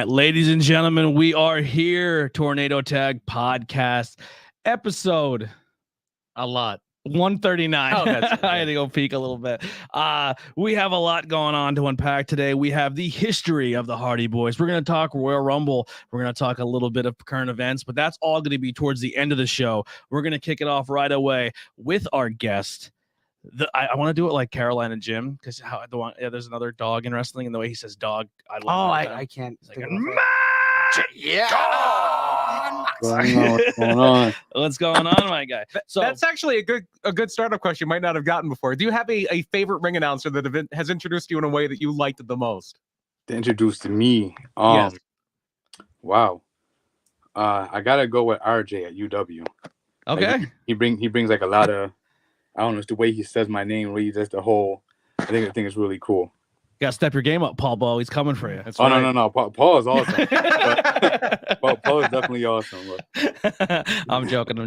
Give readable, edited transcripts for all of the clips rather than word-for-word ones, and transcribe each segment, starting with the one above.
Ladies and gentlemen, we are here. Tornado Tag Podcast episode 139. Oh, that's it, I had to go peek a little bit. We have a lot going on to unpack today. We have the history of the Hardy Boys. We're going to talk Royal Rumble. We're going to talk a little bit of current events, but that's all going to be towards the end of the show. We're going to kick it off right away with our guest. I want to do it like Caroline and Jim because there's another dog in wrestling, and the way he says dog, I love. I can't. Like, Yeah. What's going on? What's going on, my guy? So that's actually a good startup question you might not have gotten before. Do you have a favorite ring announcer that has introduced you in a way that you liked the most? To introduce to me, Yes. Wow. I gotta go with RJ at UW. okay. Like, he brings like a lot of, I don't know, it's the way he says my name, where he does the whole. I think it's really cool. Got to step your game up, Paul Bow. He's coming for you. That's Oh right. no, Paul is awesome. Paul is definitely awesome. But I'm joking.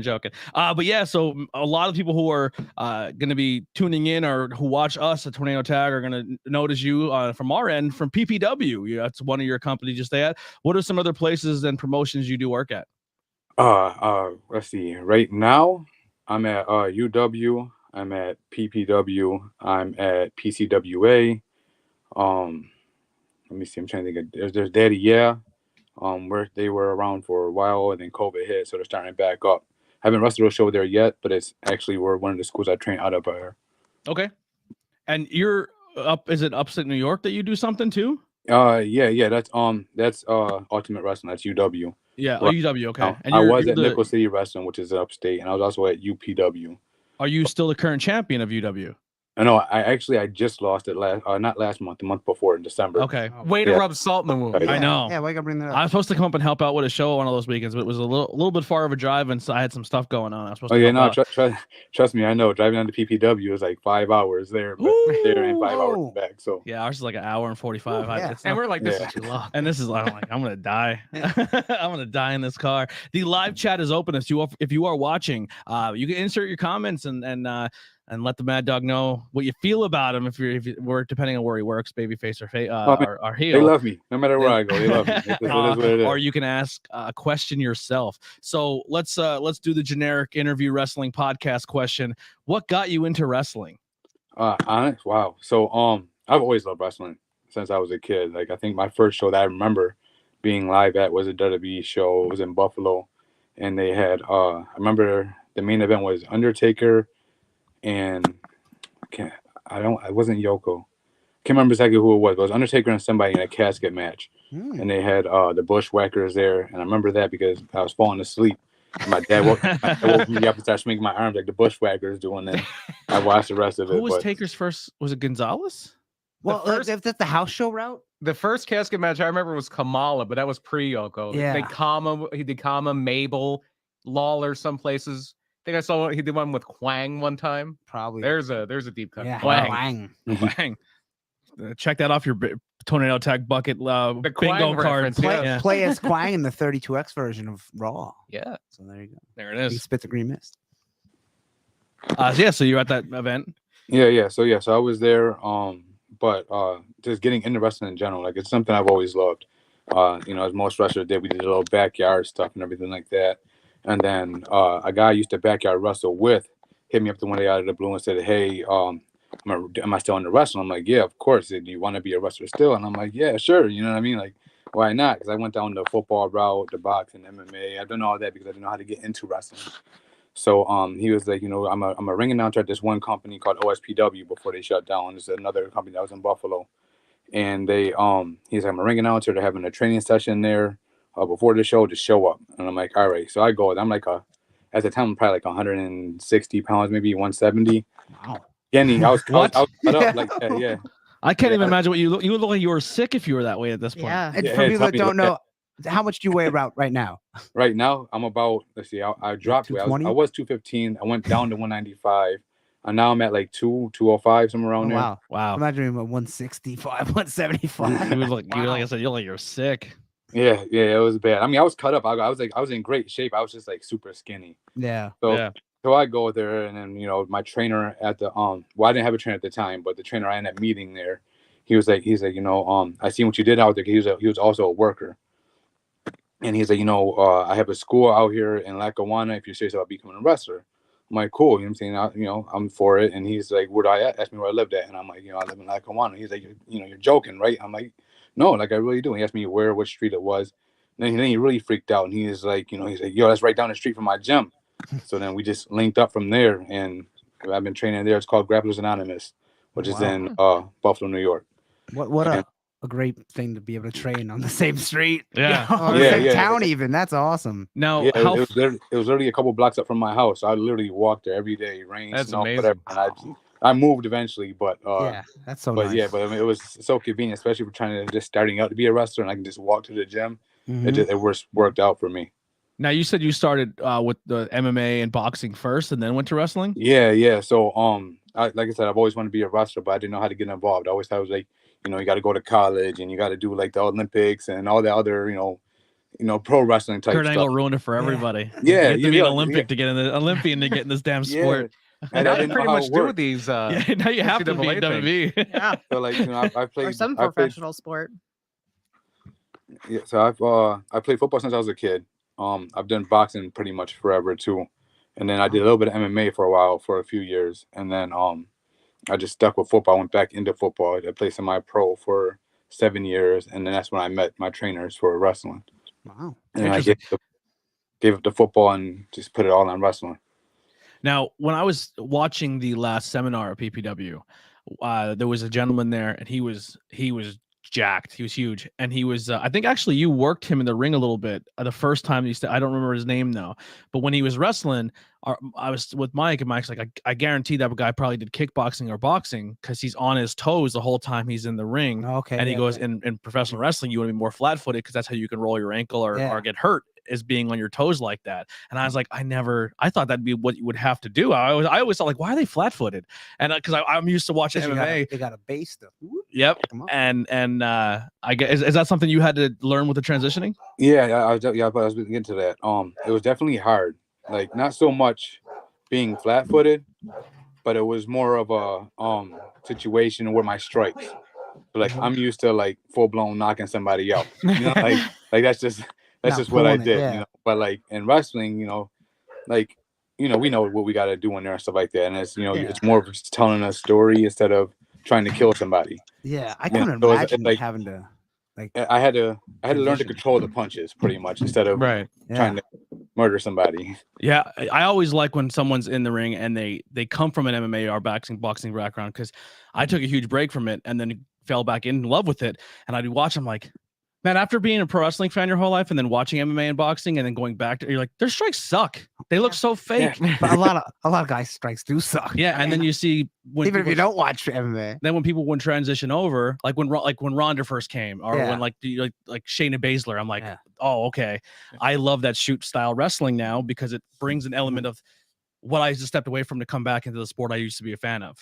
But yeah, so a lot of people who are going to be tuning in or who watch us at Tornado Tag are going to notice you from our end from PPW. That's one of your companies you stay at. What are some other places and promotions you do work at? Let's see. Right now, I'm at UW. I'm at PPW. I'm at PCWA. Let me see. I'm trying to think of. There's Daddy, yeah. Where they were around for a while, and then COVID hit, so they're starting back up. Haven't wrestled a show there yet, but it's actually one of the schools I train out of here. Okay. And you're up? Is it upstate New York that you do something too? Yeah. That's Ultimate Wrestling. That's UW. Yeah, Right. UW. Okay. And I was you're at Nickel City Wrestling, which is upstate, and I was also at UPW. Are you still the current champion of UW? No, I just lost it not last month, the month before in December. Okay. Way to Yeah. rub salt in the wound. I know. Yeah, why gotta bring that up? I was supposed to come up and help out with a show one of those weekends, but it was a little bit far of a drive, and so I had some stuff going on. I was supposed Oh to yeah, help no, out. trust me, I know. Driving down to PPW is like 5 hours there, but there and 5 hours back. So Yeah, ours is like an hour and 45. Ooh, yeah. It's And not- we're like, this Yeah. is too long. and this is I'm gonna die. I'm gonna die in this car. The live chat is open. If you are watching, you can insert your comments and let the Mad Dog know what you feel about him. If we're depending on where he works, babyface or heel. they love me no matter where I go. They love me. It is what it is. Or you can ask a question yourself. So let's do the generic interview wrestling podcast question. What got you into wrestling? Honest, wow. So I've always loved wrestling since I was a kid. Like I think my first show that I remember being live at was a WWE show. It was in Buffalo, and they had I remember the main event was Undertaker, and I wasn't Yoko. Can't remember exactly who it was, but it was Undertaker and somebody in a casket match. And they had the Bushwhackers there, and I remember that because I was falling asleep. And my dad woke me up and started swinging my arms like the Bushwhackers doing. And I watched the rest of it. Who was but Taker's first? Was it Gonzalez? Well, if that's the house show route. The first casket match I remember was Kamala, but that was pre-Yoko. Yeah. He did Kama, Mabel, Lawler, some places. I think I saw he did one with Quang one time. Probably. There's a deep cut. Yeah, Quang. Quang. Bang. Check that off your Tornado Tag bucket The bingo Quang card. reference, Play, Yeah. play as Quang in the 32X version of Raw. Yeah. So there you go. There it He is. spit the green mist. So you're at that event. Yeah. So I was there. But just getting into wrestling in general, like it's something I've always loved. As most wrestlers did, we did a little backyard stuff and everything like that. And then a guy I used to backyard wrestle with hit me up the one day out of the blue and said, "Hey, am I still into wrestling?" I'm like, "Yeah, of course." Do you want to be a wrestler still? And I'm like, "Yeah, sure." You know what I mean? Like, why not? Because I went down the football route, the boxing, MMA. I've done all that because I didn't know how to get into wrestling. So he was like, I'm a ring announcer at this one company called OSPW before they shut down. It's another company that was in Buffalo. And he's like, "I'm a ring announcer. They're having a training session there before the show. Just show up." And I'm like, "All right." So I go. I'm like at the time, I'm probably like 160 pounds, maybe 170. Wow. skinny. I was What? cut Yeah. up like that. Yeah. I can't Yeah. even imagine what you look. You look like you were sick if you were that way at this point. Yeah. And Yeah, for hey, people tell that me don't about know, how much do you weigh right now? Right now, I'm about. Let's see. I dropped weight. I 220? was 215. I went down to 195. And now I'm at like 205, somewhere Oh, around there. wow. Wow. Imagine him at 165, 175. You was like, Wow. like I said, you're sick. Yeah, it was bad. I mean, I was cut up. I was in great shape. I was just like super skinny. Yeah. So I go there, and then my trainer at the well, I didn't have a trainer at the time, but the trainer I ended up meeting there, he's like, I seen what you did out there. He was also a worker, and he's like, I have a school out here in Lackawanna. If you're serious about becoming a wrestler, I'm like, cool. You know what I'm saying? I'm for it. And he's like, where do I at? Asked me where I lived at, and I'm like, I live in Lackawanna. He's like, you're joking, right? I'm like, no, like I really do. He asked me which street it was. And then he really freaked out, and he's like, yo, that's right down the street from my gym. So then we just linked up from there, and I've been training there. It's called Grapplers Anonymous, which is in Buffalo, New York. What a great thing to be able to train on the same street. Yeah. Or Yeah, same yeah. town even. That's awesome. Now, Yeah, how it was literally a couple blocks up from my house. I literally walked there every day, rain, That's snow, amazing. whatever. And I moved eventually, but Yeah, that's so but nice. yeah, but I mean, it was so convenient, especially for trying to just starting out to be a wrestler, and I can just walk to the gym. Mhm. It worked out for me. now you said you started with the MMA and boxing first, and then went to wrestling. Yeah. So like I said, I've always wanted to be a wrestler, but I didn't know how to get involved. I always thought it was like, you got to go to college and you got to do like the Olympics and all the other, pro wrestling type Kurt stuff. Angle ruined it for everybody. Yeah, you have to be an yeah, Olympic yeah. to get in the Olympian to get in this damn sport. And I I didn't know pretty how much it do worked. these. Yeah, now you have to be NCAA things. WWE. Yeah. So like, I played Or some I played- professional sport. Yeah, so I played football since I was a kid. I've done boxing pretty much forever too, and then I did a little bit of MMA for a while, for a few years, and then I just stuck with football. I went back into football. I played semi-pro for 7 years, and then that's when I met my trainers for wrestling. Wow. And I gave up the football and just put it all on wrestling. Now, when I was watching the last seminar at PPW, there was a gentleman there, and he was jacked. He was huge, and he was. I think actually you worked him in the ring a little bit the first time. I don't remember his name though, but when he was wrestling, I was with Mike, and Mike's like, I guarantee that guy probably did kickboxing or boxing because he's on his toes the whole time he's in the ring. Okay. And he yeah, goes, yeah. in professional wrestling, you want to be more flat-footed because that's how you can roll your ankle or get hurt, is being on your toes like that. And I was like, I thought that'd be what you would have to do. I always thought like, why are they flat-footed? And because I'm used to watching MMA. They got a base though. Yep. Come on. And I guess is that something you had to learn with the transitioning? Yeah, I was getting to that. It was definitely hard. Like not so much being flat-footed, but it was more of a situation where my strikes. Like I'm used to like full-blown knocking somebody out. Like that's just what I did. Yeah. But like in wrestling, we know what we got to do in there and stuff like that. And it's it's more of just telling a story instead of trying to kill somebody. Yeah, I couldn't so it's imagine like- having to like. I had to learn to Transition. control the punches pretty much instead of Right. trying to murder somebody. Yeah, I always like when someone's in the ring and they come from an MMA or boxing background, because I took a huge break from it and then fell back in love with it. And I'd watch them like, man, after being a pro wrestling fan your whole life and then watching MMA and boxing and then going back to, you're like, their strikes suck. They look so fake. Yeah, But a lot of guys' strikes do suck. and then you see when Even if people- you don't watch MMA. then when people would transition over, like when Ronda first came, or Yeah. when like Shayna Baszler, I'm like, Yeah. oh, okay. I love that shoot style wrestling now because it brings an element of what I just stepped away from to come back into the sport I used to be a fan of.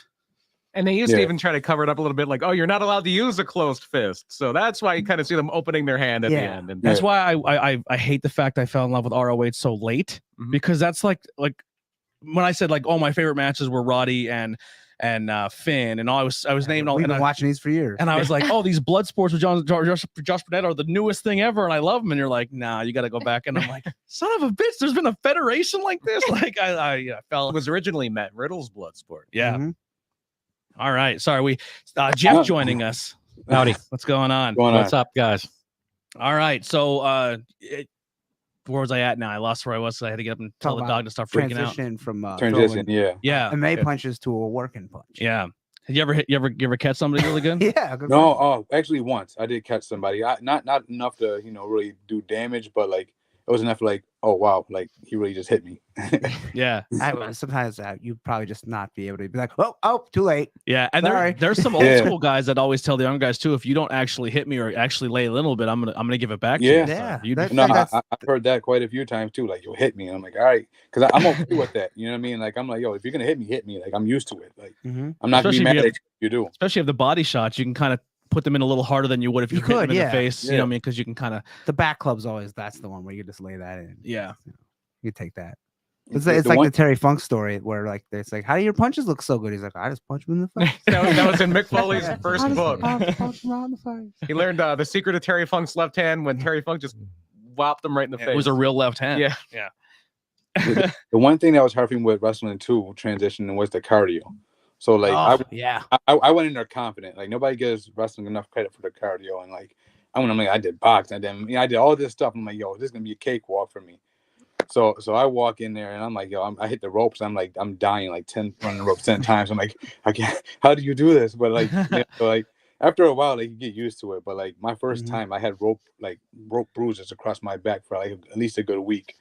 And they used to Yeah. even try to cover it up a little bit, like, oh, you're not allowed to use a closed fist. So that's why you kind of see them opening their hand at the Yeah. end. And That's why I hate the fact I fell in love with ROH so late, Mhm. because that's like when I said like, oh, my favorite matches were Roddy and Finn, and I was named all, We've and been watching these for years. I was like, oh, these blood sports with Josh Burnett are the newest thing ever, and I love them. And you're like, nah, you got to go back. And I'm like, son of a bitch, there's been a federation like this. Like I fell. it was originally Matt Riddle's blood sport. Yeah. Mhm. All right. Sorry, Jeff joining us. Howdy. What's going on? What's up, guys? All right. So where was I at now? I lost where I was. So I had to get up and tell Talk the about dog to start freaking out. Transition from Transition, throwing yeah. Yeah. punches to a working punch. Yeah. Have you ever catch somebody really good? Yeah. Good No, actually once I did catch somebody. Not enough to really do damage, but like it was enough like, oh wow, like he really just hit me. Yeah. Sometimes you'd probably just not be able to be like, oh, too late. Yeah, and Sorry. there's some old Yeah. school guys that always tell the young guys too, if you don't actually hit me or actually lay a little bit, I'm gonna give it back to you. Yeah. So Yeah, you- that- No, that's- I've heard that quite a few times too. Like, you'll hit me. And I'm like, all right, because I'm okay with that. You know what I mean? Like, I'm like, yo, if you're gonna hit me. Like, I'm used to it. Like, Mhm. I'm not gonna Especially be if mad you at you if you do. especially if the body shots, you can kind of put them in a little harder than you would if you You hit them could, in the yeah. face. You know Yeah. what I mean? Because you can kind of The back club's always that's the one where you just lay that in. yeah. You take that. It's, The it's like one- the Terry Funk story where like it's like, how do your punches look so good? He's like, I just punch him in the face. That was in Mick Foley's Yeah. first I just- book. I just punch him right in the face. He learned the secret of Terry Funk's left hand when Terry Funk just whopped him right in the face. It was a real left hand. Yeah. Yeah. the one thing that was hard for me with wrestling too, transitioning, was the cardio. So like, Oh, yeah. I went in there confident. Like, nobody gives wrestling enough credit for the cardio. And like, I'm like, I did boxing, I did all this stuff. I'm like, yo, this is gonna be a cakewalk for me. So I walk in there and I'm like, yo, I hit the ropes. I'm like, I'm dying like 10 running the ropes 10 times. I'm like, I can't. How do you do this? But like, so like after a while, like, you get used to it. But like my first time, I had rope bruises across my back for like at least a good week.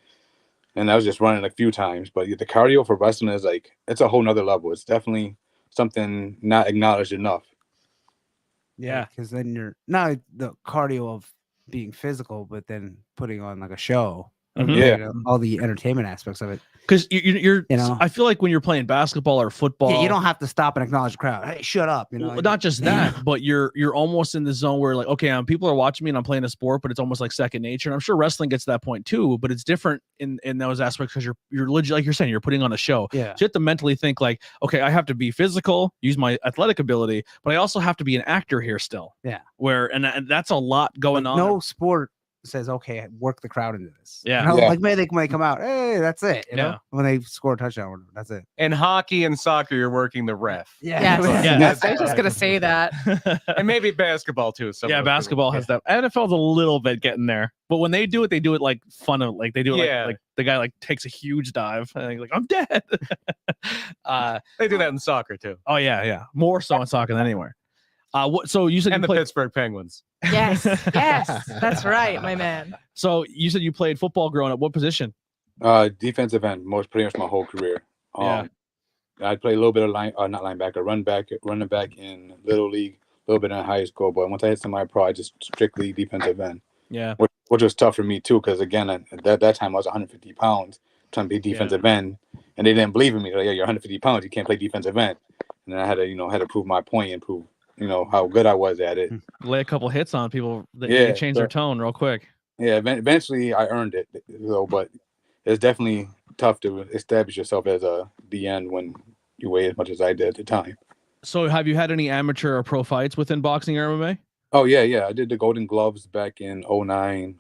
And I was just running a few times. But the cardio for wrestling is like, it's a whole nother level. It's definitely something not acknowledged enough. Yeah. Because then you're not the cardio of being physical, but then putting on like a show. Mhm. Yeah. You know, all the entertainment aspects of it. Because you're You know? I feel like when you're playing basketball or football, Yeah, you don't have to stop and acknowledge the crowd. Hey, shut up. You know, well, not just that, but you're almost in the zone where like, okay, people are watching me and I'm playing a sport, but it's almost like second nature. And I'm sure wrestling gets to that point too, but it's different in those aspects because you're legit, like you're saying, you're putting on a show. yeah. So you have to mentally think like, okay, I have to be physical, use my athletic ability, but I also have to be an actor here still. Yeah. And that's a lot going Like, on. no sport says, okay, work the crowd into this. Yeah. You know, Yeah. like maybe they come out, hey, that's it. You Yeah. know, when they score a touchdown, that's it. In hockey and soccer, you're working the ref. Yes. Yeah. Yes, I was just gonna say that. And maybe basketball too. some Yeah, of those basketball things. has that. NFL's a little bit getting there, but when they do it like fun of like they do it Yeah. like the guy like takes a huge dive and like I'm dead. They do that in soccer too. Oh yeah, more so in soccer than anywhere. What? So you said And you the played. Pittsburgh Penguins. Yes, yes, that's right, my man. So you said you played football growing up. What position? Defensive end, pretty much my whole career. Yeah. I played a little bit of not linebacker, running back in little league, a little bit in high school. But once I hit semi-pro, I just strictly defensive end, Yeah, which was tough for me too, because again, at that time I was 150 pounds trying to be defensive end, and they didn't believe in me. They're like, yeah, you're 150 pounds, you can't play defensive end. And then I had to prove my point and prove how good I was at it. lay a couple hits on people. They Yeah, change their tone real quick. Yeah, eventually I earned it, but it's definitely tough to establish yourself as a DN when you weigh as much as I did at the time. So have you had any amateur or pro fights within boxing or MMA? Oh yeah. I did the Golden Gloves back in 2009.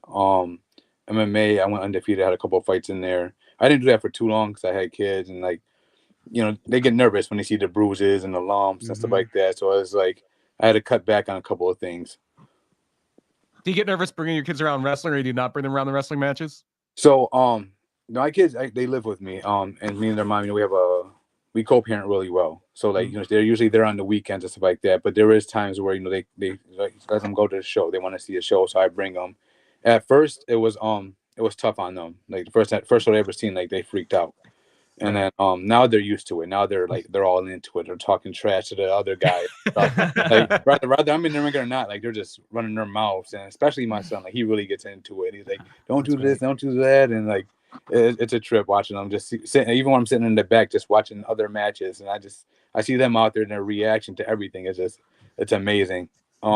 MMA, I went undefeated, had a couple of fights in there. I didn't do that for too long because I had kids and they get nervous when they see the bruises and the lumps and stuff like that. So I was like, I had to cut back on a couple of things. Do you get nervous bringing your kids around wrestling, or do you not bring them around the wrestling matches? So my kids, they live with me. And me and their mom, we co-parent really well. So they're usually there on the weekends and stuff like that. But there is times where they let them go to the show. They want to see a show, so I bring them. At first, it was tough on them. Like the first show they ever seen, like they freaked out. And then now they're used to it. Now they're all into it. They're talking trash to the other guy. Rather I'm in the ring or not, like they're just running their mouths. And especially my son, like he really gets into it. He's like, "Don't do this, don't do that," and like it's a trip watching them. Just sitting, even when I'm sitting in the back, just watching other matches, and I see them out there and their reaction to everything is it's amazing.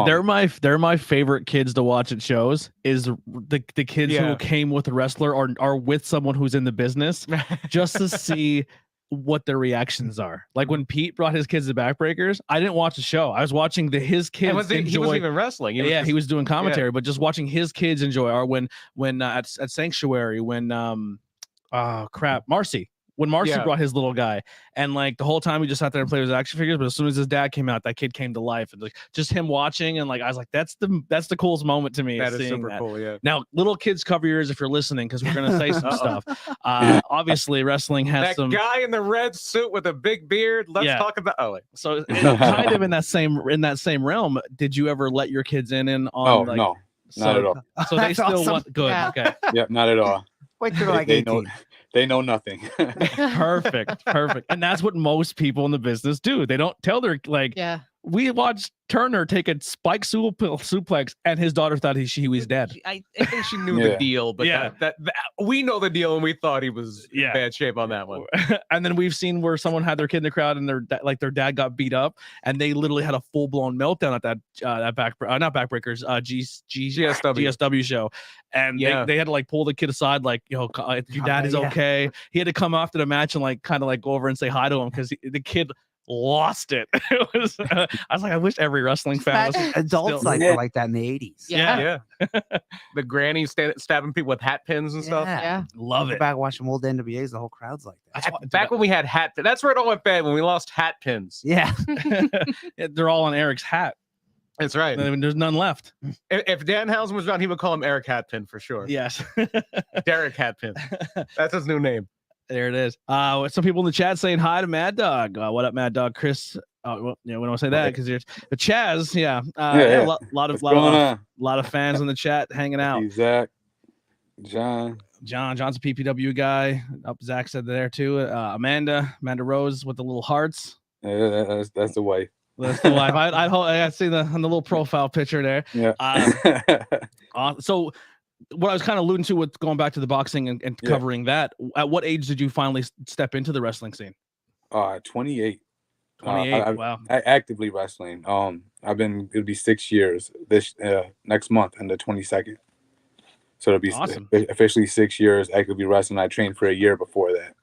They're my favorite kids to watch at shows. Is the kids who came with a wrestler or are with someone who's in the business, just to see what their reactions are. Like when Pete brought his kids to Backbreakers, I didn't watch the show. I was watching his kids enjoy. He wasn't even wrestling. He was doing commentary, but just watching his kids enjoy. Or when at Sanctuary, when Marcy. When Marcy brought his little guy, and like the whole time we just sat there and played with his action figures, but as soon as his dad came out, that kid came to life, and like just him watching, and like I was like, that's the coolest moment to me. That is super that. cool. Yeah. Now, little kids, cover your ears if you're listening, because we're gonna say some stuff. Obviously, wrestling has That some. guy in the red suit with a big beard. Let's talk about. Oh, wait. So kind of in that same realm. Did you ever let your kids in on? Oh like, no. Not at all. So they That's still awesome. want good. Yeah. Okay. Yeah, not at all. Wait till like They know 18. they know nothing. Perfect. And that's what most people in the business do. They don't tell their Yeah. we watched Turner take a spike suplex and his daughter thought he was dead. I think she knew the Yeah. deal, but Yeah. that we know the deal, and we thought he was in Yeah. bad shape on that one. And then we've seen where someone had their kid in the crowd and their dad got beat up and they literally had a full blown meltdown at that not backbreakers GSW show, and they had to like pull the kid aside like, your dad is Yeah. okay. He had to come after the match and like kind of like go over and say hi to him because the kid lost it. It was I was like, I wish every wrestling fan was Adults still- were like that in the 80s. Yeah. Yeah. The granny stabbing people with hat pins and stuff. Yeah. love Go it. back watching old NWAs, the whole crowd's like that. That's why- Back when we had hat pins. That's where it all went bad, when we lost hat pins. Yeah. They're all on Eric's hat. That's right. I mean, there's none left. If Danhausen was around, he would call him Eric Hatpin for sure. Yes. Derek Hatpin. That's his new name. There it is. Some people in the chat saying hi to Mad Dog. What up, Mad Dog? Chris. Well, we don't say that because there's the Chaz. Yeah. Yeah. Lot What's going on? of fans in the chat hanging out. Zach, John. John's a PPW guy. Zach said there too. Amanda Rose with the little hearts. Yeah, that's the wife. That's the wife. I see the little profile picture there. Yeah. So what I was kind of alluding to with going back to the boxing and Yeah. covering that, at what age did you finally step into the wrestling scene? 28. 28. Wow. I actively wrestling. It'll be 6 years this next month on the 22nd. So it'll be Awesome. Officially 6 years actively wrestling. I trained for a year before that.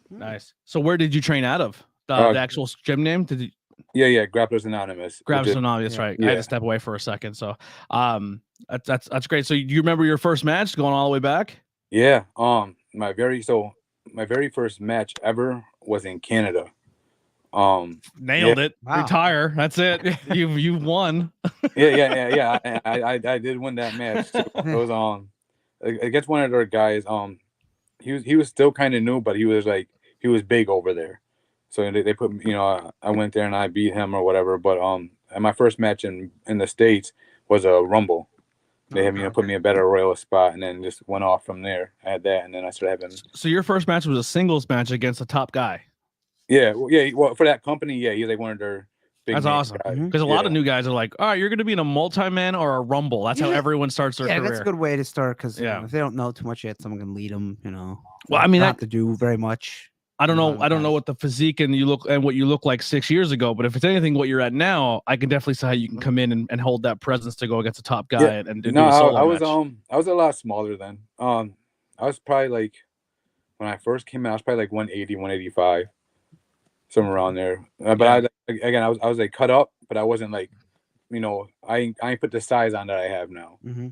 Nice. So where did you train out of? The actual gym name? Did you Yeah, Grapplers Anonymous. grab which is- some obvious, right? I Yeah. had to step away for a second. So that's great. So you remember your first match going all the way back? Yeah. My very first match ever was in Canada. Nailed it. Wow. Retire. That's it. You've won. Yeah. I did win that match. Too. It was against one of their guys. He was still kind of new, but he was big over there. So they put I went there and I beat him or whatever. But and my first match in the States was a Rumble. They had put me in a better royal spot and then just went off from there. I had that and then I started having. So your first match was a singles match against a top guy. Yeah, well, for that company, yeah, he's like one of their big. That's name awesome. guys. Because a lot of new guys are like, all right, you're going to be in a multi-man or a Rumble. That's how everyone starts their Yeah, career. that's a good way to start because Yeah. if they don't know too much yet, someone can lead them. Well, I mean, not to do very much. I don't know. Yeah, I don't know what the physique and what you look like 6 years ago, but if it's anything what you're at now, I can definitely see how you can come in and hold that presence to go against a top guy Yeah. and do No, a solo I was match. I was a lot smaller then. I was probably like when I first came in, I was probably like 180, 185, somewhere around there. But I was like cut up, but I wasn't like, I ain't put the size on that I have now. Mm-hmm.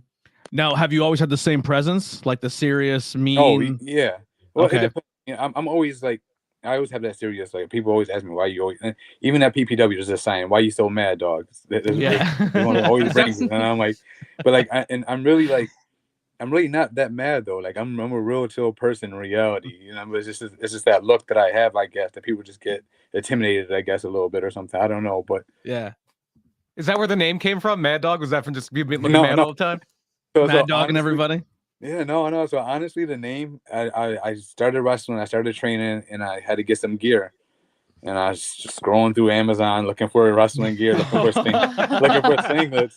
Now, have you always had the same presence, like the serious, mean? Oh yeah. Well, Okay. it depends. I'm always like, I always have that serious. Like people always ask me why you always, and even at PPW, there's a sign, why you so mad, dog? Yeah. They want to always bring it. And I'm like, but like, I'm really not that mad though. Like I'm a real chill person in reality. But it's just that look that I have, I guess, that people just get intimidated, I guess, a little bit or something. I don't know, but Yeah. Is that where the name came from? Mad Dog? Was that from just being looking No, mad no. all the time? so Mad Dog and honestly- everybody. Yeah, no. So honestly, the name, I started wrestling, I started training, and I had to get some gear. And I was just scrolling through Amazon looking for wrestling gear, looking for singlets.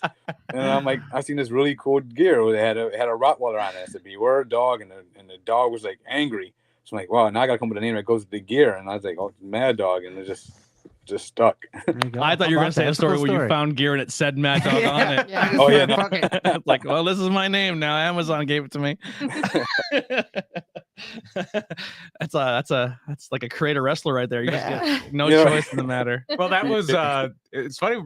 And I'm like, I seen this really cool gear. It had a Rottweiler on it. It said "Beware Dog," and the dog was like angry. So I'm like, wow, now I gotta come up with a name that goes with the gear. And I was like, oh, Mad Dog, and it just stuck. I thought you were going to say a story where you found gear and it said Mad Dog on it. Yeah. Oh, yeah, no. Fuck it. Like, well, this is my name now. Amazon gave it to me. That's like a creator wrestler right there. You just get no Yeah. choice in the matter. Well, that was it's funny.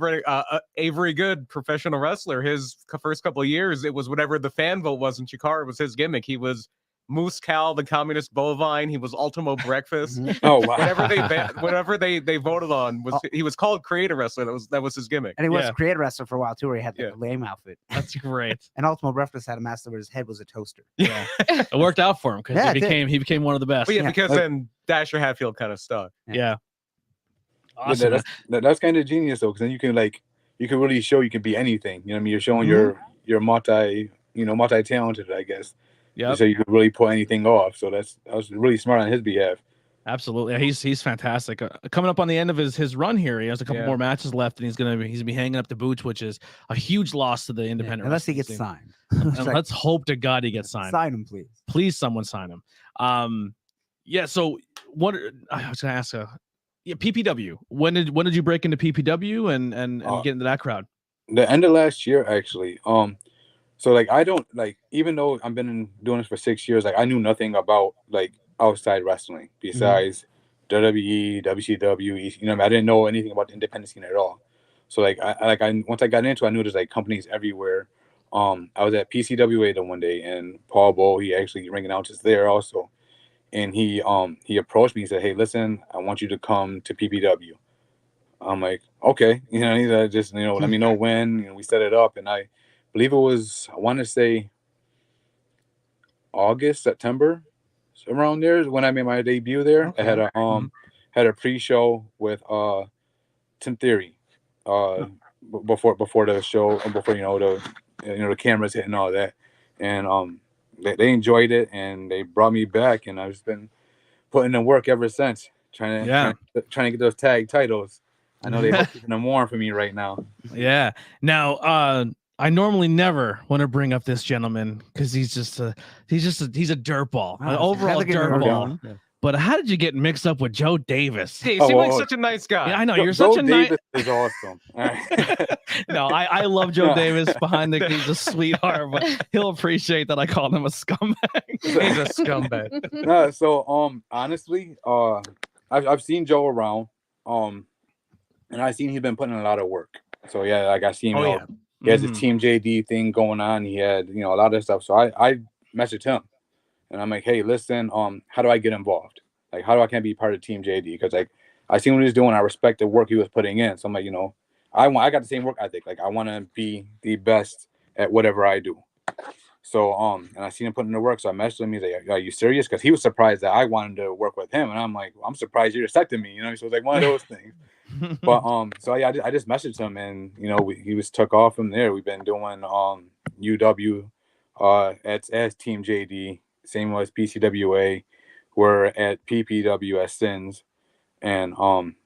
Avery Good, professional wrestler. His first couple of years, it was whatever the fan vote was in Chikara was his gimmick. He was Moose Cal, the communist bovine. He was Ultimo Breakfast. Oh wow. whatever they voted on was he was called creator wrestler. That was his gimmick. And he was Yeah. a creator wrestler for a while too, where he had like, Yeah. a lame outfit. That's great. And Ultimo Breakfast had a master where his head was a toaster. Yeah, it worked out for him because Yeah, it he became one of the best. But yeah, Yeah. because then Dasher Hatfield kind of stuck. Yeah. Yeah. Awesome. That's kind of genius though, because then you can really show you can be anything. You know what I mean? You're showing Mm-hmm. your you're multi-talented, I guess. Yep. So you could really pull anything off. So that was really smart on his behalf. Absolutely. He's fantastic. Coming up on the end of his run here, he has a couple more matches left, and he's gonna be hanging up the boots, which is a huge loss to the independent. Unless he wrestling gets scene. signed. And let's hope to God he gets signed. Sign him, please. Please, someone sign him. Yeah. So what I was gonna ask? PPW. When did you break into PPW and get into that crowd? The end of last year, actually. So like I don't like, even though I've been doing this for 6 years, like I knew nothing about like outside wrestling besides WWE, WCW. You know, I didn't know anything about the independent scene at all. So like I once I got into it, I knew there's like companies everywhere. I was at PCWA the one day, and Paul Bow, he actually ring announces there also, and he approached me. He said, "Hey, listen, I want you to come to PPW." I'm like, okay, you know, he's just, you know, let me know when. You know, we set it up, and I believe it was, I want to say August, September, around there is when I made my debut there. Okay. I had a had a pre-show with Tim Theory before the show, before the cameras hitting all that, and they enjoyed it, and they brought me back, and I've just been putting in work ever since, trying to get those tag titles. I know they're keeping them warm for me right now. Yeah. Now, I normally never want to bring up this gentleman because he's a dirtball, an overall dirtball. Yeah. But how did you get mixed up with Joe Davis? He seemed like such a nice guy. Yeah, I know Joe, you're such a nice. Davis is awesome. All right. No, I love Joe Davis behind the. He's a sweetheart, but he'll appreciate that I called him a scumbag. He's a scumbag. No, so honestly, I've seen Joe around, and I've seen he's been putting in a lot of work. So yeah, like I seen him. He has a Team JD thing going on. He had, you know, a lot of stuff. So I messaged him, and I'm like, hey, listen, how do I get involved? Like, how do I can be part of Team JD? Because like I seen what he was doing. I respect the work he was putting in. So I'm like, you know, I got the same work ethic. Like I want to be the best at whatever I do. So and I seen him putting in the work. So I messaged him. He's like, are you serious? Because he was surprised that I wanted to work with him, and I'm like, well, I'm surprised you're accepting me. You know, so it was like one of those things. But so yeah, I just messaged him, and you know, he was took off from there. We've been doing UW as Team JD, same as PCWA. We're at PPW as Sins, and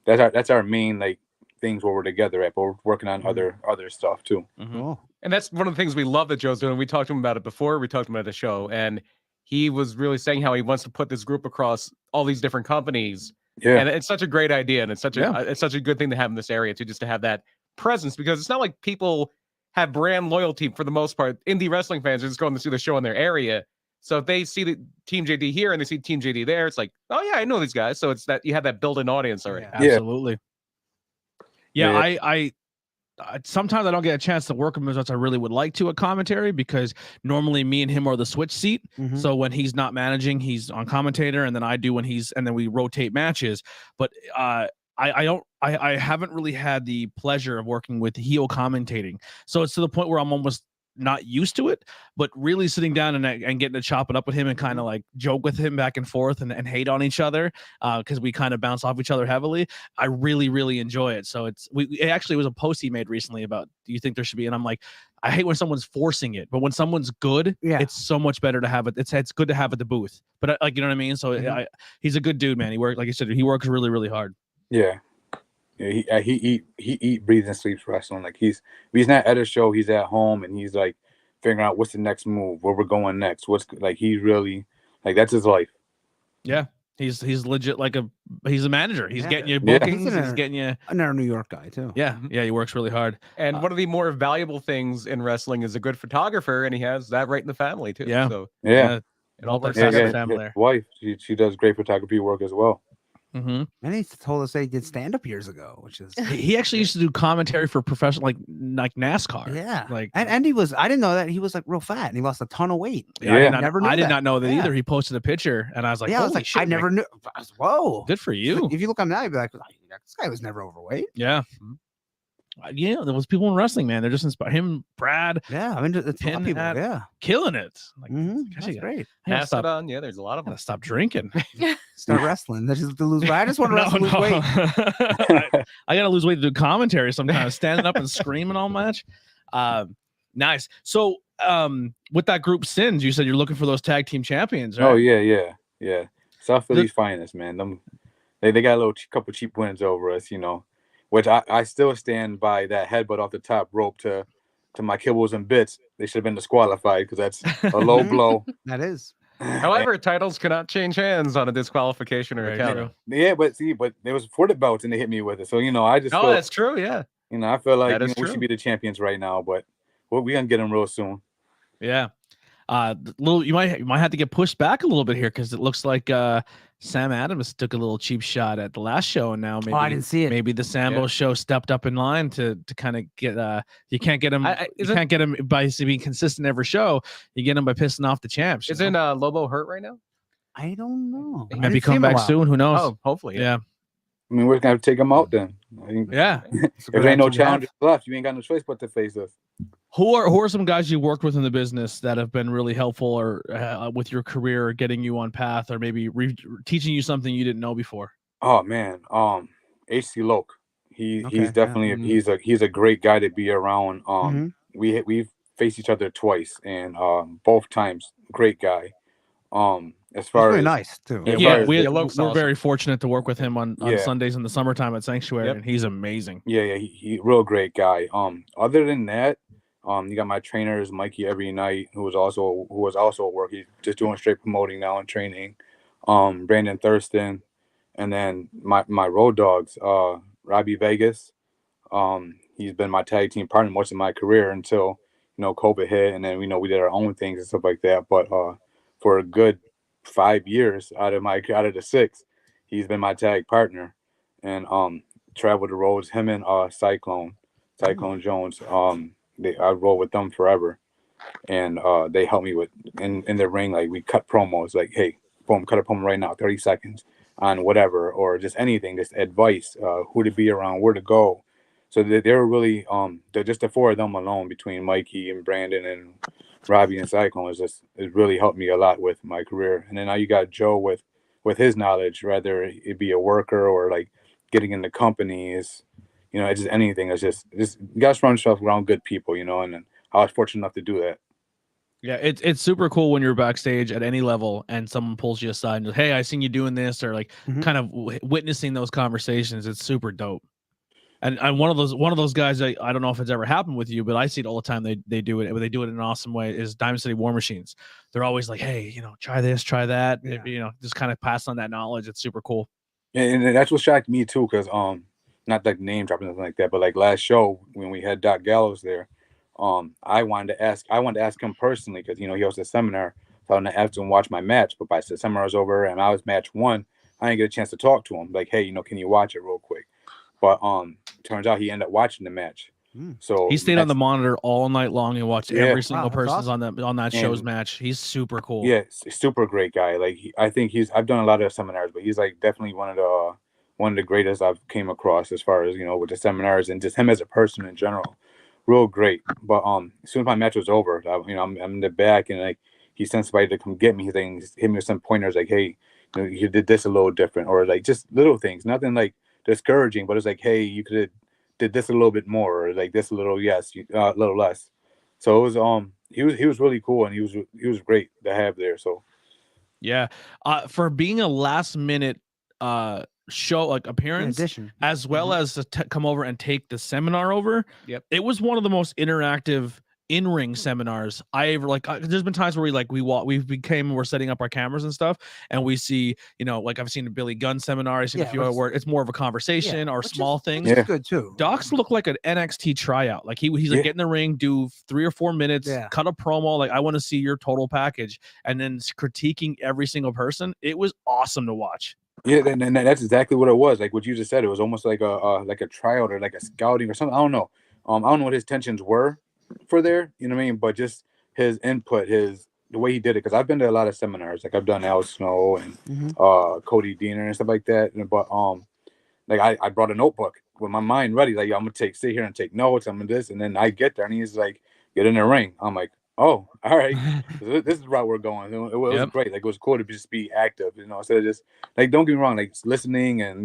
that's our main like things where we're together at. But we're working on other stuff too. Cool. And that's one of the things we love that Joe's doing. We talked to him about it before. We talked to him at the show, and he was really saying how he wants to put this group across all these different companies. Yeah, and it's such a great idea, and it's such a good thing to have in this area too, just to have that presence, because it's not like people have brand loyalty for the most part. Indie wrestling fans are just going to see the show in their area, so if they see the Team JD here and they see Team JD there, it's like, oh yeah, I know these guys. So it's that you have that built-in audience already. Yeah. Absolutely. Yeah, I sometimes I don't get a chance to work with him as much as I really would like to at commentary, because normally me and him are the switch seat. So when he's not managing, he's on commentator, and then I do and then we rotate matches. But I haven't really had the pleasure of working with heel commentating. So it's to the point where I'm almost not used to it, but really sitting down and getting to chop it up with him and kind of like joke with him back and forth and hate on each other because we kind of bounce off each other heavily. I really, really enjoy it. So it actually was a post he made recently about, do you think there should be? And I'm like, I hate when someone's forcing it, but when someone's good, it's so much better to have it. It's good to have at the booth, but like, you know what I mean? So he's a good dude, man. He worked, like you said, he works really, really hard. Yeah. Yeah, he eat, breathes, and sleeps wrestling. Like he's not at a show, he's at home, and he's like figuring out what's the next move, where we're going next. What's like, he's really like, that's his life. Yeah, he's legit he's a manager. He's getting you bookings. He's getting you Another New York guy too. Yeah, he works really hard. And one of the more valuable things in wrestling is a good photographer, and he has that right in the family too. Yeah, so it all works works out out. for family there. His wife, she does great photography work as well. And he told us that he did stand up years ago, which is he actually used to do commentary for professional like NASCAR. Yeah, like and he was, I didn't know that he was like real fat and he lost a ton of weight. Yeah, I did not know that Yeah. either. He posted a picture and I was like, yeah, I was holy like, shit, I never knew. I was, whoa, good for you. If you look at him now, you'd be like, this guy was never overweight. Yeah. Yeah, there was people in wrestling, man. They're just inspired. Him, Brad. Yeah, I mean, it's a lot of people. Yeah, killing it. Like, that's great. Mastodon, yeah, there's a lot of them. Stop drinking. Start wrestling. That's just to lose weight. I just want to wrestle, lose weight. I gotta lose weight to do commentary sometimes, standing up and screaming all match. Nice. So, with that group Sins, you said you're looking for those tag team champions, right? Oh yeah. South Philly's finest, man. They got a couple cheap wins over us, which I still stand by that headbutt off the top rope to my kibbles and bits. They should have been disqualified because that's a low blow. That is. However, titles cannot change hands on a disqualification or a Very counter. true. Yeah, but it was for the belts and they hit me with it. So I just Oh, feel, that's true. Yeah. I feel like That is we true. should be the champions right now, but we're gonna get them real soon. Yeah. You might have to get pushed back a little bit here because it looks like Sam Adams took a little cheap shot at the last show, and now maybe I didn't see it. Maybe the Sambo Yeah. show stepped up in line to kind of get you can't get him can't get him by being consistent every show. You get him by pissing off the champs. Isn't Lobo hurt right now? I don't know. I maybe didn't see come him in a back while. soon. Who knows? Oh, hopefully. yeah. I mean, we're gonna have to take them out then. I think Yeah. It's a if good there ain't no attitude to have. challengers left, you ain't got no choice but to face us. Who are some guys you worked with in the business that have been really helpful or with your career, getting you on path, or maybe teaching you something you didn't know before? Oh man, HC Loke. He's Okay, definitely yeah. he's a great guy to be around. Mhm. We've faced each other twice, and both times great guy. As He's far really as nice too. Yeah, Yeah, far as we're Loke's awesome. very fortunate to work with him on Yeah. Sundays in the summertime at Sanctuary, Yep. and he's amazing. yeah, he real great guy. Other than that, you got my trainers, Mikey every night, who was also at work. He's just doing straight promoting now and training. Brandon Thurston, and then my road dogs, Robbie Vegas. He's been my tag team partner most of my career until COVID hit, and then we did our own things and stuff like that. But for a good 5 years out of the 6, he's been my tag partner, and traveled the roads. Him and Cyclone Jones. I roll with them forever, and they help me with in the ring. Like we cut promos, like hey, boom, cut a promo right now, 30 seconds on whatever, or just anything, just advice, who to be around, where to go. So they're really they're just the 4 of them alone between Mikey and Brandon and Robbie and Cyclone it really helped me a lot with my career. And then now you got Joe with his knowledge, whether it be a worker or like getting into companies, it's just anything. It's just you got to run yourself around good people, and I was fortunate enough to do that. Yeah, it's super cool when you're backstage at any level and someone pulls you aside and goes, "Hey, I seen you doing this," or like Mhm. kind of witnessing those conversations. It's super dope. And one of those guys, I don't know if it's ever happened with you, but I see it all the time. They do it, but they do it in an awesome way. Is Diamond City War Machines? They're always like, "Hey, try this, try that." Yeah. Just kind of pass on that knowledge. It's super cool. And that's what shocked me too, because not like name dropping nothing like that, but like last show when we had Doc Gallows there, I wanted to ask him personally because he hosts a seminar, so I wanted to ask him to watch my match. But by the seminar was over and I was match 1, I didn't get a chance to talk to him. Like, hey, can you watch it real quick? But turns out he ended up watching the match. So He stayed on the monitor all night long and watched Yeah. every single Wow, that's person's awesome. on that show's And- match. He's super cool. Yeah, super great guy. Like I think I've done a lot of seminars, but he's like definitely one of the greatest I've came across as far as with the seminars and just him as a person in general. Real great. But as soon as my match was over, I'm in the back and like he sent somebody to come get me. He's hit me with some pointers like, hey, you did this a little different, or like just little things, nothing like discouraging, but it's like, hey, you could have did this a little bit more, or like this a little a little less. So it was he was really cool, and he was great to have there. So Yeah. For being a last minute show, like In appearance, addition, as well as to come over and take the seminar over. Yep. It was one of the most interactive in-ring seminars I ever there's been times where we're setting up our cameras and stuff, and we see, like I've seen a Billy Gunn seminar, I've seen a Yeah, few other where it's more of a conversation or which small is, things. which Yeah. is good too. Docs look like an NXT tryout. Like he's like Yeah. get in the ring, do 3 or 4 minutes, Yeah. cut a promo. Like I want to see your total package, and then critiquing every single person. It was awesome to watch. yeah, and that's exactly what it was. Like what you just said, it was almost like a tryout or like a scouting or something. I don't know. I don't know what his intentions were for there. You know what I mean? But just his input, the way he did it. Because I've been to a lot of seminars. Like I've done Al Snow and Mhm. Cody Deaner and stuff like that. But like I brought a notebook with my mind ready. Like I'm gonna sit here and take notes. I'm gonna this, and then I get there and he's like, get in the ring. I'm like, oh, all right. This is the route we're going. It was Yep. great. Like it was cool to just be active, instead of just like, don't get me wrong, like listening and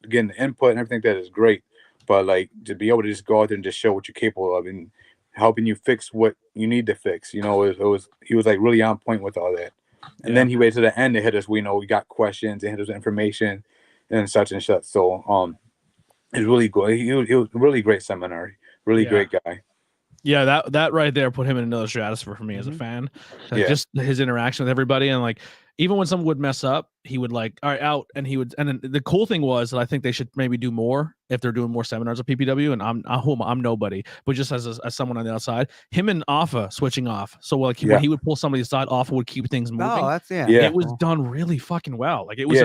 getting the input and everything that is great. But like to be able to just go out there and just show what you're capable of, and helping you fix what you need to fix. You know, he was like really on point with all that. And then he waited to the end to hit us. We got questions and hit us with information and such and such. So it's really good. He was a really great seminar. Really great guy. Yeah, that right there put him in another stratosphere for me as a fan. Like, just his interaction with everybody, and like even when someone would mess up, he would like, all right, out, and he would. And then the cool thing was that I think they should maybe do more if they're doing more seminars at PPW. And I'm nobody, but just as someone on the outside, him and Alpha switching off. So like when he would pull somebody aside, Alpha would keep things moving. Oh, that's It was done really fucking well. Like it was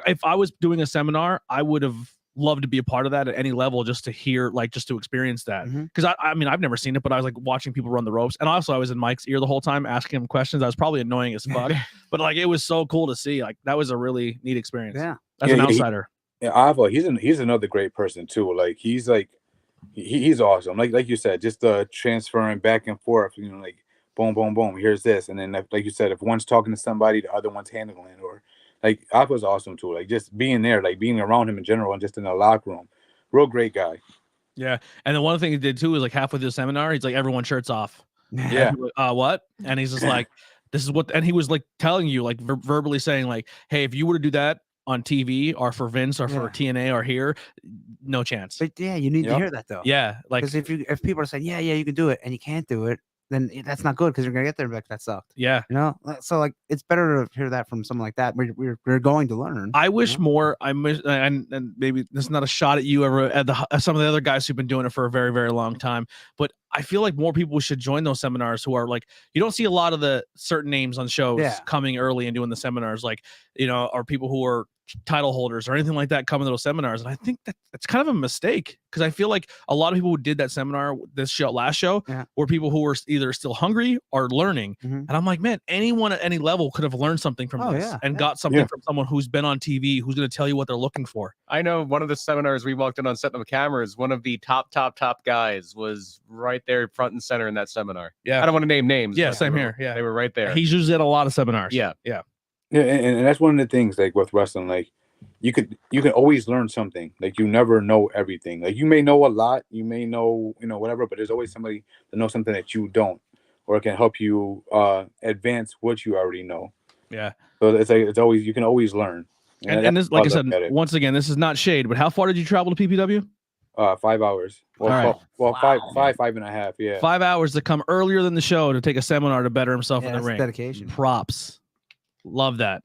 if I was doing a seminar, I would have love to be a part of that at any level, just to hear, like, just to experience that. Because I mean, I've never seen it, but I was like watching people run the ropes, and also I was in Mike's ear the whole time asking him questions. I was probably annoying as fuck, but like it was so cool to see. Like that was a really neat experience. As an outsider. Ava, he's another great person too. Like he's awesome. Like you said, just transferring back and forth. You know, like boom, boom, boom. Here's this, and then like you said, if one's talking to somebody, the other one's handling it, or. Like, Aqua's awesome, too. Like, just being there, like, being around him in general and just in the locker room. Real great guy. Yeah. And then one thing he did, too, is, like, halfway through the seminar, he's like, everyone shirts off. Yeah. Like, what? And he's just like, this is what... And he was, like, telling you, like, verbally saying, like, hey, if you were to do that on TV or for Vince or for TNA or here, no chance. But, yeah, you need to hear that, though. Yeah. Like, because if people are saying, yeah, you can do it, and you can't do it, then that's not good, because you're gonna get there and be like, that sucked. Yeah. You know, so like it's better to hear that from someone like that. We're going to learn. I wish more. I wish, and maybe this is not a shot at you ever at some of the other guys who've been doing it for a very, very long time, but I feel like more people should join those seminars who are like, you don't see a lot of the certain names on shows coming early and doing the seminars, like, you know, or people who are title holders or anything like that coming to those seminars. And I think that's kind of a mistake, because I feel like a lot of people who did that seminar, last show, were people who were either still hungry or learning. And I'm like, man, anyone at any level could have learned something from this and got something from someone who's been on TV, who's going to tell you what they're looking for. I know one of the seminars we walked in on setting up cameras, one of the top guys was right there front and center in that seminar. Yeah. I don't want to name names. Yeah, same here. Yeah. They were right there. He's usually at a lot of seminars. Yeah. Yeah, and that's one of the things, like, with wrestling, like, you can always learn something. Like, you never know everything. Like, you may know a lot, you may know, whatever, but there's always somebody that knows something that you don't, or it can help you advance what you already know. Yeah. So it's always, you can always learn. And this, like I said, once again, this is not shade, but how far did you travel to PPW? 5 hours. Well, wow. five and a half. Yeah. 5 hours to come earlier than the show to take a seminar to better himself in the ring. Dedication. Props. Love that.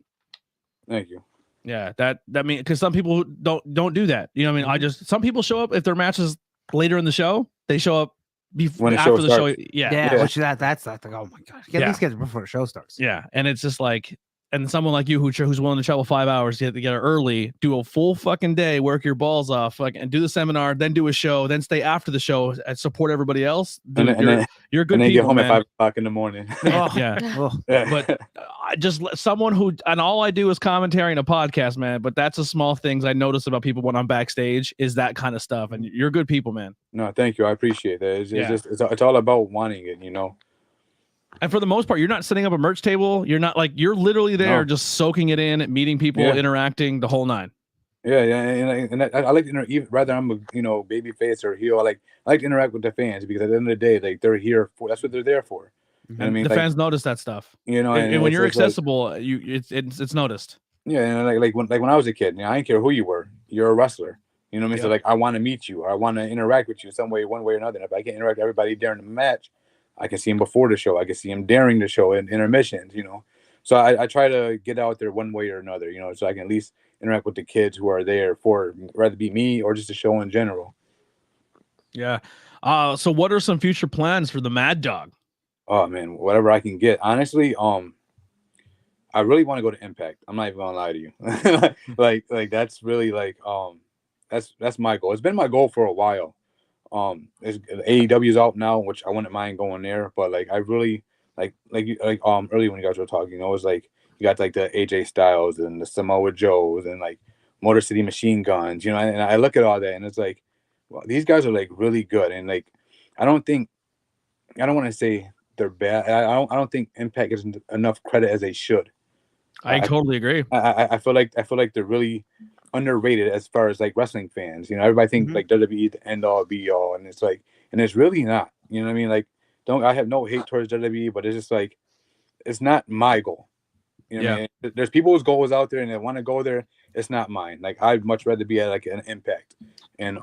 Thank you. Yeah, that means, because some people don't do that. You know what I mean? Some people show up if their match is later in the show. They show up after the show. Yeah. Which that's like, oh my god, get these guys before the show starts. Yeah, and it's just like, and someone like you who's willing to travel 5 hours to get there early, do a full fucking day, work your balls off, like, and do the seminar, then do a show, then stay after the show and support everybody else. Dude, you're good. And then people, get home man. at 5 o'clock in the morning. But I just someone who, and all I do is commentary in a podcast, man. But that's a small things I notice about people when I'm backstage is that kind of stuff. And you're good people, man. No, thank you. I appreciate that. It's all about wanting it, And for the most part, you're not setting up a merch table. You're not you're literally there just soaking it in, meeting people, interacting, the whole nine. Yeah, and I like to whether I'm a baby face or heel. I like to interact with the fans, because at the end of the day, like, they're here for, that's what they're there for. And I mean, the fans notice that stuff. And when you're accessible, it's noticed. Yeah, and like when I was a kid, I didn't care who you were. You're a wrestler. You know what I mean? So like, I want to meet you, or I want to interact with you some way, one way or another. And if I can't interact with everybody during the match, I can see him before the show. I can see him during the show in intermissions, So I try to get out there one way or another, so I can at least interact with the kids who are there for, rather be me or just the show in general. Yeah. So what are some future plans for the Mad Dog? Oh man, whatever I can get. Honestly, I really want to go to Impact. I'm not even gonna lie to you. like that's really that's my goal. It's been my goal for a while. AEW's out now, which I wouldn't mind going there, but like I really earlier when you guys were talking, it was like you got like the AJ Styles and the Samoa Joes and like Motor City Machine Guns, and I look at all that and it's like, well, these guys are like really good, and like I don't want to say they're bad. I don't think Impact gets enough credit as they should. I totally agree. I feel like they're really underrated as far as like wrestling fans. Everybody thinks like WWE the end all be all, and it's like, and it's really not. You know what I mean? Like, I have no hate towards WWE, but it's just like, it's not my goal. You know what I mean? There's people whose goals out there and they want to go there. It's not mine. Like, I'd much rather be at like an Impact. And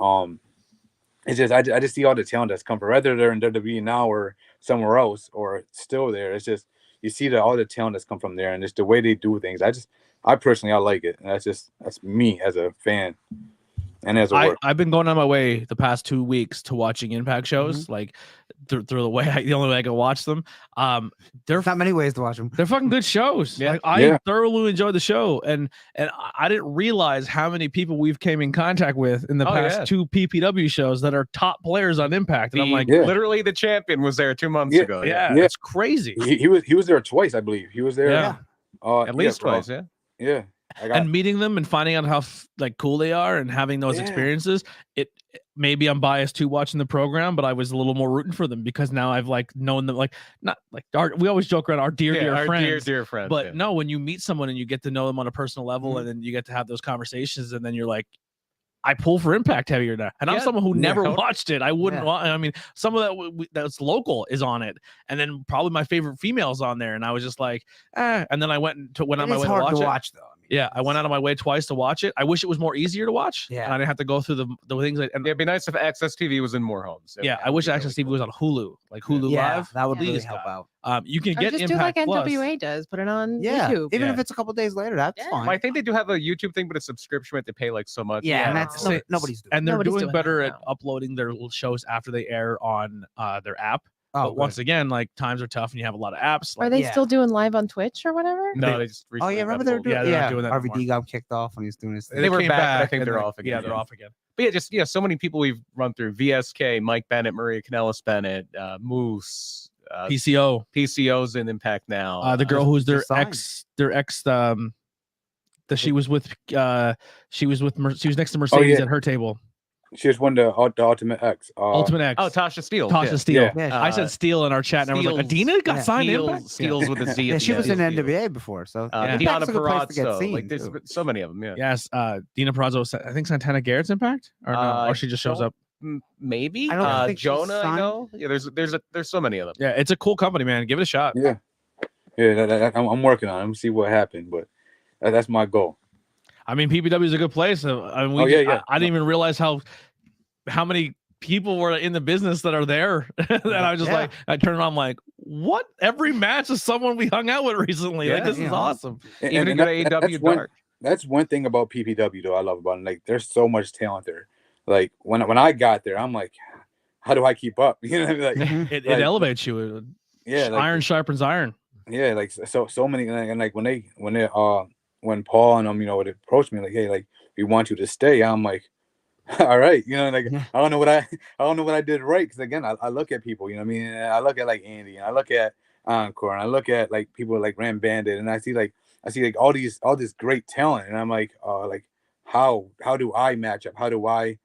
it's just I just see all the talent that's come from, whether they're in WWE now or somewhere else or still there. It's just you see all the talent that's come from there, and just the way they do things. I personally like it. And that's me as a fan. And as a worker. I've been going on my way the past 2 weeks to watching Impact shows, like through the only way I can watch them. There's not many ways to watch them. They're fucking good shows. Yeah. Like I thoroughly enjoyed the show, and I didn't realize how many people we've came in contact with in the past 2 PPW shows that are top players on Impact. And I'm like, literally the champion was there 2 months ago. Yeah, it's crazy. He was there twice, I believe. He was there. At least twice. Yeah. And meeting them and finding out how like cool they are and having those experiences, maybe I'm biased too watching the program, but I was a little more rooting for them because now I've like known them, like not like we always joke around our dear friends, dear friends. But no, when you meet someone and you get to know them on a personal level, and then you get to have those conversations, and then you're like, I pull for Impact heavier now, and I'm someone who never watched it. I wouldn't want. I mean, some of that that's local is on it, and then probably my favorite females on there, and I was just like, And then I went on my way to watch it. Though. Yeah, I went out of my way twice to watch it. I wish it was more easier to watch. Yeah, and I didn't have to go through the things. And it'd be nice if Access TV was in more homes. I wish Access TV was on Hulu, like Hulu Live. That would really help out. You can get just Impact do like Plus. NWA does, put it on YouTube. Even if it's a couple days later, that's fine. I think they do have a YouTube thing, but it's subscription. But they pay like so much. Yeah, and that's nobody's doing. And they're Nobody's doing better at now. uploading their little shows after they air on their app. But Good. once again, like times are tough and you have a lot of apps. Are Like, they still doing live on Twitch or whatever? No, they just. Remember they were doing. they're not doing that RVD anymore. got kicked off when he was doing his thing. They were came back, but I think and they're off again. Yeah, they're off again. But so many people we've run through: VSK, Mike Bennett, Maria Kanellis Bennett, Moose, PCO's in Impact now. The girl who's their signed. ex, that she was with, she was next to Mercedes at her table. She just won the Ultimate X. Ultimate X. Oh, Tasha Steele. Tasha Steele. Yeah. I said Steele in our chat, and I was like, Adina got signed in. Steele's with a Z. Yeah, she was in NWA before, so Diana Impact's a good place to get Perazzo. seen, Like, there's too. so many of them. Yeah. Yes, Dina Perazzo. I think Santana Garrett's Impact, or no, or she just shows up. Maybe. I don't think she's Jonah. I signed. know. Yeah. There's so many of them. Yeah, it's a cool company, man. Give it a shot. Yeah. I'm working on it. I'm see what happened, but that's my goal. I mean, PPW is a good place. I mean, I didn't even realize how many people were in the business that are there. And I was just like, I turned around, I'm like, what? Every match is someone we hung out with recently. Like, this is awesome. Even a good AEW Dark. That's one thing about PPW though I love about it. Like, there's so much talent there. Like when I got there, I'm like, how do I keep up? You know, like it elevates you. Yeah, like, iron sharpens iron. Yeah, like so many, and like when Paul and would approach me like, hey, like we want you to stay. I'm like, all right, like I don't know what I did right, because again I look at people, I mean, I look at like Andy, and I look at Encore, and I look at like people like Ram Bandit, and I see all this great talent, and I'm like how do I match up? How do I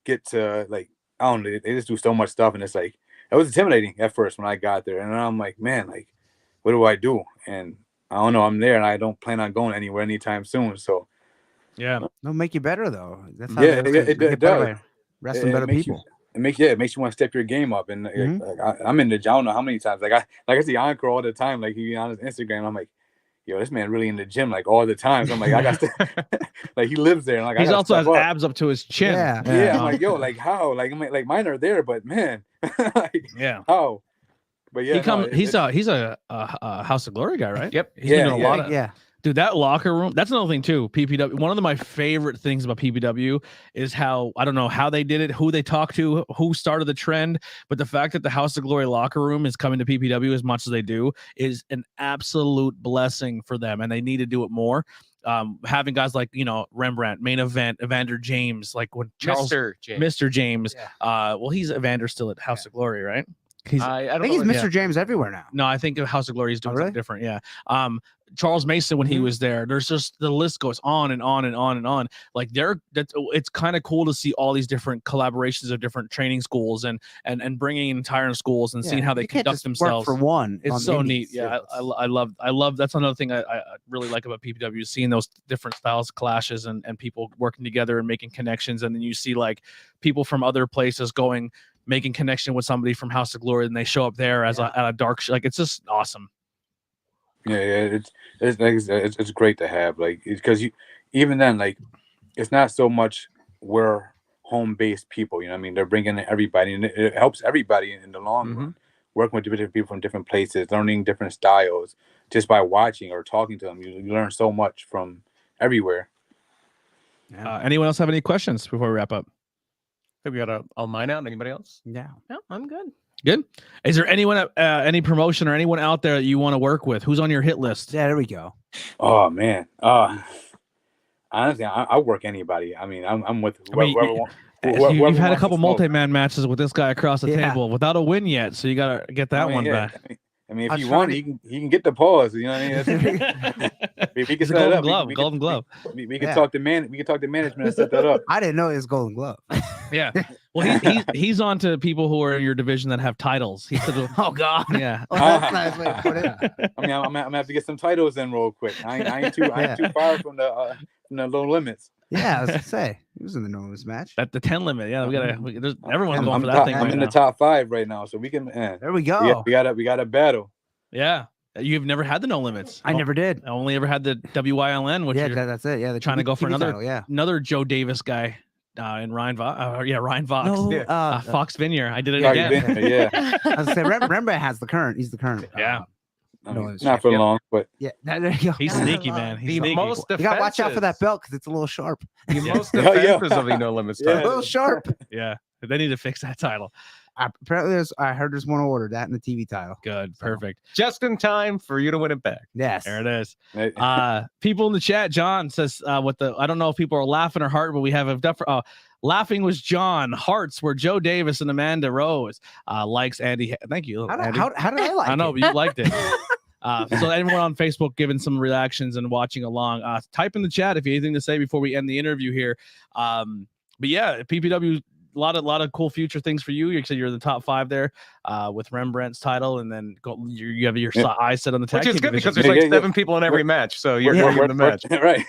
get to, like, I don't know, they just do so much stuff, and it's like it was intimidating at first when I got there, and I'm like, man, like what do I do? And I don't know, I'm there, and I don't plan on going anywhere anytime soon, so. Yeah, it'll make you better though. That's how it does. Wrestling better people. It makes you want to step your game up. And like, I'm in the gym. I don't know how many times. I see Encore all the time. Like, he on his Instagram. I'm like, yo, this man really in the gym like all the time. So I'm like, I got to, like, he lives there. And like, he also has abs up to his chin. Yeah. I'm like, yo, like how? Like, I'm like mine are there, but man, like, how? But yeah, he's a House of Glory guy, right? Yep. He's been doing a lot of Dude, that locker room, that's another thing too. PPW, one of my favorite things about PPW is how, I don't know how they did it, who they talked to, who started the trend, but the fact that the House of Glory locker room is coming to PPW as much as they do is an absolute blessing for them, and they need to do it more. Having guys like, Rembrandt, Main Event, Evander James, like when Mr. James. Well, he's Evander still at House of Glory, right? I think he's Mr. James everywhere now. No, I think House of Glory is doing something different. Yeah. Charles Mason, when he was there, there's just, the list goes on and on and on and on. Like, it's kind of cool to see all these different collaborations of different training schools and bringing entire schools and seeing how they conduct themselves. For one, it's so neat. Yeah, I love. That's another thing I really like about PPW, seeing those different styles clashes and people working together and making connections, and then you see like people from other places going making connection with somebody from House of Glory, and they show up there as a dark like it's just awesome. Yeah, it's great to have, like, because you even then, like, it's not so much we're home-based people, you know what I mean? They're bringing in everybody, and it helps everybody in the long run. Working with different people from different places, learning different styles, just by watching or talking to them, you learn so much from everywhere. Anyone else have any questions before we wrap up? Have we got all mine out? Anybody else? Yeah. No, I'm good. Good. Is there anyone, any promotion or anyone out there that you want to work with? Who's on your hit list? Yeah, there we go. Oh man. Honestly, I work anybody. I mean, I'm with whoever. You've had a couple multi-man matches with this guy across the table without a win yet, so you gotta get that one back. I mean, if you want, he can get the pause. You know what I mean? We can set it up. Golden glove. We can talk to We can talk to management and set that up. I didn't know it was Golden Glove. Yeah. Well, he's on to people who are in your division that have titles. He said, "Oh God, yeah." Oh, that's a nice way to put it. I mean, I'm gonna have to get some titles in real quick. I ain't too far from the low limits. Yeah, I was gonna say he was in the No Limits match. At the 10 limit. Yeah, everyone's going for that thing. I'm in the top 5 right now, so we can. There we go. We got a battle. Yeah. You've never had the No Limits. I never did. I only ever had the WYLN, which that's it. Yeah, they're trying to go for another title, another Joe Davis guy in Ryan Vox. Ryan Vox. No, Fox Vineyard. I did it again. Yeah. I was saying Rembrandt has the current. He's the current. Yeah. Not for long, but there you go. He's sneaky, man. He's sneaky. Most you gotta watch out for that belt because it's a little sharp. The most defenses of the No Limits A little sharp. Yeah, they need to fix that title. Apparently, I heard there's one order that in the TV title. Good, perfect. Just in time for you to win it back. Yes, there it is. People in the chat. John says, I don't know if people are laughing or heart, but we have a laughing was John. Hearts were Joe Davis and Amanda Rose. Likes Andy. Thank you. How did I like it? I know, but you liked it. So anyone on Facebook giving some reactions and watching along, type in the chat if you have anything to say before we end the interview here. But yeah, PPW, a lot of cool future things for you. You said you're in the top 5 there with Rembrandt's title, and then you have your eyes set on the tag. Which is good because there's like 7 people in every match, so you're in the match. Right.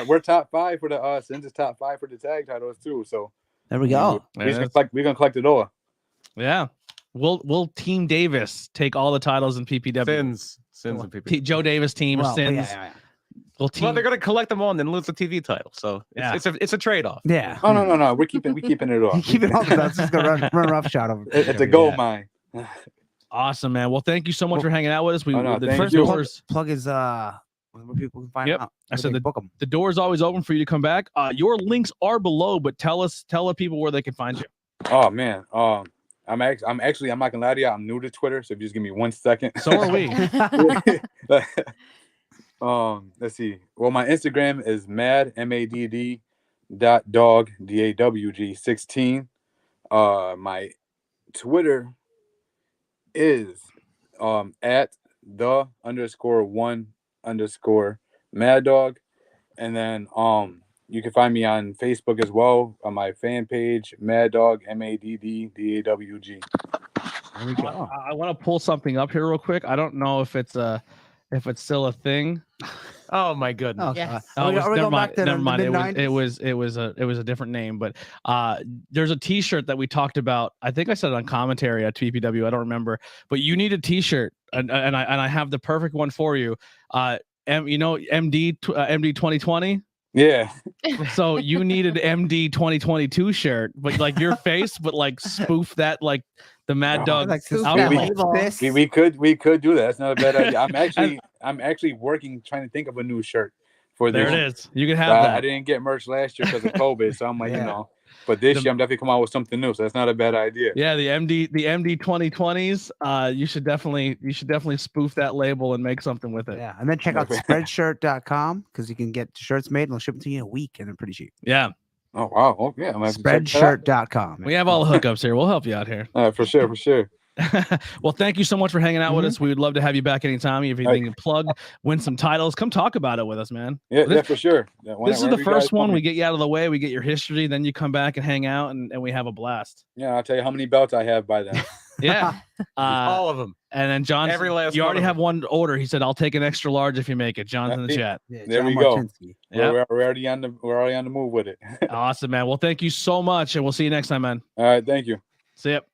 we're top 5 for the Sins is top 5 for the tag titles too. So there we go. We're gonna collect it all. Yeah. Will Team Davis take all the titles in PPW? Sins and PPW. Joe Davis team Sins. Yeah. Well, they're gonna collect them all and then lose the TV title. So it's a trade-off. Yeah. Oh no. We're keeping it all. Keeping all the belts. Just gonna run roughshod over. It's a gold mine. Awesome, man. Well, thank you so much for hanging out with us. The first you. plug is where people can find out. I said book them. The door is always open for you to come back. Your links are below, but tell the people where they can find you. Oh man. I'm actually I'm not gonna lie to you. I'm new to Twitter, so if you just give me 1 second. So are we. Let's see. Well, my Instagram is madd.dog DAWG16. My Twitter is at @the_1_maddog, and then you can find me on Facebook as well on my fan page, Mad Dog, MADDDAWG. There we go. I want to pull something up here real quick. I don't know if it's still a thing. Oh my goodness. Yes. Never mind. It was a different name, but there's a t-shirt that we talked about. I think I said it on commentary at TPW. I don't remember, but you need a t-shirt and I have the perfect one for you. MD 2020. Yeah. So you needed MD 2022 shirt, but like your face, but like spoof that like the Mad Dog. Like we could do that. That's not a bad idea. I'm actually trying to think of a new shirt for this. There it is. You can have that. I didn't get merch last year because of COVID, so I'm like, but this year I'm definitely coming out with something new, so that's not a bad idea. Yeah, the MD 2020s. You should definitely spoof that label and make something with it. Yeah, and then check out spreadshirt.com because you can get shirts made and they'll ship them to you in a week and they're pretty cheap. Yeah. Oh wow. Oh yeah. Spreadshirt.com. We have all the hookups here. We'll help you out here. For sure. Well, thank you so much for hanging out with us. We would love to have you back anytime. If you think you can plug, win some titles, come talk about it with us, man. Yeah, for sure. This is the first one. We get you out of the way. We get your history. Then you come back and hang out, and we have a blast. Yeah, I'll tell you how many belts I have by then. Yeah. All of them. And then John, you already have one order. He said, "I'll take an extra large if you make it." John's in the chat. Yeah, there we go. We're already on the move with it. Awesome, man. Well, thank you so much, and we'll see you next time, man. All right, thank you. So yep.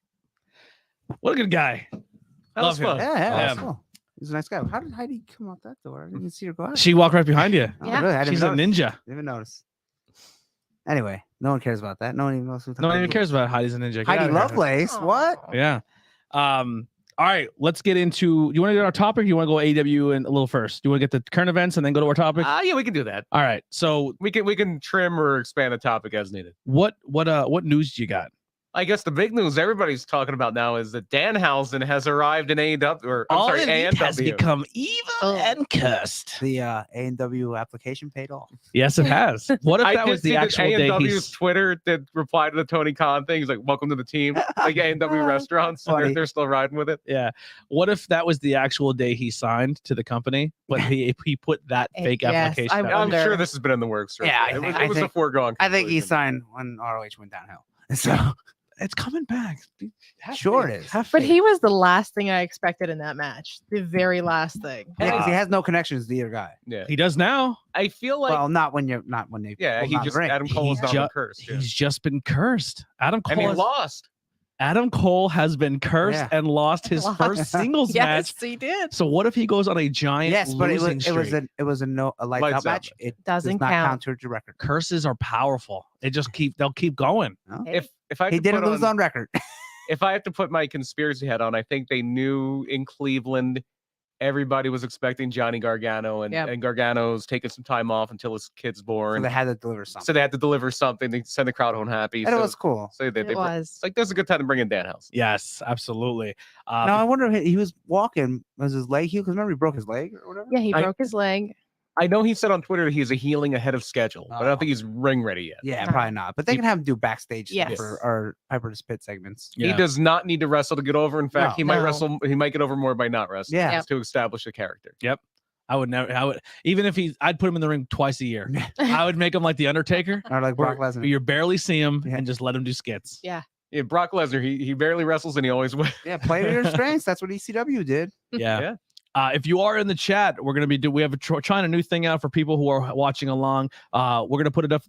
What a good guy. That was Love him. fun. Yeah, Yeah. that's cool. He's a nice guy. How did Heidi come out that door? I didn't even see her go out. She walked right behind you. Oh, Yeah. really? I didn't She's a notice. ninja. Didn't even notice. Anyway, no one cares about that. No one even knows who the No one Heidi even cares about Heidi's a ninja. Get Heidi outta here. Lovelace. What? Yeah. All right, let's get into. You want to get our topic? Or you want to go AEW and a little first? Do you want to get the current events and then go to our topic? Yeah, we can do that. All right. So We can trim or expand the topic as needed. what news do you got? I guess the big news everybody's talking about now is that Danhausen has arrived in AEW, or I'm sorry, Elite has AEW. become evil Oh. and cursed. The A&W application paid off. Yes, it has. What if I that did was see the that actual day A&W's he's Twitter that replied to the Tony Khan thing. He's like, "Welcome to the team." Like A&W restaurants, and Funny. they're still riding with it. Yeah. What if that was the actual day he signed to the company, but he put that fake Yes, application I out? I'm wonder. sure this has been in the works. for a Yeah, bit. I think- it was a foregone. I think he conclusion. signed when ROH went downhill. So It's coming back. Have Sure faith. it is. Have But faith. he was the last thing I expected in that match. The very last thing. yeah, because he has no connections to either guy. Yeah, He does now. I feel like Well, not when they. yeah, well, he not just great. Adam Cole is He not ju- been cursed. Yeah. He's just been cursed. And he lost. Adam Cole has been cursed Yeah. and lost his Lost. first singles match. Yes, he did. So what if he goes on a giant Yes, but it losing was streak? a lights Lights out out match. It does Doesn't not count. count towards your record. Curses are powerful. They'll keep going. No? If I had He to didn't put lose on record. if I had to put my conspiracy hat on, I think they knew in Cleveland everybody was expecting Johnny Gargano, and, Yep. and Gargano's taking some time off until his kid's So born. they had to deliver something. So they had to deliver something to send the crowd home happy. and it so, was cool. so they It was. it's like there's a good time to bring in Danhausen. Yes, absolutely. Now I wonder if he was walking. Was his leg healed? Because remember he broke his leg or whatever. Yeah, he I- broke his leg. I know he said on Twitter he's a healing ahead of schedule, but I Oh. don't think he's ring ready yet. Yeah, No. probably not. But they He- can have him do backstage Yes. stuff for our Hyper to Pit segments. Yeah. He does not need to wrestle to get over. In fact, No. he might No. wrestle. He might get over more by not wrestling. Yeah. just to establish a character. I would never. I would even if I'd put him in the ring twice a year. I would make him like the Undertaker, Or like where Brock Lesnar. you barely see him Yeah. and just let him do skits. Yeah. Yeah, Brock Lesnar. He barely wrestles and he always wins. Yeah, play to your strengths. That's what ECW did. Yeah. Yeah. If you are in the chat, we're gonna be we have trying a new thing out for people who are watching along. We're gonna put a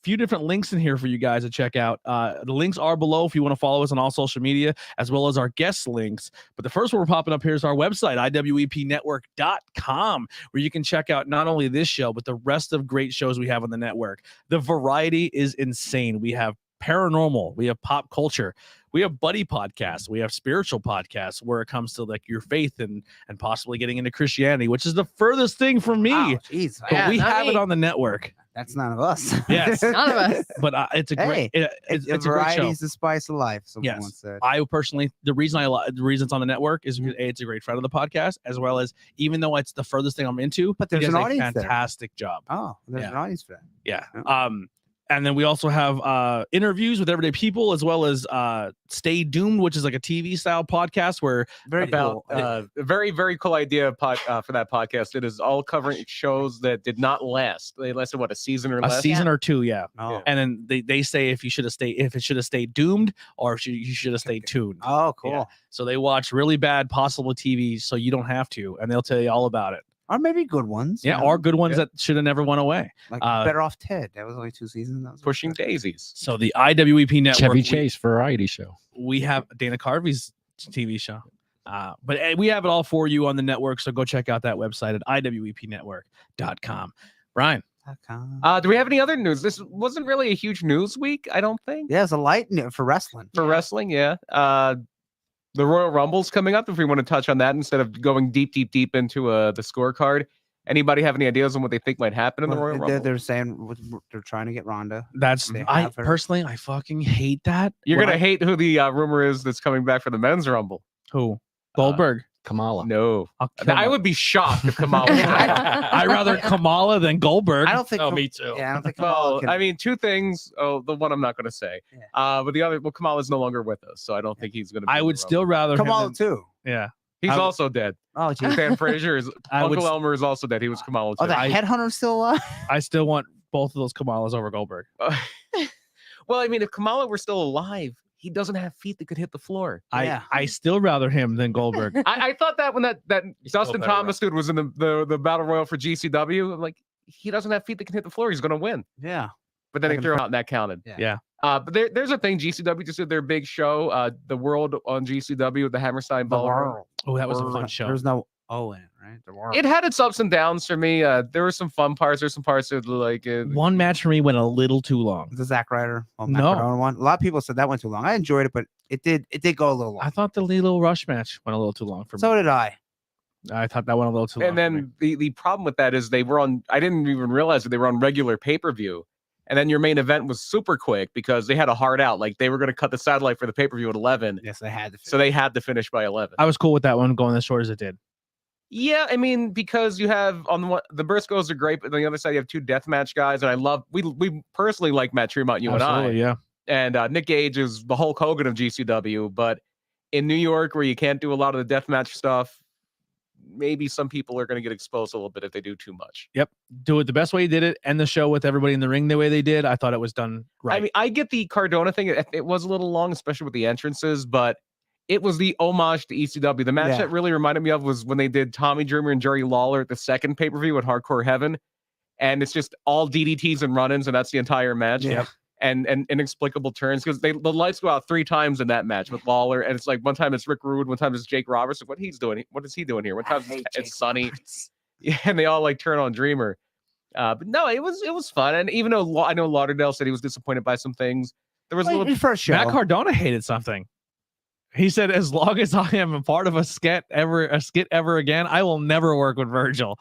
few different links in here for you guys to check out. The links are below if you want to follow us on all social media, as well as our guest links. But the first one we're popping up here is our website, iwepnetwork.com, where you can check out not only this show but the rest of great shows we have on the network. The variety is insane. We have paranormal, we have pop culture, we have buddy podcasts, we have spiritual podcasts where it comes to like your faith and possibly getting into Christianity, which is the furthest thing from me. Wow, jeez, But Yeah, we not have it me. on the network. that's none of us. Yes. None of us. But it's a great, it's a great variety show. is the spice of life. Someone Yes. once said. I personally, the reason it's on the network is because A, it's a great friend of the podcast, as well as even though it's the furthest thing I'm into, But he there's does an a audience there. fantastic job. Oh, there's Yeah. an audience for that. Yeah. Yeah. And then we also have interviews with everyday people, as well as Stay Doomed, which is like a TV style podcast where Very About cool. a very very cool idea for that podcast. It is all covering shows that did not last. They lasted what, a season or a less. season or two. Yeah. Oh. And then they say if it should have stayed doomed or if you should have stayed tuned. Oh, cool. Yeah. So they watch really bad possible TV so you don't have to, and they'll tell you all about it. Or maybe good ones. you Yeah, know? or good ones Yeah. that should have never went away. like uh, Better Off Ted. That was only 2 seasons. That was Pushing good. daisies. So the IWEP network, Chevy Chase variety show. we have Dana Carvey's TV show. But we have it all for you on the network. So go check out that website at iwepnetwork.com. Brian. Do we have any other news? This wasn't really a huge news week, I don't think, Yeah, it's a light for wrestling. for wrestling. Yeah. The Royal Rumble's coming up. If we want to touch on that instead of going deep into the scorecard. Anybody have any ideas on what they think might happen in the Royal Rumble? They're saying they're trying to get Ronda. That's They I have her. personally I fucking hate that. You're When gonna I- hate who the rumor is that's coming back for the men's Rumble. who? Goldberg. Kamala. No, I'll kill I him. would be shocked if Kamala. was back. I'd rather Kamala than Goldberg. I don't think. Oh, me too. Yeah, I don't think. Kamala Well, can- I mean, two things. Oh, the one I'm not going to say. Yeah. But the other, well, Kamala's no longer with us, so I don't think he's going to. I would still rather him Kamala than- too. Yeah. He's I would- also dead. Oh, geez. Stan Frazier is. I would Uncle s- Elmer is also dead. He was Kamala too. Oh, the I- headhunter's still alive. I still want both of those Kamalas over Goldberg. Well, I mean, if Kamala were still alive, he doesn't have feet that could hit the floor. Yeah. I still rather him than Goldberg. I thought that when that still Dustin better Thomas dude was in the battle royal for GCW, I'm like, he doesn't have feet that can hit the floor. He's going to win. Yeah. But then they Like threw him out and that counted. Yeah. Yeah. But there's a thing. GCW just did their big show, the World on GCW with the Hammerstein The Ballroom. world. Oh, that was a There's fun no- show. There's no O in it, right? The world. It had its ups and downs for me. There were some fun parts. There's some parts that like One match for me went a little too long. The Zack Ryder. Matt No. Cardona one. A lot of people said that went too long. I enjoyed it, but it did go a little long. I thought the Lilo Rush match went a little too long for me. So did I. I thought that went a little too long. and for me. then the problem with that is they were on. I didn't even realize that they were on regular pay-per-view. And then your main event was super quick because they had a hard out. Like they were going to cut the satellite for the pay-per-view at 11. Yes, they had to. So they had to finish by 11. I was cool with that one going as short as it did. Yeah, I mean, because you have on the one, the Briscoes are great, but on the other side you have two deathmatch guys, and I love we personally like Matt Tremont, you Absolutely, and I, and Nick Gage is the Hulk Hogan of GCW, but in New York where you can't do a lot of the deathmatch stuff, maybe some people are going to get exposed a little bit if they do too much. Yep. Do it the best way you did it, end the show with everybody in the ring the way they did. I thought it was done right. I mean, I get the Cardona thing; it was a little long, especially with the entrances, but it was the homage to ECW. The match that really reminded me of was when they did Tommy Dreamer and Jerry Lawler at the second pay-per-view at Hardcore Heaven. And it's just all DDTs and run-ins, and that's the entire match. Yeah. And inexplicable turns because the lights go out 3 times in that match with Lawler. And it's like one time it's Rick Rude, one time it's Jake Roberts. Like, what is he doing here? One time it's Sonny. Yeah, and they all like turn on Dreamer. But no, it was fun. And even though I know Lauderdale said he was disappointed by some things, there was a little first show. Matt Cardona hated something. He said, "As long as I am a part of a skit ever again, I will never work with Virgil."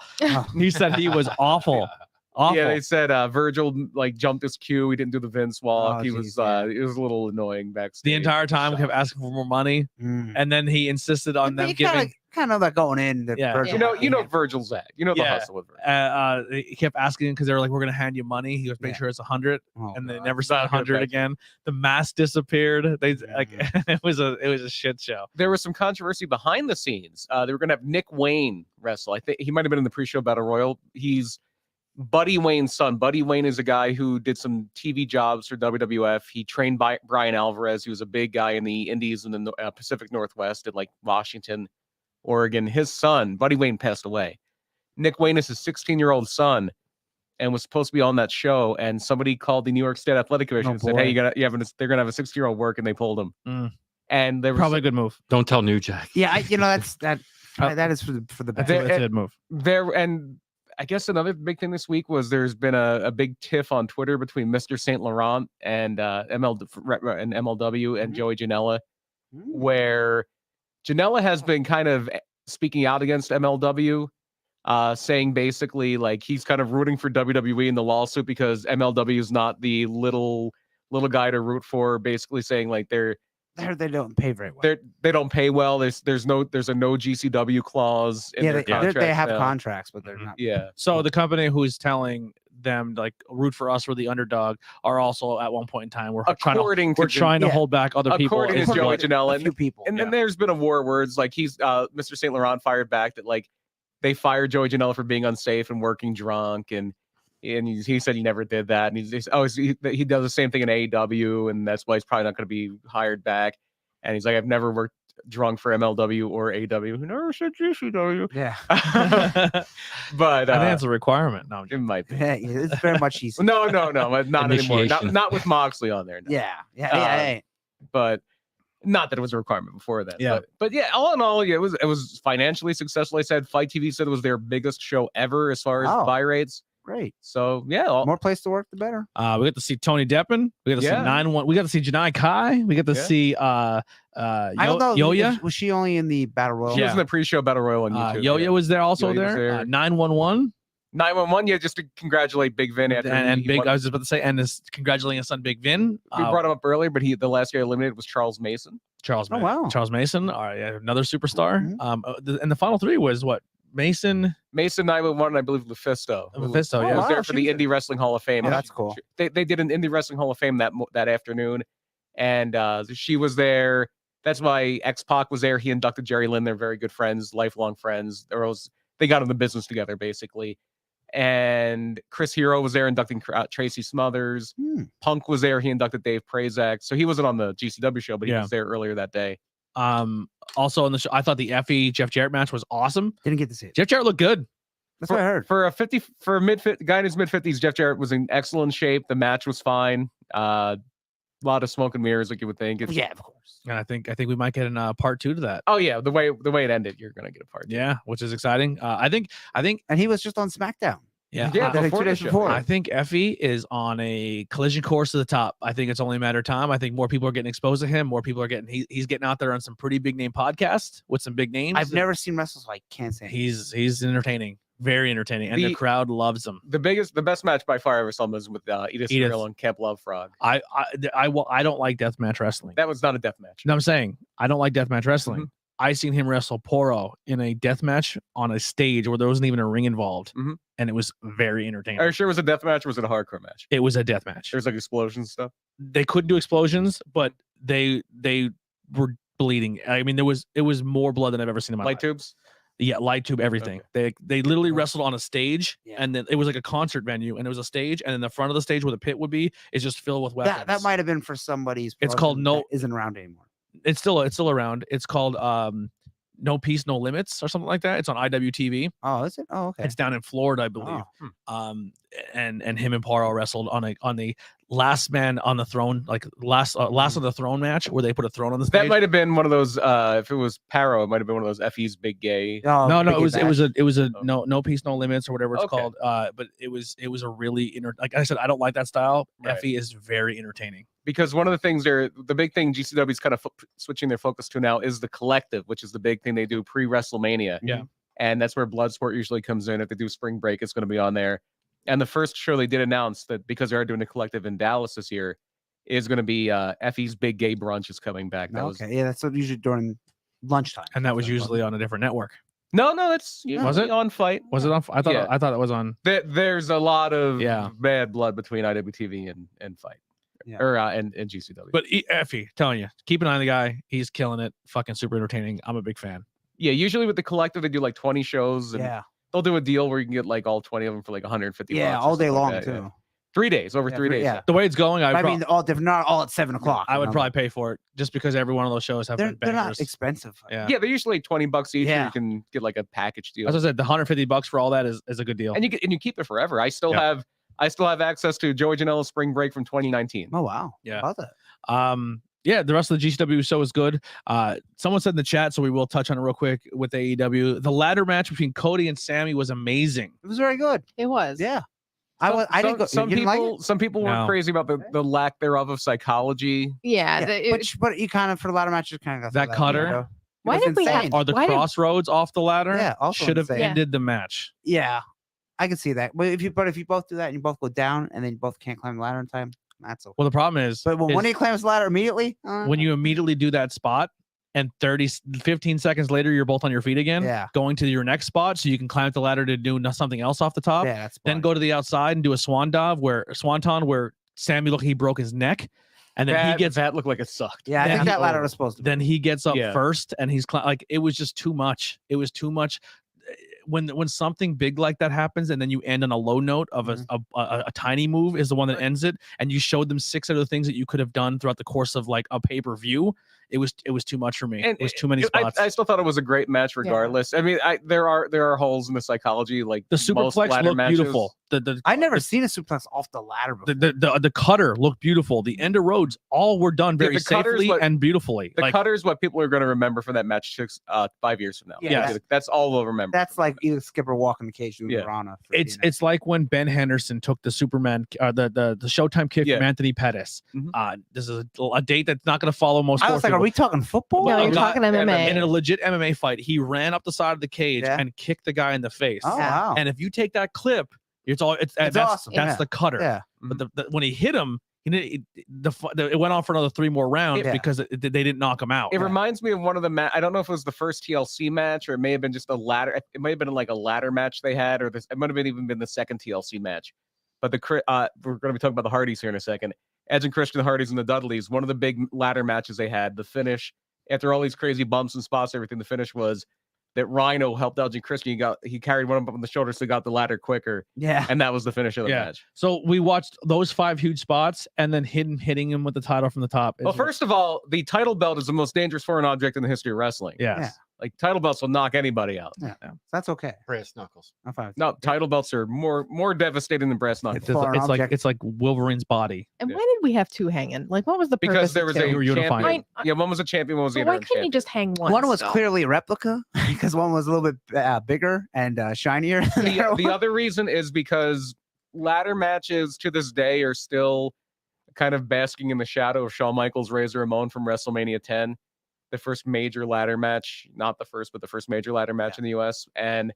He said he was awful. Awful. Yeah, they said Virgil like jumped his cue. He didn't do the Vince walk. Oh, He geez, was yeah. it was a little annoying backstage. The entire time kept asking for more money, and then he insisted on them giving. Kind of like going in. That Yeah. Virgil You know Virgil's that. You know the Yeah. hustle with Virgil. He kept asking because they were like, "We're gonna hand you money." He goes, "Make Yeah. sure it's 100," Oh, and they God. never said Not gonna 100 pay. again. The mask disappeared. They like it was a shit show. There was some controversy behind the scenes. They were going to have Nick Wayne wrestle. I think he might have been in the pre-show Battle Royal. He's Buddy Wayne's son. Buddy Wayne is a guy who did some TV jobs for WWF. He trained by Brian Alvarez. He was a big guy in the Indies and the Pacific Northwest in like Washington, Oregon. His son, Buddy Wayne, passed away. Nick Wayne is his 16-year-old son and was supposed to be on that show. And somebody called the New York State Athletic Commission and said, boy. "Hey, they're going to have a 16-year-old work," and they pulled him. Mm. And there was Probably a good move. Don't tell New Jack. Yeah, that is for the best. That's a good move. and I guess another big thing this week was there's been a big tiff on Twitter between Mr. Saint Laurent and MLW and Joey Janela, where Janela has been kind of speaking out against MLW, saying basically like he's kind of rooting for WWE in the lawsuit because MLW is not the little guy to root for. Basically saying like they don't pay very well. they don't pay well. There's a no GCW clause in their contract. They have now. contracts, but they're not. Yeah. So the company who's telling them like root for us, we're the underdog, are also at one point in time we're trying to hold back other people. According to Joey Janela, A few people. and then there's been a war of words. Like he's Mr. Saint Laurent fired back that like they fired Joey Janela for being unsafe and working drunk, and he said he never did that, and he does the same thing in AEW, and that's why he's probably not going to be hired back. And he's like, I've never worked drunk for MLW or AEW. Never said GCW. Yeah. But I think that's a requirement. No, it might be. Yeah, it's very much easy. No, not anymore. Initiation. Not with Moxley on there. No. Yeah. But not that it was a requirement before that. Yeah. But yeah, all in all, yeah, it was financially successful. I said Fight TV said it was their biggest show ever as far as buy rates. Great. So yeah, More place to work, the better. we got to see Tony Deppen. We got to see 9-1. We got to see Janai Kai. We got to see I don't know. Yoya. Was she only in the Battle Royal? she was in the pre-show Battle Royal on YouTube. Yoya was there also. Yoya was there. 911 911. Yeah, just to congratulate Big Vin after and he Big. won. I was just about to say, and is congratulating his son Big Vin. We brought him up earlier, but the last guy eliminated was Charles Mason. Charles. Oh, wow. Charles Mason. All right, another superstar. Mhm. And the final three was what? Mason 911, and I believe Lufisto. Mephisto, Who yeah. was wow, there for the she was Indie Wrestling Hall of Fame. Oh, And that's cool. They did an Indie Wrestling Hall of Fame that afternoon, and she was there. That's why X-Pac was there. He inducted Jerry Lynn. They're very good friends, lifelong friends. They got in the business together, basically. And Chris Hero was there inducting Tracy Smothers. Punk was there. He inducted Dave Prazak. So he wasn't on the GCW show, but he was there earlier that day. Also on the show, I thought the Effie Jeff Jarrett match was awesome. Didn't get to see it. Jeff Jarrett looked good. That's what I heard. For a guy in his mid-50s, Jeff Jarrett was in excellent shape. The match was fine. lot of smoke and mirrors, like you would think. It's, Yeah, of course. And I think we might get a part 2 to that. Oh yeah, the way it ended, you're gonna get a part. Yeah, which is exciting. I think And he was just on SmackDown. yeah. Yeah, Like before 2 the days show, before. yeah. I think Effie is on a collision course to the top. I think it's only a matter of time. I think more people are getting exposed to him. More people are getting he's getting out there on some pretty big name podcasts with some big names. I've never seen wrestle, so I can't say. He's entertaining, very entertaining, and the crowd loves him. The best match by far I ever saw was with Edith Cyril and Camp Love Frog. I don't like deathmatch wrestling. That was not a death match. No, I'm saying I don't like deathmatch wrestling. I seen him wrestle Poro in a deathmatch on a stage where there wasn't even a ring involved, and it was very entertaining. Are you sure it was a death match or was it a hardcore match? It was a death match. There's like explosions and stuff. They couldn't do explosions, but they were bleeding. I mean, it was more blood than I've ever seen in my Light life. tubes. Yeah, light tube, everything. They literally wrestled on a stage, Yeah. and then it was like a concert venue, and it was a stage, and in the front of the stage where the pit would be is just filled with weapons. That might have been for somebody's. It's called promotion No- that isn't around anymore. It's still around. It's called No Peace, No Limits or something like that. It's on IWTV. Oh, is it? Oh, okay. It's down in Florida, I believe. And him and Paro wrestled on the last man on the throne, like last on the throne match where they put a throne on the stage. That might have been one of those. If it was Paro, it might have been one of those FE's big gay. Oh, No, Big it was a Oh. no peace, no limits or whatever it's Okay. called. But it was a really like I said, I don't like that style. Right. Effie is very entertaining. Because one of the things the big thing GCW is kind of switching their focus to now is the collective, which is the big thing they do pre-WrestleMania. Yeah. And that's where Bloodsport usually comes in. If they do Spring Break, it's going to be on there. And the first show they did announce that because they are doing a collective in Dallas this year is going to be FE's Big Gay Brunch is coming back. That was Okay, yeah, that's what usually during lunchtime. And that was usually on a different network. no, it's usually Was it? on Fight. Was it on? I thought Yeah. it was on. There's a lot of Yeah. bad blood between IWTV and Fight. Yeah. Or and GCW. But Effie, telling you, keep an eye on the guy. He's killing it. Fucking super entertaining. I'm a big fan. yeah, usually with the collective they do like 20 shows and Yeah, they'll do a deal where you can get like all 20 of them for like 150 yeah, bucks or all day something long like that, yeah. too. 3 days, over Yeah, 3 days. yeah. The way it's going, I mean, all different, not all at 7 o'clock. I you would know, probably pay for it just because every one of those shows have They're been not bangers. expensive. Yeah. Yeah, they're usually like 20 bucks each. Yeah. You can get like a package deal. As I said, the $150 for all that is a good deal. And you keep it forever. I still Yeah. have access to Joey Janela's Spring Break from 2019. Oh wow. Yeah. How about that? Yeah, the rest of the GCW show is good. Someone said in the chat, so we will touch on it real quick with AEW. The ladder match between Cody and Sammy was amazing. It was very good. It was. Yeah. I didn't go. Some you didn't people like it? some people were No. crazy about the lack thereof of psychology. Yeah. Yeah, but you kind of for the ladder matches kind of got That cutter? Why was did we have- insane. Or the Why did- crossroads off the ladder Yeah, also should have insane. ended the match. Yeah, I can see that. But if you both do that and you both go down and then you both can't climb the ladder in time, that's okay. Well, the problem is, But when is one of you climbs the ladder immediately, when you immediately do that spot and 15 seconds later, you're both on your feet again, yeah, going to your next spot so you can climb up the ladder to do something else off the top. yeah, that's Then fine. go to the outside and do a swanton where Sammy looked, he broke his neck. And then he gets that looked like it sucked. Yeah, I then think he- that ladder was supposed to. then he gets up Yeah. first and he's like, it was just too much. It was too much. When something big like that happens and then you end on a low note of a tiny move is the one that ends it, and you showed them 6 other things that you could have done throughout the course of like a pay-per-view, it was too much for me. And It was too many spots. I still thought it was a great match regardless. I mean, there are holes in the psychology, like The most superplex ladder looked matches. beautiful. The I never seen a suplex off the ladder before. the cutter looked beautiful. The end of roads all were done very the cutter's safely what- and beautifully. The Like, cutter's what people are going to remember from that match 5 years from now. Yeah, That's all they'll remember. That's like either Skipper walking the cage doing Yeah. the Rana. for it's TNA. it's like when Ben Henderson took the Superman the Showtime kick Yeah. from Anthony Pettis. Mhm. This is a date that's not going to follow most. I sports was like, are people. we talking football? No, Well, you're a guy- talking MMA. in a legit MMA fight, he ran up the side of the cage Yeah. and kicked the guy in the face. Oh Yeah. wow. And if you take that clip, it's that's awesome. That's Yeah. the cutter. Yeah. But when he hit him, it went on for another 3 more rounds Yeah. because they didn't knock him out. It reminds me of one of the I don't know if it was the first TLC match or it may have been just a ladder. It might have been like a ladder match they had, or it might have been even been the second TLC match. But we're going to be talking about the Hardys here in a second. Edge and Christian Hardys and the Dudleys. One of the big ladder matches they had. The finish, after all these crazy bumps and spots, everything. The finish was that Rhino helped Edge and Christian. He carried one up on the shoulder, so he got the ladder quicker, Yeah. and that was the finish of the Yeah. match. So we watched those 5 huge spots and then hitting him with the title from the top. Well, first of all, the title belt is the most dangerous foreign object in the history of wrestling. yes. Yeah. Like title belts will knock anybody out. Yeah. That's okay. Brass knuckles. I'm fine. No, title belts are more devastating than brass knuckles. Foreign object. It's like Wolverine's body. And Yeah. why did we have two hanging? Like, what was the purpose? Because there was of a two? unifying. champion. Yeah, one was a champion, one was the But why interim couldn't you champion. just hang one? One was still? clearly a replica because one was a little bit bigger and shinier. than the other The one. other reason is because ladder matches to this day are still kind of basking in the shadow of Shawn Michaels, Razor Ramon from WrestleMania 10, the first major ladder match, not the first, but the first major ladder match in the US. And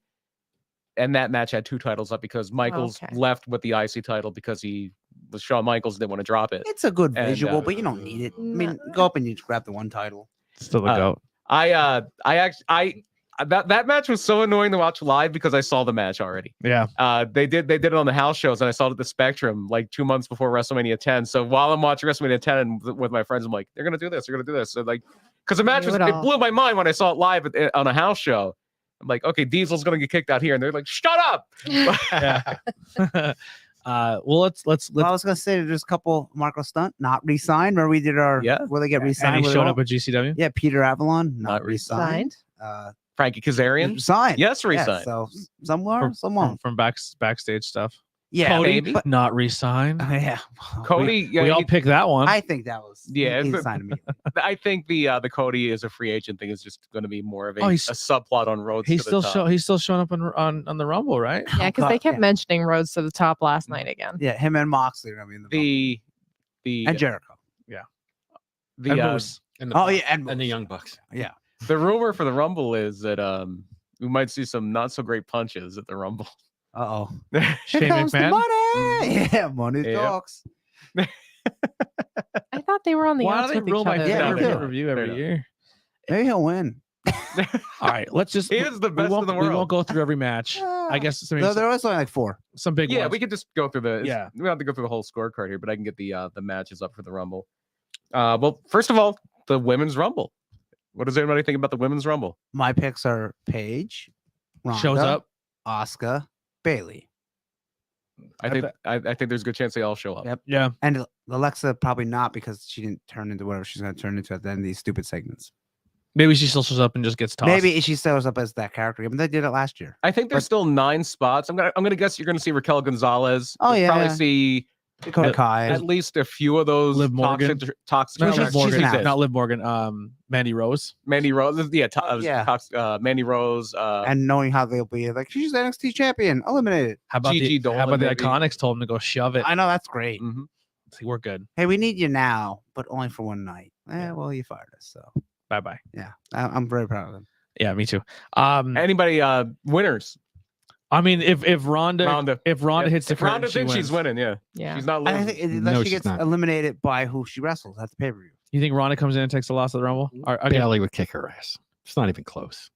that match had 2 titles up because Michaels okay. left with the IC title because he was Shawn Michaels, didn't want to drop it. It's a good And, visual, but you don't need it. I mean, go up and you grab the one title. Still the goat. That match was so annoying to watch live because I saw the match already. Yeah. They did it on the house shows, and I saw it at the Spectrum like 2 months before WrestleMania 10. So while I'm watching WrestleMania 10 and with my friends, I'm like, they're gonna do this, So like, because the match Knew was, it it all. blew my mind when I saw it live on a house show. I'm like, okay, Diesel's gonna get kicked out here, and they're like, shut up. Yeah. Well, let's Well, I was gonna say there's a couple Marco Stunt not re-signed where we did our where they get and re-signed. he where showed they up at GCW. yeah, Peter Avalon not Not re-signed. Signed. Frankie Kazarian, Signed. yes, Yeah, resigned. so someone. From backstage stuff. Yeah, Cody maybe. not re-signed. yeah. Cody, We all picked that one. I think that was Yeah, he but- signed immediately. I think the Cody is a free agent thing is just going to be more of a, Oh, a he's- subplot on Roads. he's to the still top. he's still showing up on the Rumble, right? Yeah, because God, they kept yeah. mentioning Roads to the Top last night again. Yeah, him and Moxley are gonna be in the the and Jericho. the And uh, Moose. And the Oh Bucks. yeah, and And the Young Bucks. yeah. the rumor for the Rumble is that we might see some not so great punches at the Rumble. Uh oh. Shane Here comes the McMahon? money. Yeah, money Yeah. talks. I thought they were on the Why outs do they with each rule my other. Yeah, favorite me too. pay-per-view every Fair year? Maybe he'll win. All right, let's just. He is the best in the We won't world. go through every match. I guess some, No, there was only like 4. some big Yeah, ones. we could just go through the. Yeah. we don't have to go through the whole scorecard here, but I can get the matches up for the Rumble. Well, first of all, the Women's Rumble. What does everybody think about the Women's Rumble? My picks are Paige, Ronda, Shows up. Asuka, Bailey, I think I think there's a good chance they all show up. Yep. Yeah. and Alexa probably not because she didn't turn into whatever she's gonna turn into at the end of these stupid segments. Maybe she still shows up and just gets tossed. Maybe she shows up as that character. I mean, they did it last year. I think there's But- still 9 spots. I'm gonna guess you're gonna see Raquel Gonzalez. Oh, You'll yeah, probably yeah. see Dakota Kai. at least a few of those Liv Morgan. toxic not she's- Liv she's Morgan. an Not Liv Morgan. Mandy Rose. Mandy Rose. Yeah, Yeah. Mandy Rose. And knowing how they'll be like, she's NXT champion, eliminated. How about Gigi the Dolan, the maybe. Iconics told him to go shove it? I know that's great. Mhm. See, we're good. Hey, we need you now, but only for one night. Well, you fired us, so Bye bye. yeah, I'm very proud of them. Yeah, me too. Anybody winners? I mean, if Ronda Ronda. if Ronda hits the If Ronda curtain, she thinks she's wins. winning, yeah. Yeah. She's not And I losing. think unless No, she she's gets not. eliminated by who she wrestles at the pay per view. You think Ronda comes in and takes the loss of the Rumble? Or, okay, Bailey would kick her ass. It's not even close.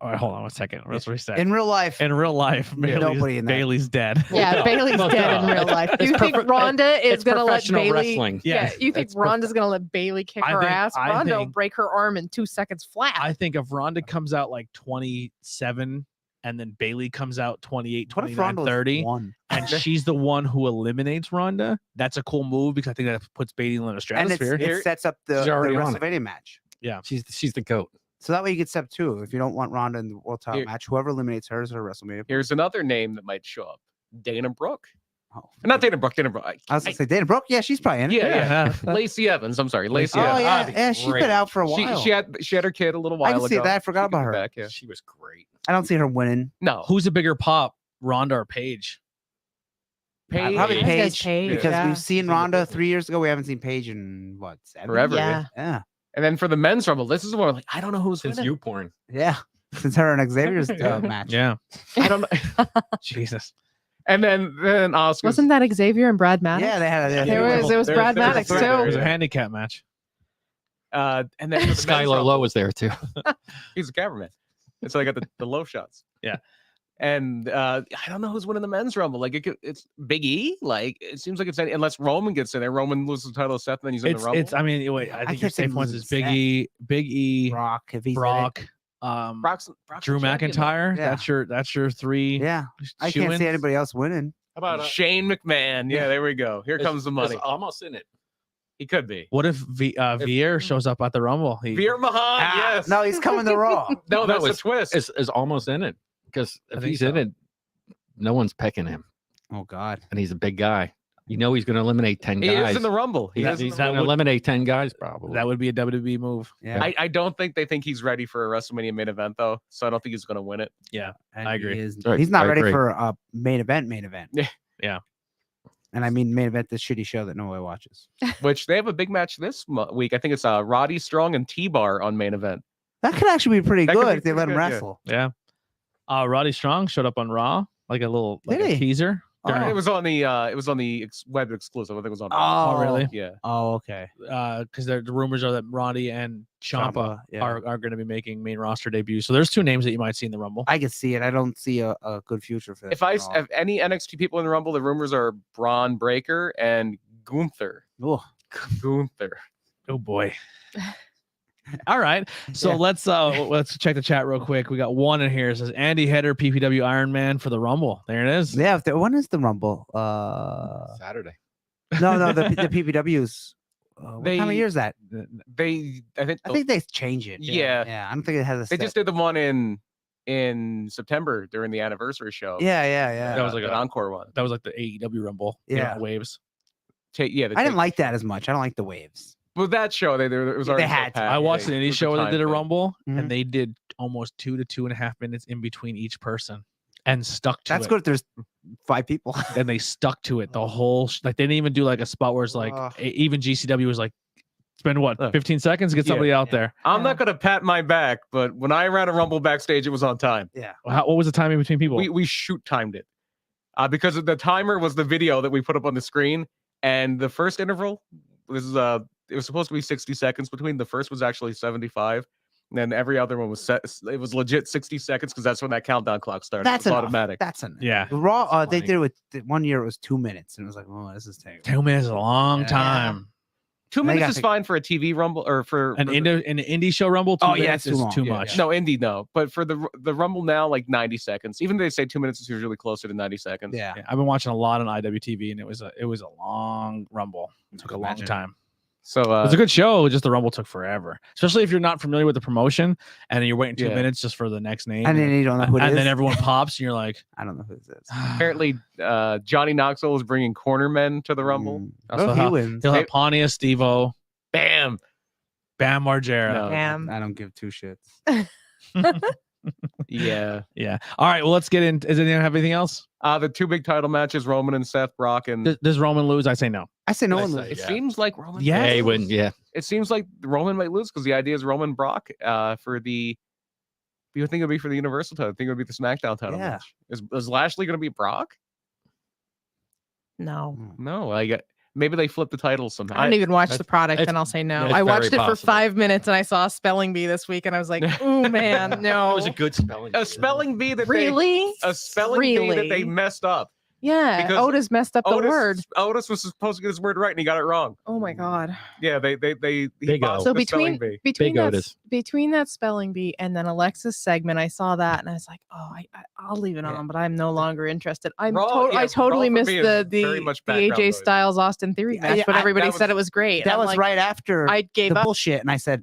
all right, hold on 1 second. Let's reset. In real life, In real life, Nobody in that. Bailey's dead. Yeah, no. Bailey's Well, dead in no. real life. It's You think profe- Ronda is It's gonna let professional Bailey? wrestling. Yeah, you think it's Ronda's gonna let Bailey kick I her think- ass? I Ronda will think- break her arm in 2 seconds flat. I think if Ronda comes out like 27 and then Bailey comes out 28, what if 29, Ronda 30 won? and she's the one who eliminates Ronda, that's a cool move because I think that puts Bailey in the And stratosphere. it sets up the She's already on it. WrestleMania match. She's the goat. So that way you get step 2. If you don't want Ronda in the world title Here- match, whoever eliminates her is her WrestleMania. Here's another name that might show up: Dana Brooke. Oh, Not Dana Brooke. Dana Brooke. I was gonna say Dana Brooke. Yeah, she's probably in it. Yeah. Lacey Evans. I'm sorry, Lacey. Oh Evans. yeah, that'd be yeah. She's great. been out for a while. She had her kid a little while I can see ago. that. I forgot She about could her. be back, yeah. She was great. I don't see her winning. No, Who's a bigger pop, Ronda or Paige? Paige. Probably I guess Paige, Paige, because yeah. we've seen Ronda 3 years ago. We haven't seen Paige in what 7? Forever. Yeah. Yeah, And then for the men's rumble, this is where like I don't know who's Since winning. you porn. yeah. Since her and Xavier's match. Yeah. I don't know. Jesus. And then Oscar. Wasn't that Xavier and Brad Maddox? Yeah, they had a. It was Brad Maddox It was too. a handicap match. And then for the men's Skylar rumble, Lowe was there too. He's a cameraman. And so I got the low shots. Yeah. And I don't know who's winning the men's rumble. Like it's Big E. Like it seems like it's unless Roman gets in there. Roman loses the title to Seth, and then he's in the rumble. It's. I mean, wait. I I think your kept saying safe ones is loses Big Seth. E, Big E, Brock, if he's in it. Brock, Brock's Drew the champion. McIntyre. Yeah. That's your 3. Yeah, I can't shoo-ins. see anybody else winning. How about Shane McMahon. Yeah, there we go. Here comes the money. almost in it. He could be. What if Veer shows up at the Rumble? Veer Mahan, yes. No, he's coming to Raw. No, that's a it's- twist. Is almost in it because I if think he's in so. it, no one's picking him, Oh God. and he's a big guy. You know he's going to eliminate 10 He guys. is in the Rumble. He That- is in He's the going to Rumble. eliminate 10 guys probably. That would be a WWE move. Yeah. I don't think they think he's ready for a WrestleMania main event, though. So I don't think he's going to win it. And I agree. He's not I ready agree. for a main event. Yeah. Yeah. And I mean main event, this shitty show that nobody watches. Which they have a big match this week. I think it's Roddy Strong and T-Bar on main event. That could actually be pretty That could good be if they let pretty him good, yeah. wrestle. Yeah. Roddy Strong showed up on Raw, like a little Did a he? teaser. Oh. It was on the web exclusive. I think it was on. Oh, really? Yeah. Oh, okay. Because the rumors are that Roddy and Ciampa Ciampa, yeah. are going to be making main roster debuts. So there's two names that you might see in the Rumble. I can see it. I don't see a good future for that. If any NXT people in the Rumble, the rumors are Braun Breaker and Gunther. Gunther. Oh boy. All right. So Yeah. let's check the chat real quick. We got one in here. It says Andy Header, PPW Iron Man for the Rumble. There it is. Yeah. When is the Rumble? Saturday. No, the PPWs. What time of They- year is that? I I think they change it. Yeah. Yeah. I don't think it has a. they set- just did the one in September during the anniversary show. Yeah. That was like an a- encore one. That was like the AEW Rumble. you know, Yeah. waves. Yeah, I didn't like that as much. I don't like the waves. With that show, it was They already so had to. packed, I watched yeah, an it indie was show where they time did a thing. Rumble, Mhm. and they did almost 2 to 2.5 minutes in between each person, and stuck to That's it. good if there's 5 people. And they stuck to it the whole. Like they didn't even do like a spot where it's like Ugh. even GCW was like, spend what 15 seconds to get Yeah. somebody out Yeah. there. I'm Yeah. not gonna pat my back, but when I ran a Rumble backstage, it was on time. What was the timing between people? We shoot timed it because the timer was the video that we put up on the screen, and the first interval was it was supposed to be 60 seconds between. The first was actually 75, and then every other one was set. It was legit 60 seconds because that's when that countdown clock started. That's It's enough. automatic. That's enough. Yeah. Raw. They funny. did it with 1 year. It was 2 minutes, and it was like, oh, this is terrible. 2 minutes is a long Yeah. time. 2 They minutes got is the- fine for a TV Rumble or for An indie show Rumble. 2 Oh, yeah, minutes it's too is long. too Yeah, much. No, indie no, but for the Rumble now, like 90 seconds. Even though they say 2 minutes is usually closer to 90 seconds. Yeah. Yeah, I've been watching a lot on IWTV, and it was a long Rumble. It took a long Imagine. time. So It was a good show. Just the Rumble took forever, especially if you're not familiar with the promotion and you're waiting 2 Yeah. minutes just for the next name. And then you don't know who it is. and then everyone pops, and you're like, I don't know who this is. apparently Johnny Knoxville is bringing cornermen to the Rumble. Also, Oh, he how- wins. he'll have Pontius, Steve-O, Bam. Bam Margera. No. Damn. I don't give 2 shits. Yeah. Yeah. All right. Well, let's get in. Does anyone have anything else? The 2 big title matches, Roman and Seth, Brock, and Does Roman lose? I say no. I say no I one say loses. it yeah. seems like Roman. Yes. might Yeah, he lose. wouldn't. Yeah. It seems like Roman might lose because the idea is Roman Brock for the. You think it'll be for the Universal title? I think it'll be the SmackDown title Yeah. match. Is Lashley going to be Brock? No. No, maybe they flip the titles somehow. I don't even watch the that's- product, it's- and I'll say no. it's I watched it very for possible. 5 minutes, and I saw a spelling bee this week, and I was like, "Oh man, no." It was a good spelling. A spelling bee that Really? a spelling bee that they Really? messed up. Yeah, because Otis messed up the word. Otis was supposed to get his word right and he got it wrong. Oh my god. Yeah, he Big O. botched So the spelling between bee. between Big that Otis. between that spelling bee and then Alexa's segment, I saw that and I was like, "Oh, I'll leave it Yeah. on," but I'm no longer interested. I Yes, totally Raw for missed me is very the much the background AJ noise. Styles Austin Theory Yeah, match, yeah, but everybody that said was- it was great. That I'm was like, right after I gave the up. bullshit, and I said,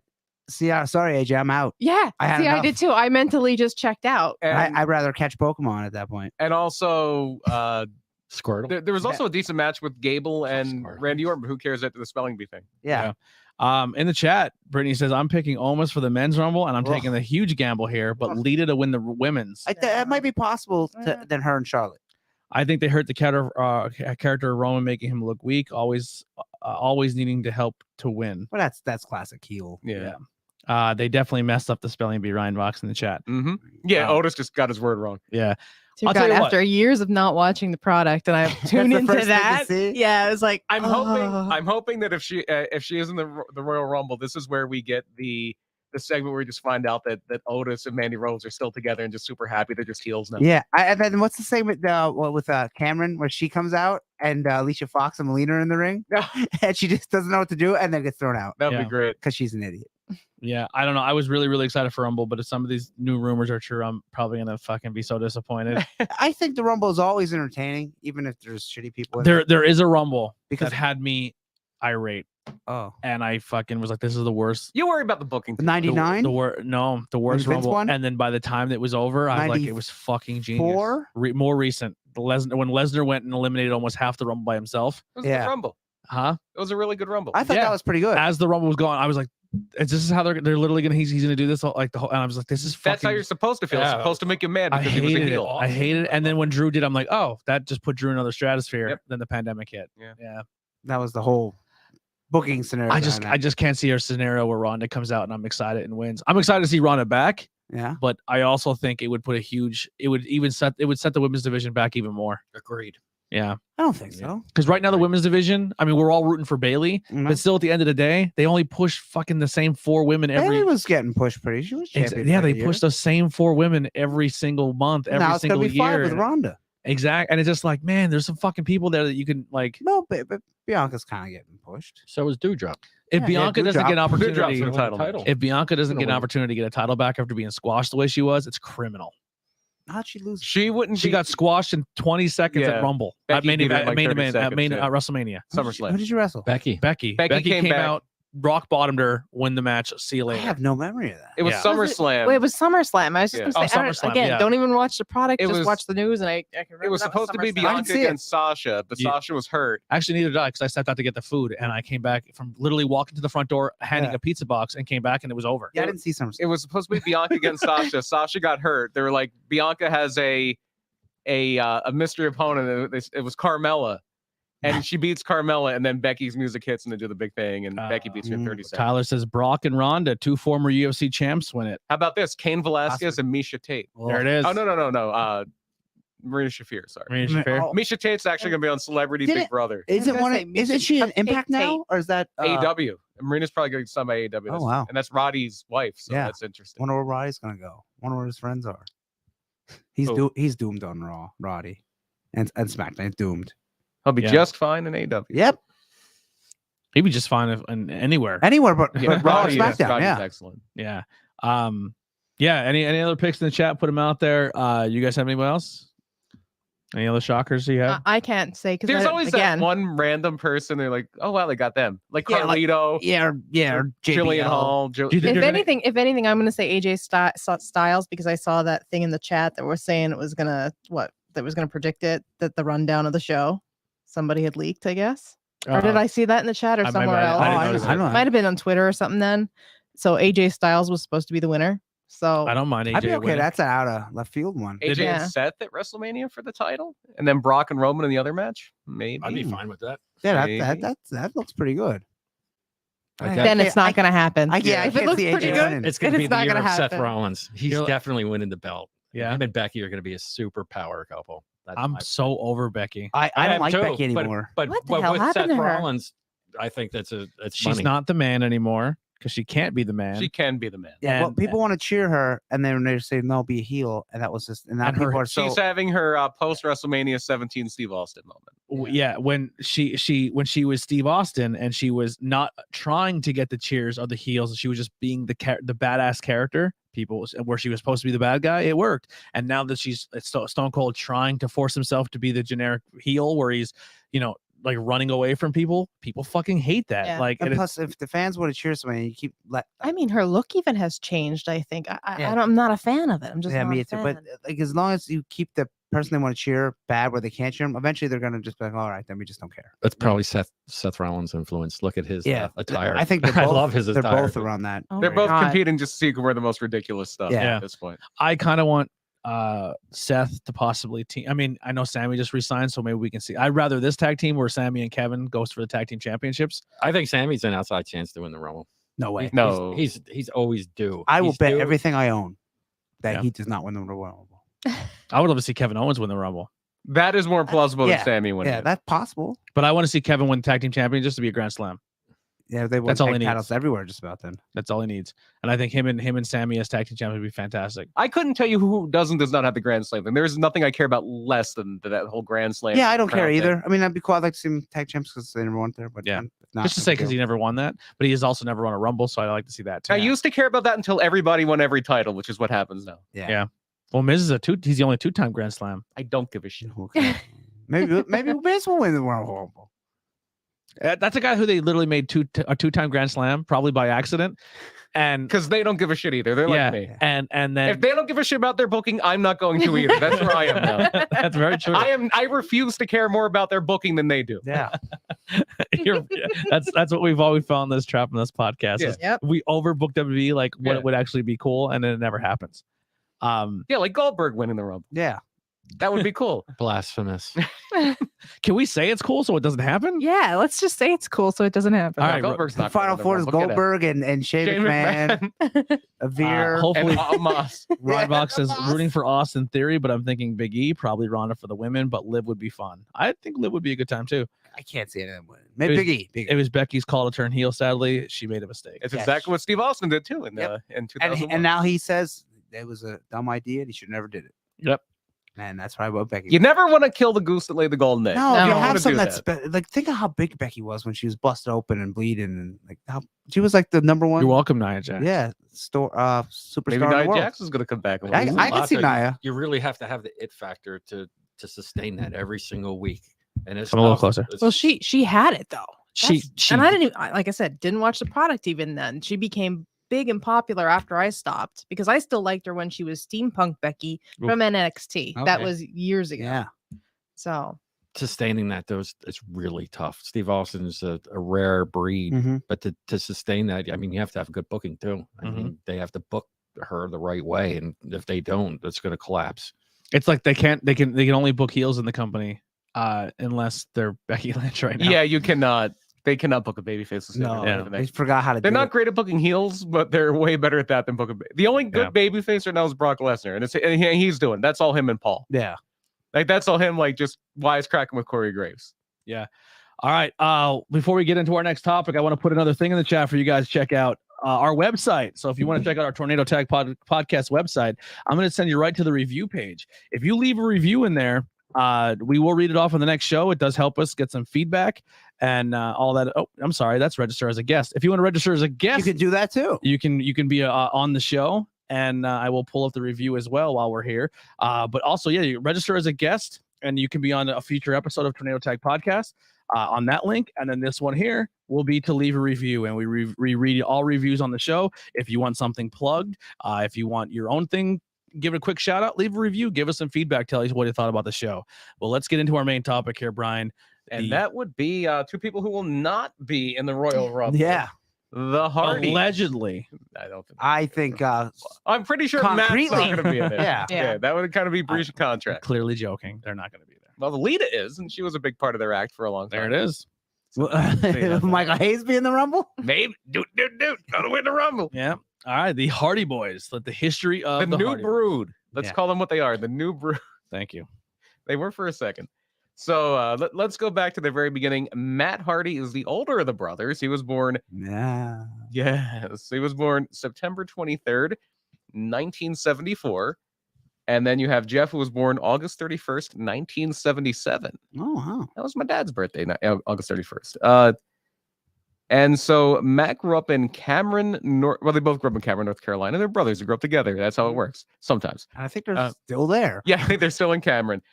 "See, sorry, AJ, I'm out. Yeah, I had see, I enough. did too. I mentally just checked out. And, I'd rather catch Pokemon at that point." and also Squirtle. there was also a decent match with Gable and Squirtle. Randy Orton. Who cares after the spelling bee thing? Yeah. In the chat, Brittany says, I'm picking Omos for the men's Rumble, and I'm Ugh. taking the huge gamble here, but Lita to win the women's. It might be possible Yeah. than her and Charlotte. I think they hurt the character of Roman, making him look weak, always needing to help to win. Well, that's classic heel. Yeah. They definitely messed up the spelling bee. Ryan Vox in the chat. Mm-hmm. Yeah. Wow. Otis just got his word wrong. Yeah. Dear I'll tell God, you what. after years of not watching the product, and I've tuned the into first thing to that. see? Yeah, it was like I'm oh. hoping that if she is in the Royal Rumble, this is where we get the segment where we just find out that Otis and Mandy Rose are still together and just super happy. They're just heels now. Yeah. And then what's the same with Cameron, where she comes out and Alicia Fox and Melina are in the ring, and she just doesn't know what to do, and then gets thrown out That'd Yeah. be great. because she's an idiot. Yeah, I don't know. I was really, really excited for Rumble, but if some of these new rumors are true, I'm probably gonna fucking be so disappointed. I think the Rumble is always entertaining, even if there's shitty people in it. There is a Rumble Because- that had me irate. Oh, and I fucking was like, this is the worst. You worry about the booking. the too much. 99. The worst. No, the worst Vince Rumble. won? And then by the time that was over, I was like, it was fucking genius. 4? More recent. When Lesnar went and eliminated almost half the Rumble by himself. It was a Yeah. good Rumble. Huh? It was a really good Rumble. I thought Yeah. that was pretty good. As the Rumble was going, I was like, this is how they're literally gonna he's gonna do this like the whole. And I was like, this is fucking. That's how you're supposed to feel. It's Yeah. supposed to make you mad I because he was a hated it. heel. I hated it. And then when Drew did, I'm like, oh, that just put Drew in another stratosphere. Yep. Then the pandemic hit. Yeah. That was the whole booking scenario. I behind that. just can't see a scenario where Ronda comes out and I'm excited and wins. I'm excited to see Ronda back, yeah. but I also think it would put it would set the women's division back even more. Agreed. Yeah. I don't think so. Because right now the women's division, I mean, we're all rooting for Bailey, Mhm. but still at the end of the day, they only push fucking the same 4 women every. Bailey was getting pushed pretty. She was champion. Yeah, for they the push the same 4 women every single month, year. every Now it's single gonna be 5 year. with Ronda. Exactly, and it's just like, man, there's some fucking people there that you can like. No, but Bianca's kind of getting pushed. So was Dewdrop. If Yeah, Bianca yeah, doesn't get an Dewdrop's opportunity, for the title. if Bianca doesn't Gonna get an win. opportunity to get a title back after being squashed the way she was, it's criminal. How'd she lose? She wouldn't. She be got squashed in 20 seconds Yeah. at Rumble. Becky At main did it in event, like 30 at seconds, main yeah. WrestleMania. Who SummerSlam. did you wrestle? Becky. Becky came came back. out, rock bottomed her, win the match. See you I later. have no memory of that. It was Yeah. SummerSlam. Wait, it was SummerSlam. I was just Yeah. gonna say, Oh, I don't- SummerSlam, again, yeah. don't even watch the product. It Just was- watch the news, and I can remember. It was that supposed to be SummerSlam. Bianca see it. against Sasha, but Yeah. Sasha was hurt. Actually, neither did I because I stepped out to get the food and I came back from literally walking to the front door, handing Yeah. a pizza box, and came back and it was over. Yeah, I didn't see SummerSlam. It was supposed to be Bianca against Sasha. Sasha got hurt. They were like, Bianca has a mystery opponent. It was Carmella, and she beats Carmella, and then Becky's music hits and they do the big thing, and Becky beats her in 30 seconds. Tyler says Brock and Ronda, 2 former UFC champs, win it. How about this? Cain Velasquez and Misha Tate. There it is. Oh no. Marina Shafir. Sorry. Marina Shafir. Oh, Misha Tate's actually going to be on Celebrity Did Big it- Brother. Isn't gonna one? say Isn't she an Cupcake Impact now, Tate. or is that AEW. Marina's probably going to sign by AEW. Oh, wow. And that's Roddy's wife, so Yeah. that's interesting. Wonder where Roddy's gonna go. Wonder where his friends are. He's Who? he's doomed on Raw, Roddy, and SmackDown. Doomed. He'll be Yeah. just fine in AEW. Yep. He'd be just fine anywhere. Anywhere but Raw and Roddy is- SmackDown. Roddy's Yeah. excellent. Yeah. Yeah. Any other picks in the chat? Put them out there. You guys have anyone else? Any other shockers you have? I can't say because There's always again. that one random person. They're like, oh wow, they got them. Like Yeah, like- Carlito, Yeah. Or Jillian JBL. Hall. Do you think If they're gonna- anything, I'm going to say AJ Styles because I saw that thing in the chat that was saying it was gonna predict it, that the rundown of the show somebody had leaked, I guess. Or did I see that in the chat or I- somewhere I- else? I didn't I notice don't know. Might have been on Twitter or something then. So AJ Styles was supposed to be the winner. So I don't mind AJ. I'd be okay. winning. That's an out of left field one. AJ Yeah. and Seth at WrestleMania for the title, and then Brock and Roman in the other match. Maybe. I'd be fine with that. Yeah, Maybe. that looks pretty good. Like I that- then can't- it's not going to happen. I can't- I if it can't looks see pretty AJ good, winning. It's going to it's be the not year gonna of Seth happen. Rollins. He's You're- definitely winning the belt. Yeah. Him and Becky are going to be a super power couple. That's I'm my- so over Becky. I don't am like too, Becky but- anymore. But, What the hell with happened Seth to her? Rollins, I think that's She's money. not the man anymore because she can't be the man. She can be the man. Yeah, well, and- people want to cheer her, and then they say no, be a heel, and that was just, and now And her- people are so. She's having her post WrestleMania 17 Steve Austin moment. Yeah, when she was Steve Austin and she was not trying to get the cheers of the heels, she was just being the badass character. People where she was supposed to be the bad guy, it worked. And now that she's Stone Cold trying to force himself to be the generic heel, where he's like running away from people fucking hate that. Yeah. Like, and and plus, if the fans want to cheer somebody, you keep I mean, her look even has changed. I think Yeah. I'm not a fan of it. I'm just yeah, not me a too. fan. But like, as long as you keep the person they want to cheer bad where they can't cheer them, eventually they're gonna just be like, all right, then we just don't care. That's probably Seth Rollins' influence. Look at his attire. I think they're I both, love his they're attire. both around that. Oh They're my both God. competing just to see who can wear the most ridiculous stuff Yeah. at this point. I kind of want Seth to possibly team. I mean, I know Sammy just resigned, so maybe we can see. I'd rather this tag team where Sammy and Kevin goes for the tag team championships. I think Sammy's an outside chance to win the Rumble. No way. No. He's always due. I will He's bet due. everything I own that Yeah. he does not win the Royal Rumble. I would love to see Kevin Owens win the Rumble, That is more plausible yeah, than Sammy winning. Yeah, it. that's possible. but I want to see Kevin win tag team champion just to be a Grand Slam. Yeah, they won That's all tag he titles needs. everywhere just about then. That's all he needs. And I think him and Sammy as tag team champions would be fantastic. I couldn't tell you who does not have the Grand Slam thing. There's nothing I care about less than that whole Grand Slam. Yeah, I don't care crown thing. either. I mean, that'd be cool. I'd like to see him tag champs because they never won there. But Yeah. if not, Just to no say big because he deal. never won that, but he has also never won a Rumble, so I like to see that too. I used to care about that until everybody won every title, which is what happens now. Yeah. Well, Miz is he's the only 2-time Grand Slam. I don't give a shit. Who cares? maybe Miz will win the Royal Rumble. That's a guy who they literally made a two-time Grand Slam, probably by accident. And Because they don't give a shit either. They're yeah, like me. and then If they don't give a shit about their booking, I'm not going to either. That's where I am now. that's very true. I refuse to care more about their booking than they do. Yeah. That's what we've always found this trap in this podcast. Yeah. Is Yep. we overbook WWE like what Yeah. it would actually be cool, and then it never happens. Yeah, like Goldberg winning the Rumble. Yeah. That would be cool. Blasphemous. Can we say it's cool so it doesn't happen? Yeah, let's just say it's cool so it doesn't happen. All right, Goldberg's The not Final going to Four is the Rumble. Get out. Goldberg and Shane Shane McMahon, Veer. Hopefully, And Omos. Ron Box says rooting for Austin Theory, but I'm thinking Big E, probably Ronda for the women, but Liv would be fun. I think Liv would be a good time too. I can't see anyone winning. Maybe It was- Big E. Big E. It was Becky's call to turn heel. Sadly, she made a mistake. It's Yes. exactly what Steve Austin did too in Yep. in 2001. And now he says it was a dumb idea and he should never did it. Yep. And that's why I vote Becky. You never want to kill the goose that laid the golden egg. No, No. if you I wanna have do something that. that's like think of how big Becky was when she was busted open and bleeding, and like how she was like the number one. You're welcome, Nia Jax. Yeah, superstar. Maybe in the Nia world. Jax is going to come back. And I win. can see Nia. You really have to have the it factor to sustain that every single week. And it's Come a little tough. closer. It's- Well, she had it though. She And I didn't even, like I said, didn't watch the product even then. She became big and popular after I stopped because I still liked her when she was Steampunk Becky from NXT. That Okay. was years ago. Yeah, So sustaining that though it's really tough. Steve Austin's a rare breed, Mhm. but to sustain that, I mean, you have to have good booking too. I Mhm. mean, they have to book her the right way, and if they don't, it's going to collapse. It's like they can only book heels in the company unless they're Becky Lynch right now. Yeah, you cannot. They cannot book a babyface. to no, save it. I forgot how to. They're do not it. great at booking heels, but they're way better at that than booking. The only good babyface right now is Brock Lesnar, and he's doing. That's all him and Paul. Yeah, Like that's all him. Like just wisecracking with Corey Graves. All right. Before we get into our next topic, I want to put another thing in the chat for you guys to check out. Our website. So if you want to check out our Tornado Tag podcast website, I'm going to send you right to the review page. If you leave a review in there, we will read it off on the next show. It does help us get some feedback and all that. Oh, I'm sorry. That's register as a guest. If you want to register as a guest, you can do that too. you can be on the show, and I will pull up the review as well while we're here. But also, yeah, you register as a guest, and you can be on a future episode of Tornado Tag Podcast on that link. And then this one here will be to leave a review, and we read all reviews on the show. If you want something plugged, if you want your own thing, give it a quick shout out, leave a review, give us some feedback, tell us what you thought about the show. Well, let's get into our main topic here, Brian. And that would be two people who will not be in the Royal Rumble. Yeah, The Hardys. Allegedly. I think. I'm pretty sure Matt's not Concretely. going to be in there. Yeah. Yeah, that would kind of be breach of contract. Clearly joking. They're not going to be there. Well, Lita is, and she was a big part of their act for a long time. There it is. Will Michael Hayes be in the Rumble? Maybe, dude, gotta win the Rumble. Yeah. All right. The Hardy Boys. The history of The new Hardy Boys. brood. Let's Yeah. call them what they are. The new brood. Thank you. They were for a second. So let's go back to the very beginning. Matt Hardy is the older of the brothers. He was born, Yeah. yes, he was born September 23rd, 1974. And then you have Jeff, who was born August 31st, 1977. Oh, wow. That was my dad's birthday, August 31st. And so Matt grew up in Cameron, well, they both grew up in Cameron, North Carolina. They're brothers who grew up together. That's how it works sometimes. And I think they're still there. Yeah, I think they're still in Cameron.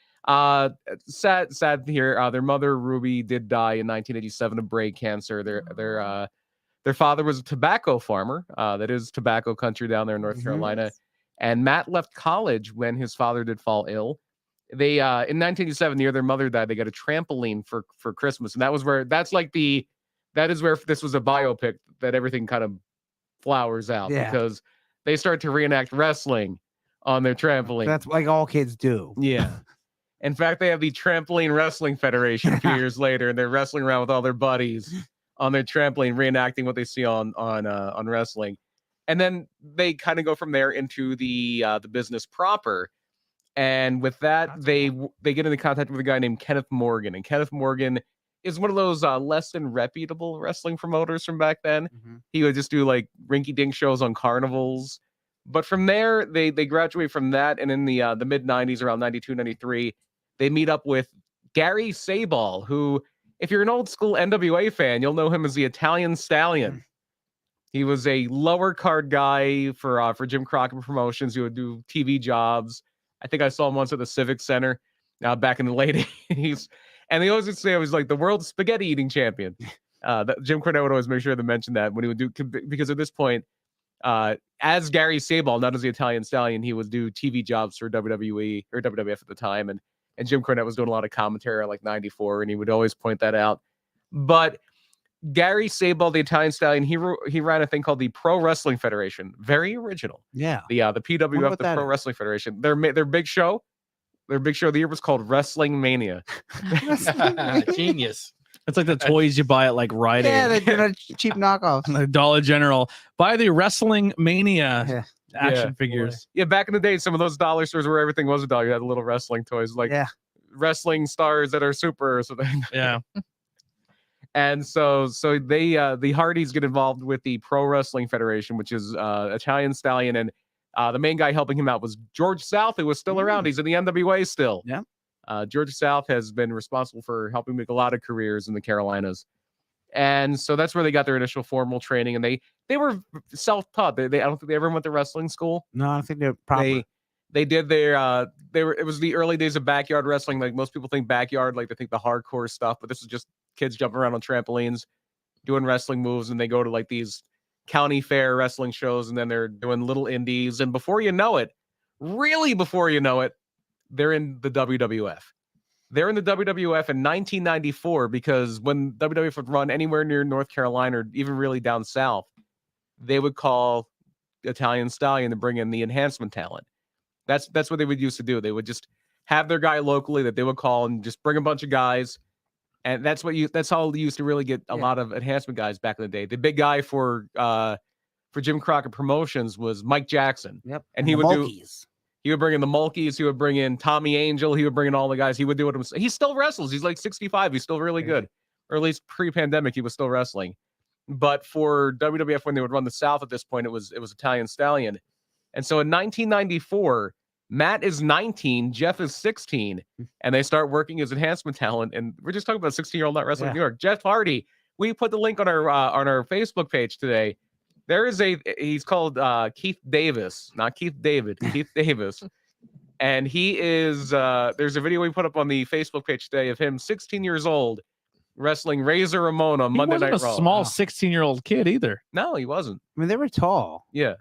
Sad here. Their mother Ruby did die in 1987 of brain cancer. Their father was a tobacco farmer. That is tobacco country down there in North Carolina. And Matt left college when his father did fall ill. They in 1987, the year their mother died, they got a trampoline for Christmas, and that is where this was a biopic that everything kind of flowers out because they start to reenact wrestling on their trampoline. That's like all kids do. Yeah. In fact, they have the Trampoline Wrestling Federation a few years later, and they're wrestling around with all their buddies on their trampoline, reenacting what they see on wrestling. And then they kind of go from there into the business proper. And with that, they get into contact with a guy named Kenneth Morgan. And Kenneth Morgan is one of those less than reputable wrestling promoters from back then. He would just do like rinky-dink shows on carnivals. But from there, they graduate from that. And in the mid-90s, around 92, 93, they meet up with Gary Sabal, who, if you're an old school NWA fan, you'll know him as the Italian Stallion. He was a lower card guy for Jim Crockett Promotions. He would do TV jobs. I think I saw him once at the Civic Center back in the late 80s. And they always would say I was like the world spaghetti eating champion. Jim Cornette would always make sure to mention that when he would do, because at this point, as Gary Sabol, not as the Italian Stallion, he would do TV jobs for WWE or WWF at the time. And Jim Cornette was doing a lot of commentary on like 94, and he would always point that out. But Gary Sabol, the Italian Stallion, he ran a thing called the Pro Wrestling Federation. Very original. Yeah. The PWF, the Pro Wrestling Federation. Their big show. Their big show of the year was called Wrestling Mania. Genius. It's like the toys you buy at like Rite Aid. Yeah, they're cheap knockoffs. The Dollar General. Buy the Wrestling Mania action figures. Yeah, back in the day, some of those dollar stores where everything was a dollar, you had little wrestling toys like wrestling stars that are super or something. Yeah. And so they the Hardys get involved with the Pro Wrestling Federation, which is Italian Stallion, and the main guy helping him out was George South, who was still around. He's in the NWA still. Yeah. George South has been responsible for helping make a lot of careers in the Carolinas. And so that's where they got their initial formal training. And they were self-taught. They I don't think they ever went to wrestling school. No, I don't think they're proper. They did their it was the early days of backyard wrestling. Like most people think backyard, like they think the hardcore stuff, but this is just kids jumping around on trampolines, doing wrestling moves, and they go to like these county fair wrestling shows, and then they're doing little indies. And before you know it, really before you know it, they're in the WWF. They're in the WWF in 1994 because when WWF would run anywhere near North Carolina or even really down south, they would call Italian Stallion to bring in the enhancement talent. That's what they would used to do. They would just have their guy locally that they would call and just bring a bunch of guys. And that's how they used to really get a lot of enhancement guys back in the day. The big guy for Jim Crockett Promotions was Mike Jackson. Yep. And he would bring in the Mulkeys. He would bring in Tommy Angel. He would bring in all the guys. He would do it himself. He still wrestles. He's like 65. He's still really good. Or at least pre-pandemic, he was still wrestling. But for WWF, when they would run the South at this point, it was Italian Stallion. And so in 1994, Matt is 19, Jeff is 16, and they start working as enhancement talent. And we're just talking about 16-year-old not wrestling in New York. Jeff Hardy, we put the link on our Facebook page today. He's called Keith Davis, not Keith David, Keith Davis. And he is, there's a video we put up on the Facebook page today of him, 16 years old, wrestling Razor Ramon on Monday Night Raw. He wasn't a small 16-year-old kid either. No, he wasn't. I mean, they were tall. Yeah.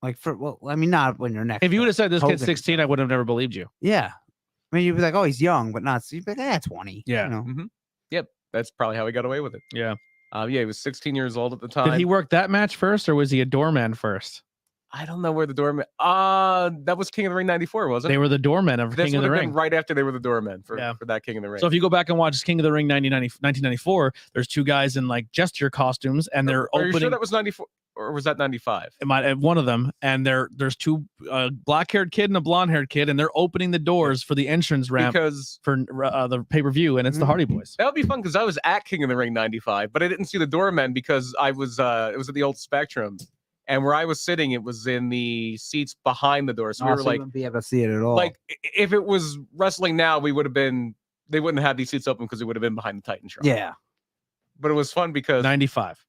Like not when you're next. If you would have said this Hogan. kid's 16, I would have never believed you. Yeah. I mean, you'd be like, oh, he's young, but not. You'd be like, 20. Yeah. You know? Mm-hmm. Yep. That's probably how he got away with it. Yeah. He was 16 years old at the time. Did he work that match first, or was he a doorman first? I don't know where the doorman. That was King of the Ring 94, wasn't it? They were the doormen of King of the Ring. Right after they were the doormen for that King of the Ring. So if you go back and watch King of the Ring 1994, there's two guys in like gesture costumes, and they're opening. Are you sure that was 94? Or was that 95? It might have one of them, and there's two black-haired kid and a blonde-haired kid, and they're opening the doors for the entrance ramp because for the pay-per-view, and it's the Hardy Boys. That would be fun because I was at King of the Ring 95, but I didn't see the doormen because I was it was at the old Spectrum, and where I was sitting, it was in the seats behind the door, so we were like, wouldn't be able to see it at all. Like if it was wrestling now, they wouldn't have these seats open because it would have been behind the Titantron. Yeah, but it was fun because 95.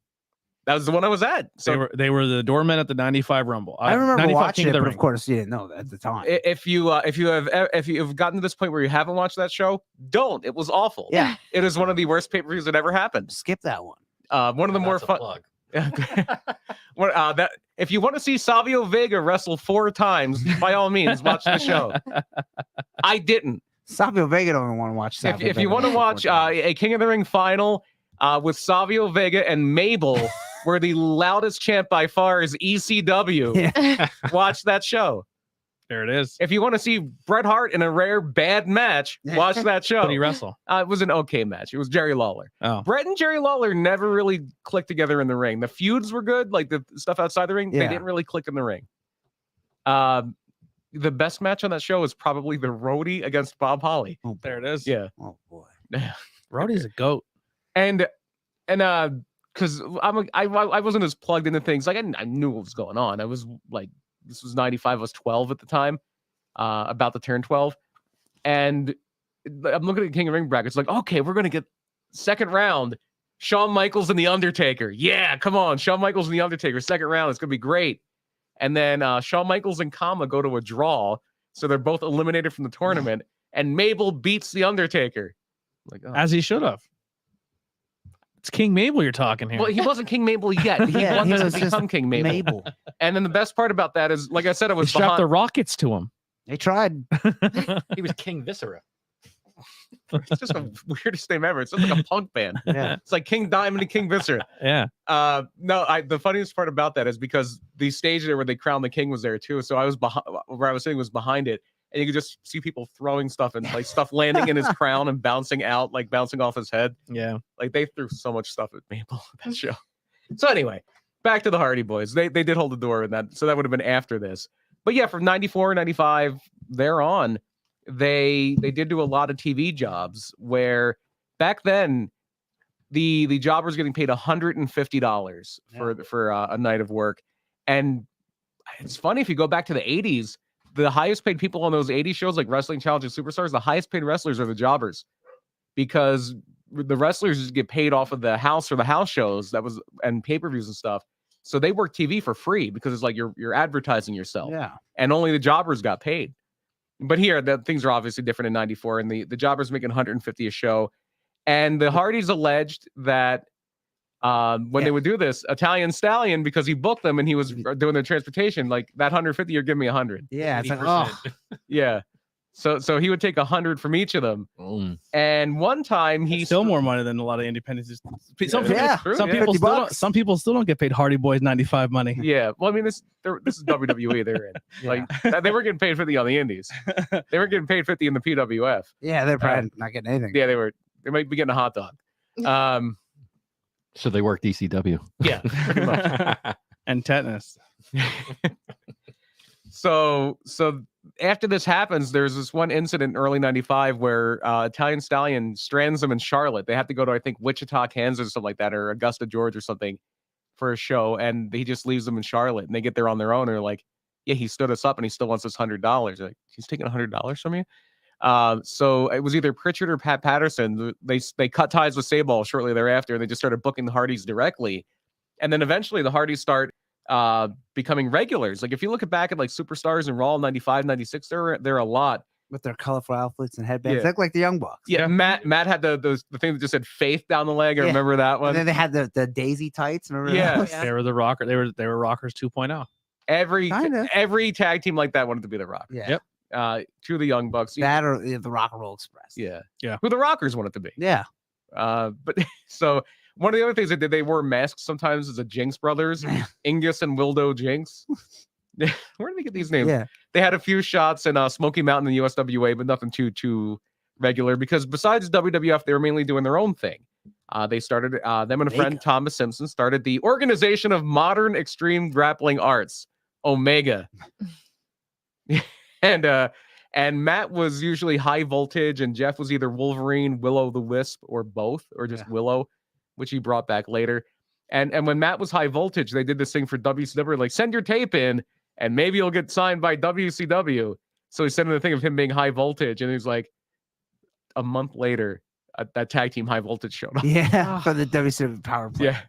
That was the one I was at. So they were the doormen at the 95 Rumble. I remember watching it, but Ring. of course you didn't know that at the time. If you've gotten to this point where you haven't watched that show, don't. It was awful. Yeah, it is one of the worst pay-per-views that ever happened. Skip that one. One of the more fun. If you want to see Savio Vega wrestle 4 times, by all means, watch the show. I didn't. Savio Vega don't even want to watch. If you want to watch a King of the Ring final with Savio Vega and Mabel, where the loudest chant by far is ECW, watch that show. There it is. If you want to see Bret Hart in a rare bad match, watch that show. Did he wrestle? It was an okay match. It was Jerry Lawler. Oh. Bret and Jerry Lawler never really clicked together in the ring. The feuds were good, like the stuff outside the ring. They didn't really click in the ring. The best match on that show is probably the Roadie against Bob Holly. Oh, there it is. Yeah. Oh boy. Roadie's a goat. And because I wasn't as plugged into things. Like I knew what was going on. I was like, this was 95. I was 12 at the time, about to turn 12. And I'm looking at King of Ring brackets. Like, okay, we're gonna get second round. Shawn Michaels and The Undertaker. Yeah, come on, Shawn Michaels and The Undertaker. Second round. It's gonna be great. And then Shawn Michaels and Kama go to a draw, so they're both eliminated from the tournament. And Mabel beats The Undertaker. Like, oh. As he should have. It's King Mabel you're talking here. Well, he wasn't King Mabel yet. He Yeah, wanted he to was just become King Mabel. Mabel. And then the best part about that is, like I said, I He was strapped behind. the rockets to him. They tried. He was King Viscera. It's just the weirdest name ever. It's just like a punk band. Yeah. It's like King Diamond and King Viscera. Yeah. No, the funniest part about that is because the stage there where they crowned the king was there too. So I was behind, where I was sitting was behind it, and you could just see people throwing stuff and like stuff landing in his crown and bouncing out, like bouncing off his head. Yeah. Like they threw so much stuff at Mabel at that show. So anyway, back to the Hardy Boys. They did hold the door in that, so that would have been after this. But yeah, from 94, 95, they're on. They did do a lot of TV jobs where back then the job was getting paid $150 for a night of work. And it's funny, if you go back to the 80s, the highest paid people on those 80s shows like Wrestling Challenge and Superstars, the highest paid wrestlers are the jobbers, because the wrestlers just get paid off of the house or the house shows and pay-per-views and stuff. So they work TV for free because it's like you're advertising yourself. Yeah. And only the jobbers got paid. But here, things are obviously different in 94, and the jobbers making $150 a show. And the Hardys alleged that when they would do this, Italian Stallion, because he booked them and he was doing their transportation, like that $150, you're giving me $100. Yeah. It's like, 80%. oh, Yeah. So he would take $100 from each of them. Mm. And one time he Still more money than a lot of independents. Some Yeah. people, some people 50 still don't, bucks. some people still don't get paid Hardy Boys 95 money. Yeah. Well, I mean, this is WWE they're in. Like they were getting paid 50 on the Indies. They were getting paid 50 in the PWF. yeah. They're probably not getting anything. Yeah, they might be getting a hot dog. So they worked ECW. Yeah, pretty much. And tetanus. So after this happens, there's this one incident in early 95 where Italian Stallion strands them in Charlotte. They have to go to, I think, Wichita, Kansas or something like that, or Augusta, Georgia or something for a show. And he just leaves them in Charlotte, and they get there on their own. And they're like, yeah, he stood us up and he still wants us $100. Like, he's taking $100 from you? So it was either Pritchard or Pat Patterson. They cut ties with Sable shortly thereafter, and they just started booking the Hardys directly. And then eventually the Hardys start becoming regulars. Like if you look back at like Superstars and Raw 95, 96, there are a lot With their colorful outfits and headbands. Yeah. They look like the Young Bucks. Yeah, Matt had the thing that just said Faith down the leg. I Yeah. remember that one. And then they had the daisy tights. Remember Yeah. those? Yeah. They were the rocker. They were rockers 2.0. Kinda. Every tag team like that wanted to be the Rock. Yeah. Yep. To the Young Bucks. That or the Rock and Roll Express. Yeah. Yeah. Who the Rockers wanted to be. Yeah. But so one of the other things they did, they wore masks sometimes as the Jinx brothers, Ingus and Wildo Jinx. Where did they get these names? Yeah. They had a few shots in Smoky Mountain and USWA, but nothing too regular, because besides WWF, they were mainly doing their own thing. They started, them and a friend, Omega. Thomas Simpson, started the Organization of Modern Extreme Grappling Arts, Omega. And Matt was usually High Voltage, and Jeff was either Wolverine, Willow the Wisp, or both, or just Willow, which he brought back later. And when Matt was High Voltage, they did this thing for WCW, like, send your tape in, and maybe you'll get signed by WCW. So he sent in the thing of him being High Voltage, and he was like, a month later, that tag team High Voltage showed up. Yeah. For the WCW Power Play. Yeah,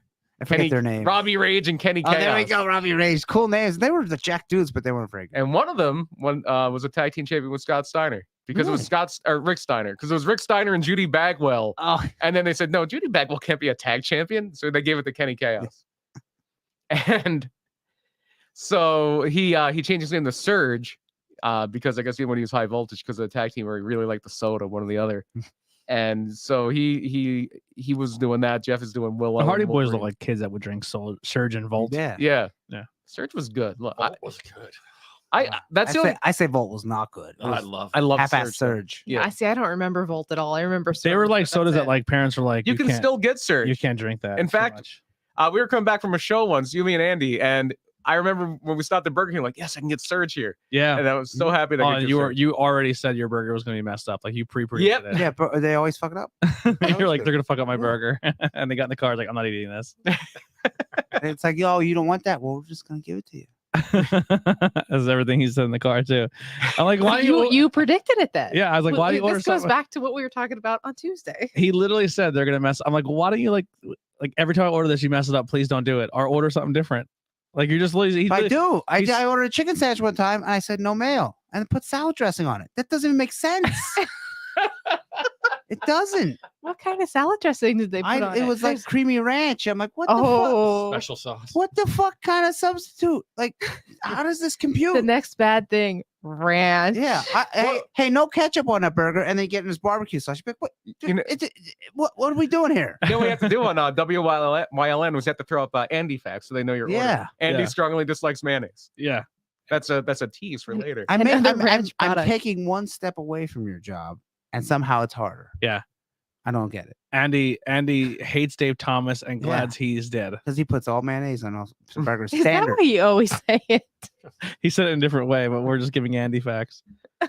I forget their name. Robbie Rage and Kenny Oh, Chaos. there we go. Robbie Rage. Cool names. They were the jack dudes, but they weren't very good. And one of them was a tag team champion with Scott Steiner, because it was Rick Steiner, because it was Rick Steiner and Judy Bagwell. Oh, And then they said, no, Judy Bagwell can't be a tag champion. So they gave it to Kenny Chaos. And so he changed his name to Surge, because I guess when he was High Voltage, because of the tag team where he really liked the soda, one or the other. And so he was doing that. Jeff is doing Willow. The Hardy and Boys look Wolverine. like kids that would drink Surge and Volt. yeah. Yeah. Yeah. Surge was good. Look, That was good. that's the only, I say Volt was not good. It I was love. I love half-ass Surge. Surge. Yeah. I see. I don't remember Volt at all. I remember They were Surge, like but sodas that's that it. like parents were like, You can can't- still get Surge. you can't drink that. In It's too fact, much. We were coming back from a show once, you, me, and Andy, and I remember when we stopped at Burger King, like, yes, I can get Surge here. Yeah. And I was so happy that I Oh, could get you Surge. you already said your burger was gonna be messed up. Like you pre-produced Yep. it. Yeah, but they always fuck it up. You're like, good. they're gonna fuck up my Yeah. burger. And they got in the car, like, I'm not eating this. And it's like, yo, you don't want that? Well, we're just gonna give it to you. That's everything he said in the car too. I'm like, why do you? You predicted it then. Yeah, I was like, why do you order This goes something? back to what we were talking about on Tuesday. He literally said they're gonna mess. I'm like, why don't you like every time I order this, you mess it up. Please don't do it, or order something different. Like you're just lazy. I do. he's- I ordered a chicken sandwich one time, and I said no mayo, and put salad dressing on it. That doesn't even make sense. It doesn't. What kind of salad dressing did they put on It was like creamy ranch. I'm like, what the fuck? oh, Special sauce. What the fuck kind of substitute? Like, how does this compute? the next bad thing, ranch. Yeah. Hey, no ketchup on that burger, and then getting this barbecue sauce. You're like, what? You know- What are we doing here? You know what we have to do on WYLN was you have to throw up Andy facts so they know your order. Yeah. Andy Yeah. strongly dislikes mayonnaise. Yeah. That's a tease for later. I'm Another ranch I'm product. taking one step away from your job, and somehow it's harder. Yeah. I don't get it Andy hates Dave Thomas and glad he's dead. because he puts all mayonnaise on all burgers. Is that Standard. why you always say it? He said it in a different way, but we're just giving Andy facts. All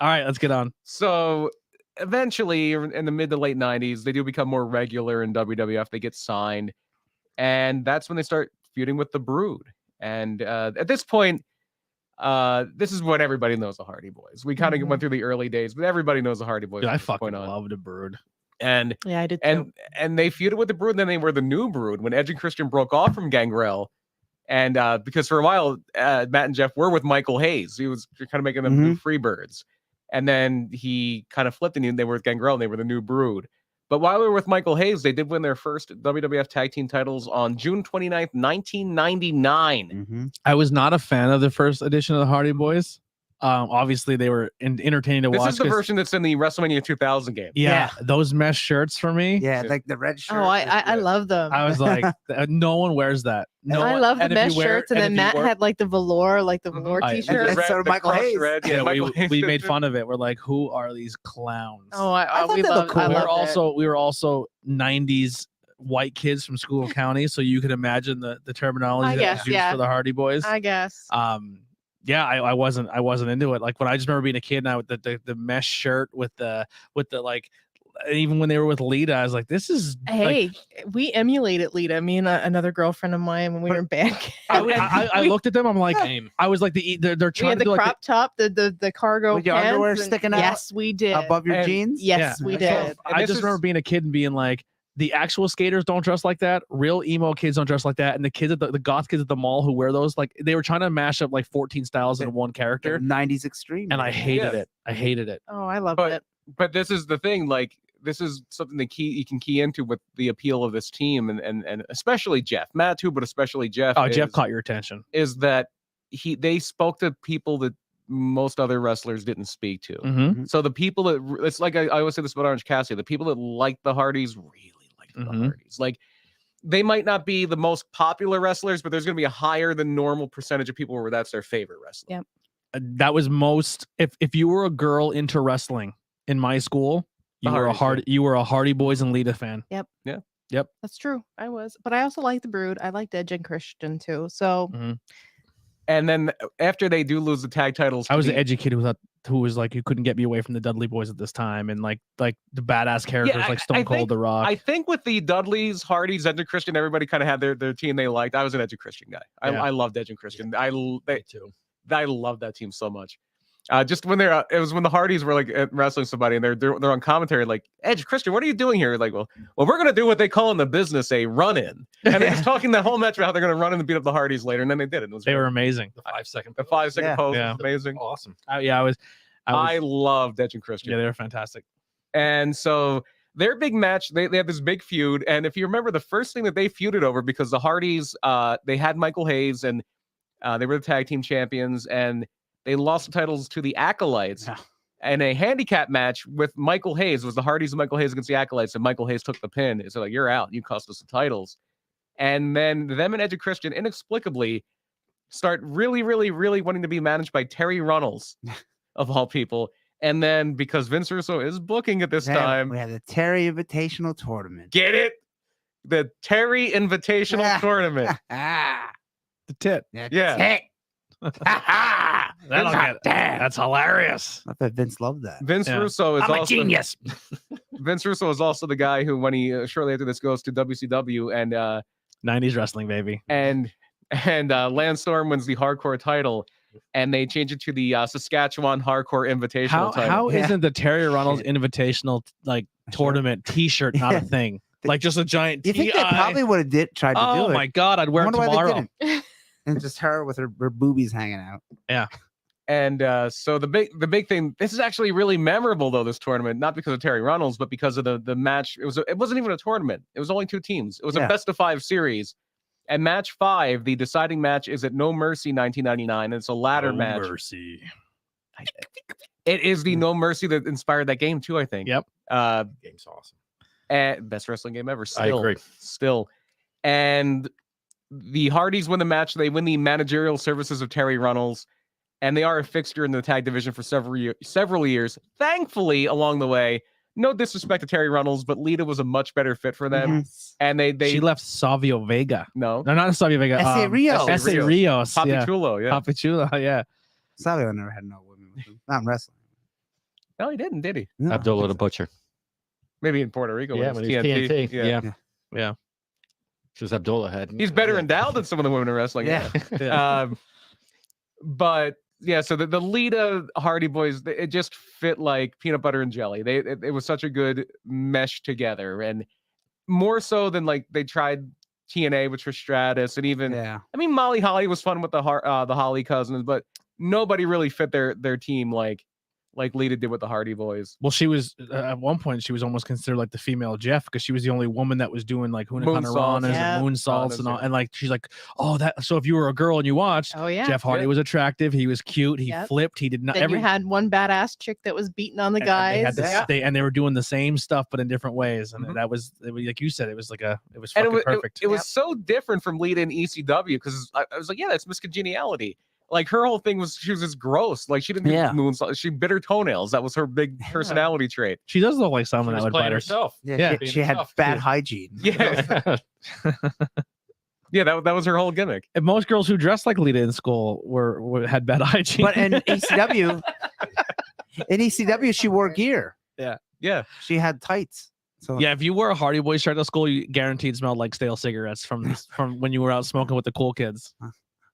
right, let's get on. So eventually, in the mid to late 90s, they do become more regular in WWF. They get signed, and that's when they start feuding with the Brood. And at this point, this is what everybody knows the Hardy Boys. We kind of went through the early days, but everybody knows the Hardy Boys. Dude, I from this fucking point on. love the Brood. And Yeah, I did too. and they feuded with the Brood, and then they were the New Brood when Edge and Christian broke off from Gangrel. And because for a while, Matt and Jeff were with Michael Hayes. He was kind of making them new Freebirds. And then he kind of flipped and they were with Gangrel and they were the New Brood. But while they were with Michael Hayes, they did win their first WWF tag team titles on June 29th, 1999. I was not a fan of the first edition of the Hardy Boys. Obviously, they were entertaining to This watch. is the version that's in the WrestleMania 2000 game. Yeah, those mesh shirts for me. Yeah, like the red shirt. Oh, I love them. I was like, no one wears that. No, I one- love the and if you mesh wear- shirts, and then if you Matt wear- had like the velour, I- t-shirt. And so did Michael crushed Hayes. red, Yeah, Michael Hayes we did made too. fun of it. We're like, who are these clowns? Oh, I thought we they looked loved. cool. I we loved were it. we were also 90s white kids from Schuylkill County, so you could imagine the terminology I that guess, was used yeah. for the Hardy Boys. I guess. Yeah, I wasn't into it. Like when I just remember being a kid now with the mesh shirt with the like, even when they were with Lita, I was like, this is Hey, like, we emulated Lita. Me and another girlfriend of mine when we were in band. I looked at them. I'm like, I was like they're We trying had to the do crop like top, the cargo With your pants, underwear and- sticking out Yes, we did. above your And- jeans. Yes, Yeah. we So- did. And I this just is- remember being a kid and being like, the actual skaters don't dress like that. Real emo kids don't dress like that. And the kids at the goth kids at the mall who wear those, like they were trying to mash up like 14 styles in one character. 90s extreme. And I hated Yeah. it. I hated it. Oh, I loved But- it. But this is the thing, like this is something that you can key into with the appeal of this team and especially Jeff, Matt too, but especially Jeff. Oh, Jeff is- caught your attention. is that they spoke to people that most other wrestlers didn't speak to. Mm-hmm. So the people that it's like I always say this about Orange Cassidy, the people that like the Hardys really like the Mhm. Hardys. Like they might not be the most popular wrestlers, but there's going to be a higher than normal percentage of people where that's their favorite wrestler. Yeah. That was most. If you were a girl into wrestling in my school, The you were Hardys, you were a Hardy Boys and Lita fan. That's true. I was, but I also liked the Brood. I liked Edge and Christian too. So And then after they do lose the tag titles, I was to an edgy kid who was like, you couldn't get me away from the Dudley Boys at this time, and like the badass characters like Stone I Cold, think- The Rock. I think with the Dudleys, Hardys, Edge and Christian, everybody kind of had their team they liked. I was an Edge and Christian guy. Yeah. I loved Edge and Christian. Me too. I love that team so much. Just when it was when the Hardys were like wrestling somebody and they're on commentary like, Edge Christian, what are you doing here? Like, well, we're gonna do what they call in the business a run-in, and they're just talking that whole match about how they're gonna run in and beat up the Hardys later, and then they did it. It was They great. were amazing. The 5-second. The 5-second Yeah. pose Yeah. was amazing. Awesome. I was I loved Edge and Christian. yeah, they were fantastic. And so their big match, they had this big feud. And if you remember, the first thing that they feuded over, because the Hardys, they had Michael Hayes and they were the tag team champions, and they lost the titles to the Acolytes. Yeah. And a handicap match with Michael Hayes was the Hardys and Michael Hayes against the Acolytes, and Michael Hayes took the pin. So like, you're out. You cost us the titles. And then them and Edge and Christian inexplicably start really, really, really wanting to be managed by Terry Runnels, of all people. And then because Vince Russo is booking at this time, we had the Terry Invitational Tournament. get it? The Terry Invitational Yeah. Tournament. The tit. Yeah. That's hilarious. I bet Vince loved that. Vince Yeah. Russo is I'm a also genius. Vince Russo is also the guy who, when he shortly after this goes to WCW and 90s wrestling, baby. Lance Storm wins the hardcore title, and they change it to the Saskatchewan Hardcore Invitational title. How Yeah. isn't the Terry Runnels Invitational like tournament T-shirt not a thing? Like just a giant You think they TI? probably would have tried to Oh do it? my god, I'd wear it Wonder why they tomorrow. didn't. And just her with her boobies hanging out. And so the big thing, this is actually really memorable though, this tournament, not because of Terry Runnels, but because of the match. It wasn't even a tournament. It was only 2 teams. It was a best of 5 series. And match 5, the deciding match is at No Mercy 1999. And it's a ladder match. No Mercy. It is the No Mercy that inspired that game too, I think. Yep. Game's awesome. And best wrestling game ever. I agree. Still. And the Hardys win the match. They win the managerial services of Terry Runnels. And they are a fixture in the tag division for several years. Thankfully, along the way, no disrespect to Terry Runnels, but Lita was a much better fit for them. Yes. And they She left Savio Vega. no Not Savio Vega. S.A. Rios. S.A. Rios. Yeah. Papichulo, yeah. Papichulo, yeah. Savio never had no women with him. Not in wrestling. No, he didn't, did he? No, I Abdullah think the so. Butcher. Maybe in Puerto Rico. Yeah, when when it was he was TNT. Yeah. Yeah. Because Abdullah had. He's better endowed than some of the women in wrestling. Yeah. But yeah, so the Lita Hardy Boys, it just fit like peanut butter and jelly. It was such a good mesh together, and more so than like they tried TNA, which was Stratus, and even Yeah. I mean Molly Holly was fun with the Holly cousins, but nobody really fit their team like Lita did with the Hardy Boys. Well, she was at one point she was almost considered like the female Jeff because she was the only woman that was doing like Hunakana Moonsaults. Ranas Yeah. and moonsaults and all. Yeah. And like she's like, oh, that. So if you were a girl and you watched, Oh yeah. Jeff Hardy Yeah. was attractive. He was cute. He Yep. flipped. He did not. Then you had one badass chick that was beating on the and guys. They had this, Yeah. they were doing the same stuff but in different ways, and Mhm. that was like you said, it was And fucking it was, perfect. it was so different from Lita in ECW because I was like, yeah, that's miscongeniality. Like her whole thing was she was just gross. Like she didn't Yeah. do moonsault. She bit her toennails. That was her big personality trait. She does look like She someone was that would playing bite her. herself. Yeah, Yeah. she had Tough, bad too. hygiene. Yeah, yeah, that was her whole gimmick. And most girls who dressed like Lita in school were had bad hygiene. But in ECW, she wore gear. Yeah, She had tights. So yeah, if you wore a Hardy Boy shirt to school, you guaranteed smelled like stale cigarettes from when you were out smoking with the cool kids.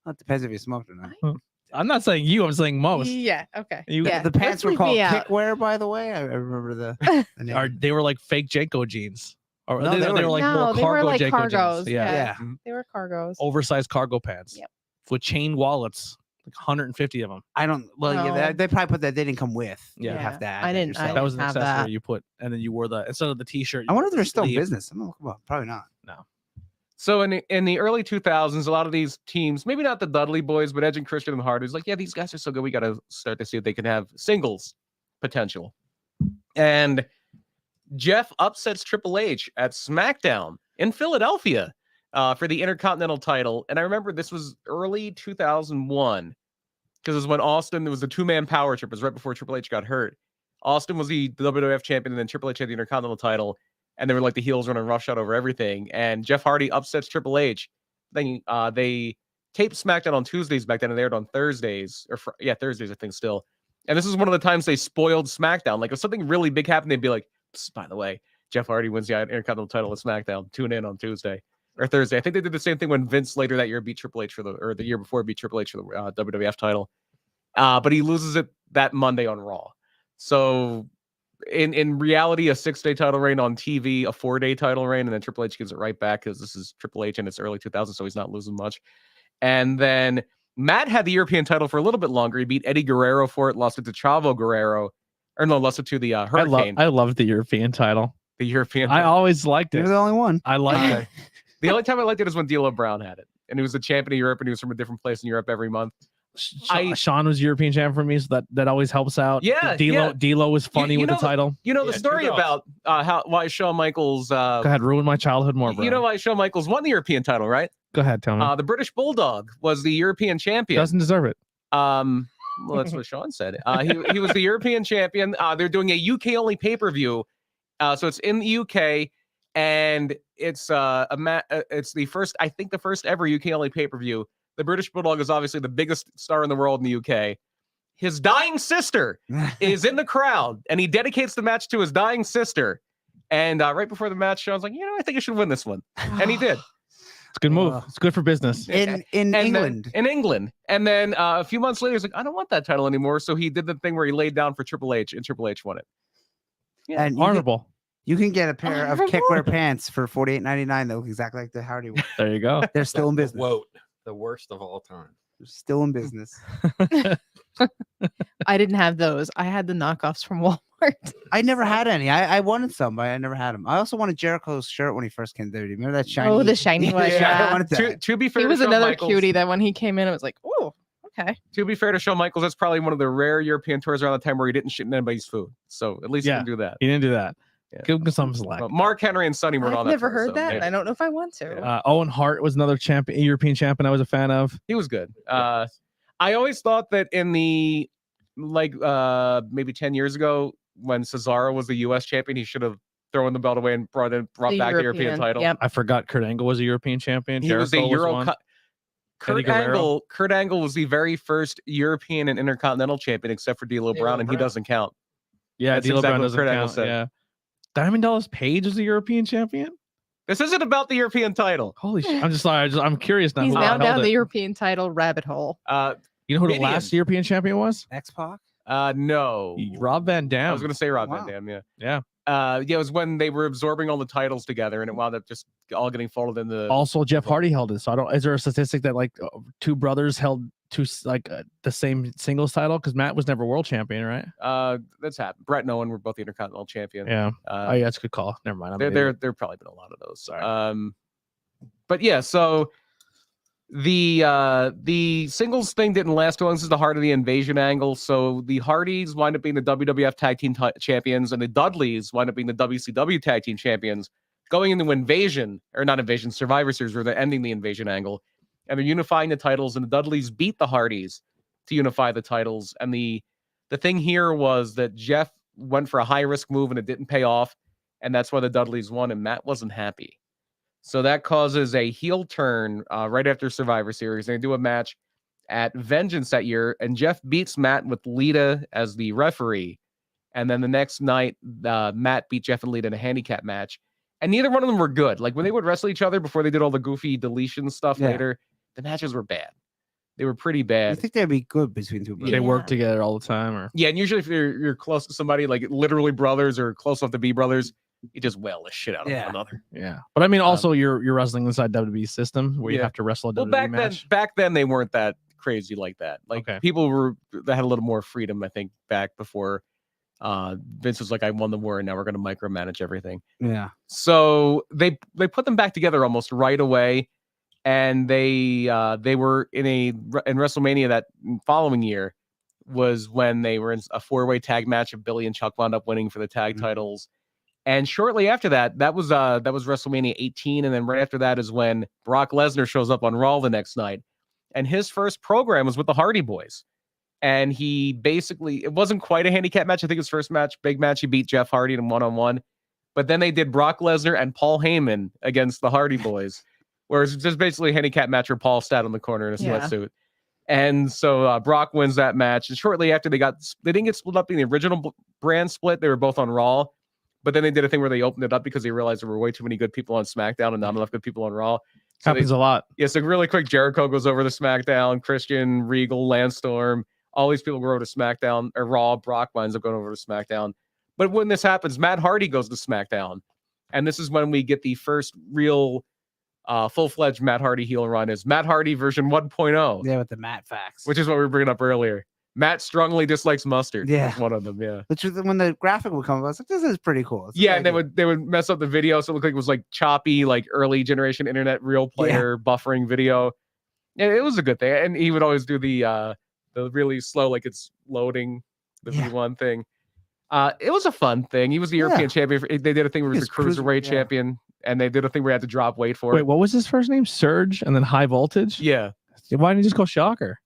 it depends if you smoked or not. I'm not saying you. I'm saying most. Yeah. Okay. You- yeah. The pants were leave called me out. kickwear, by the way. I remember the name. They were like fake Janko jeans, or No, they, they were were- like No, more they were cargo like Janko cargos, jeans. Yeah. yeah. Yeah. They were cargos. Oversized cargo pants. Yep. With chain wallets, like 150 of them. I don't. Well, yeah, No. they probably put that. They didn't come with. Yeah. You have to add I it didn't- I yourself. That was an have accessory that. you put, and then you wore the instead of the T-shirt. I wonder if they're still in sleeve. business. I'm gonna look them up. Probably not. So in the early 2000s, a lot of these teams, maybe not the Dudley Boys, but Edge and Christian and Hardy, was like, yeah, these guys are so good. We got to start to see if they can have singles potential. And Jeff upsets Triple H at SmackDown in Philadelphia for the Intercontinental title. And I remember this was early 2001 because it was when Austin, there was a 2-man power trip. It was right before Triple H got hurt. Austin was the WWF champion, and then Triple H had the Intercontinental title. And they were like the heels running roughshod over everything. And Jeff Hardy upsets Triple H. Then they taped SmackDown on Tuesdays back then, and they aired on Thursdays. Thursdays, I think, still. And this is one of the times they spoiled SmackDown. Like if something really big happened, they'd be like, by the way, Jeff Hardy wins the Intercontinental title at SmackDown. Tune in on Tuesday or Thursday. I think they did the same thing when Vince later that year beat Triple H or the year before beat Triple H for the WWF title. But he loses it that Monday on Raw. So in reality, a 6-day title reign, on TV, a 4-day title reign, and then Triple H gives it right back because this is Triple H and it's early 2000s, so he's not losing much. And then Matt had the European title for a little bit longer. He beat Eddie Guerrero for it, lost it to Chavo Guerrero, or no, lost it to the Hurricane. I loved the European title. The European. I always liked You're it. the only one. I liked it. The only time I liked it is when D'Lo Brown had it, and he was the champion of Europe, and he was from a different place in Europe every month. Sean was European champ for me, so that always helps out. Yeah, D'Lo was funny you with know the title. You know the Yeah, story true about why Shawn Michaels. Go ahead, ruin my childhood more, bro. You know why Shawn Michaels won the European title, right? Go ahead, tell me. The British Bulldog was the European champion. Doesn't deserve it. Well, that's what Sean said. He was the European champion. They're doing a UK only pay-per-view. So it's in the UK, and it's it's the first ever UK only pay-per-view. The British Bulldog is obviously the biggest star in the world in the UK. His dying sister is in the crowd, and he dedicates the match to his dying sister. And right before the match, Sean's like, I think I should win this one, and he did. It's a good move. It's good for business. in And then- England. in England. And then a few months later, he's like, I don't want that title anymore. So he did the thing where he laid down for Triple H, and Triple H won it. And Honorable. you can get a pair of Honorable. kickwear pants for $48.99 that look exactly like the Hardy one. There you go. They're still in business. Whoa, the worst of all time. Still in business. I didn't have those. I had the knockoffs from Walmart. I never had any. I wanted some, but I never had them. I also wanted Jericho's shirt when he first came there. Do you remember that shiny? Oh, the shiny one. I Yeah. wanted that. To be fair, He was to Shawn another Michaels, cutie that when he came in, it was like, oh, okay. To be fair to Shawn Michaels, that's probably one of the rare European tours around the time where he didn't shit in anybody's food. So at least he Yeah. can do that. He didn't do that. Yeah. Give him some slack. But Mark Henry and Sonny weren't on I've that never tour, heard so, that, yeah. and I don't know if I want to. Owen Hart was another champion, European champion I was a fan of. He was good. I always thought that in the maybe 10 years ago when Cesaro was the US champion, he should have thrown the belt away and brought back the European title. Yep. I forgot Kurt Angle was a European champion. He was the Jericho Euro one. Kurt Eddie Guerrero. Angle was the very first European and Intercontinental champion except for D'Lo Brown, and he doesn't count. Yeah, That's D'Lo exactly Brown what doesn't Kurt Angle count. said. Yeah. Diamond Dallas Page was a European champion. This isn't about the European title. Holy shit! I'm just sorry. I'm curious now. He's who now held down it. the European title rabbit hole. You know who the Mideon. last European champion was? X-Pac. No. Rob Van Dam. I was going to say Rob Wow. Van Dam, yeah. Yeah. Yeah, it was when they were absorbing all the titles together, and it wound up just all getting folded in the. Also, Jeff Hardy held it. So I don't. Is there a statistic that like two brothers held the same singles title? Because Matt was never world champion, right? That's happened. Brett and Owen were both the Intercontinental champion. Yeah. Oh yeah, that's a good call. Never mind. I'm an There idiot. probably been a lot of those. Sorry. But yeah, so the singles thing didn't last too long. This is the heart of the invasion angle. So the Hardys wind up being the WWF Tag Team champions, and the Dudleys wind up being the WCW Tag Team champions. Going into Survivor Series, where they're ending the invasion angle, and they're unifying the titles. And the Dudleys beat the Hardys to unify the titles. And the thing here was that Jeff went for a high risk move and it didn't pay off, and that's why the Dudleys won. And Matt wasn't happy. So that causes a heel turn right after Survivor Series. They do a match at Vengeance that year, and Jeff beats Matt with Lita as the referee. And then the next night, Matt beat Jeff and Lita in a handicap match. And neither one of them were good. Like when they would wrestle each other before they did all the goofy deletion stuff later, the matches were bad. They were pretty You bad. think they'd be good between two brothers? They work together all the time, or Yeah, and usually if you're close to somebody, like literally brothers or close enough to be brothers, you just wail the shit out of one another. yeah. But I mean, also you're wrestling inside WWE system where you Yeah. have to wrestle a Well, WWE match. back then they weren't that crazy like that. Like Okay. people that had a little more freedom, I think, back before Vince was like, I won the war and now we're gonna micromanage everything. Yeah. So they put them back together almost right away. And they were in WrestleMania that following year was when they were in a 4-way tag match of Billy and Chuck wound up winning for the tag titles. And shortly after that was WrestleMania 18. And then right after that is when Brock Lesnar shows up on Raw the next night. And his first program was with the Hardy Boys. And he basically, it wasn't quite a handicap match. I think his first match, big match, he beat Jeff Hardy in 1-on-1. But then they did Brock Lesnar and Paul Heyman against the Hardy Boys, where it's just basically a handicap match where Paul sat in the corner in a sweatsuit. And so Brock wins that match. And shortly after they didn't get split up in the original brand split. They were both on Raw. But then they did a thing where they opened it up because they realized there were way too many good people on SmackDown and not enough good people on Raw. So Happens a lot. Yeah, so really quick, Jericho goes over to SmackDown, Christian, Regal, Lance Storm, all these people go over to SmackDown or Raw. Brock winds up going over to SmackDown. But when this happens, Matt Hardy goes to SmackDown. And this is when we get the first real full-fledged Matt Hardy heel run is Matt Hardy version 1.0. Yeah, with the Matt facts. Which is what we were bringing up earlier. Matt strongly dislikes mustard. Yeah. That's one of them, yeah. Which was when the graphic would come up, I was like, this is pretty cool. It's a Yeah, good and idea. they would mess up the video so it looked like it was like choppy, like early generation internet real player buffering video. Yeah, it was a good thing. And he would always do the really slow, like it's loading the V1 thing. It was a fun thing. He was the European champion. They did a thing where he was He the was cruiserweight champion, and they did a thing where he had to drop weight for Wait, it. what was his first name? Surge and then High Voltage? Yeah, Why didn't you just go Shocker?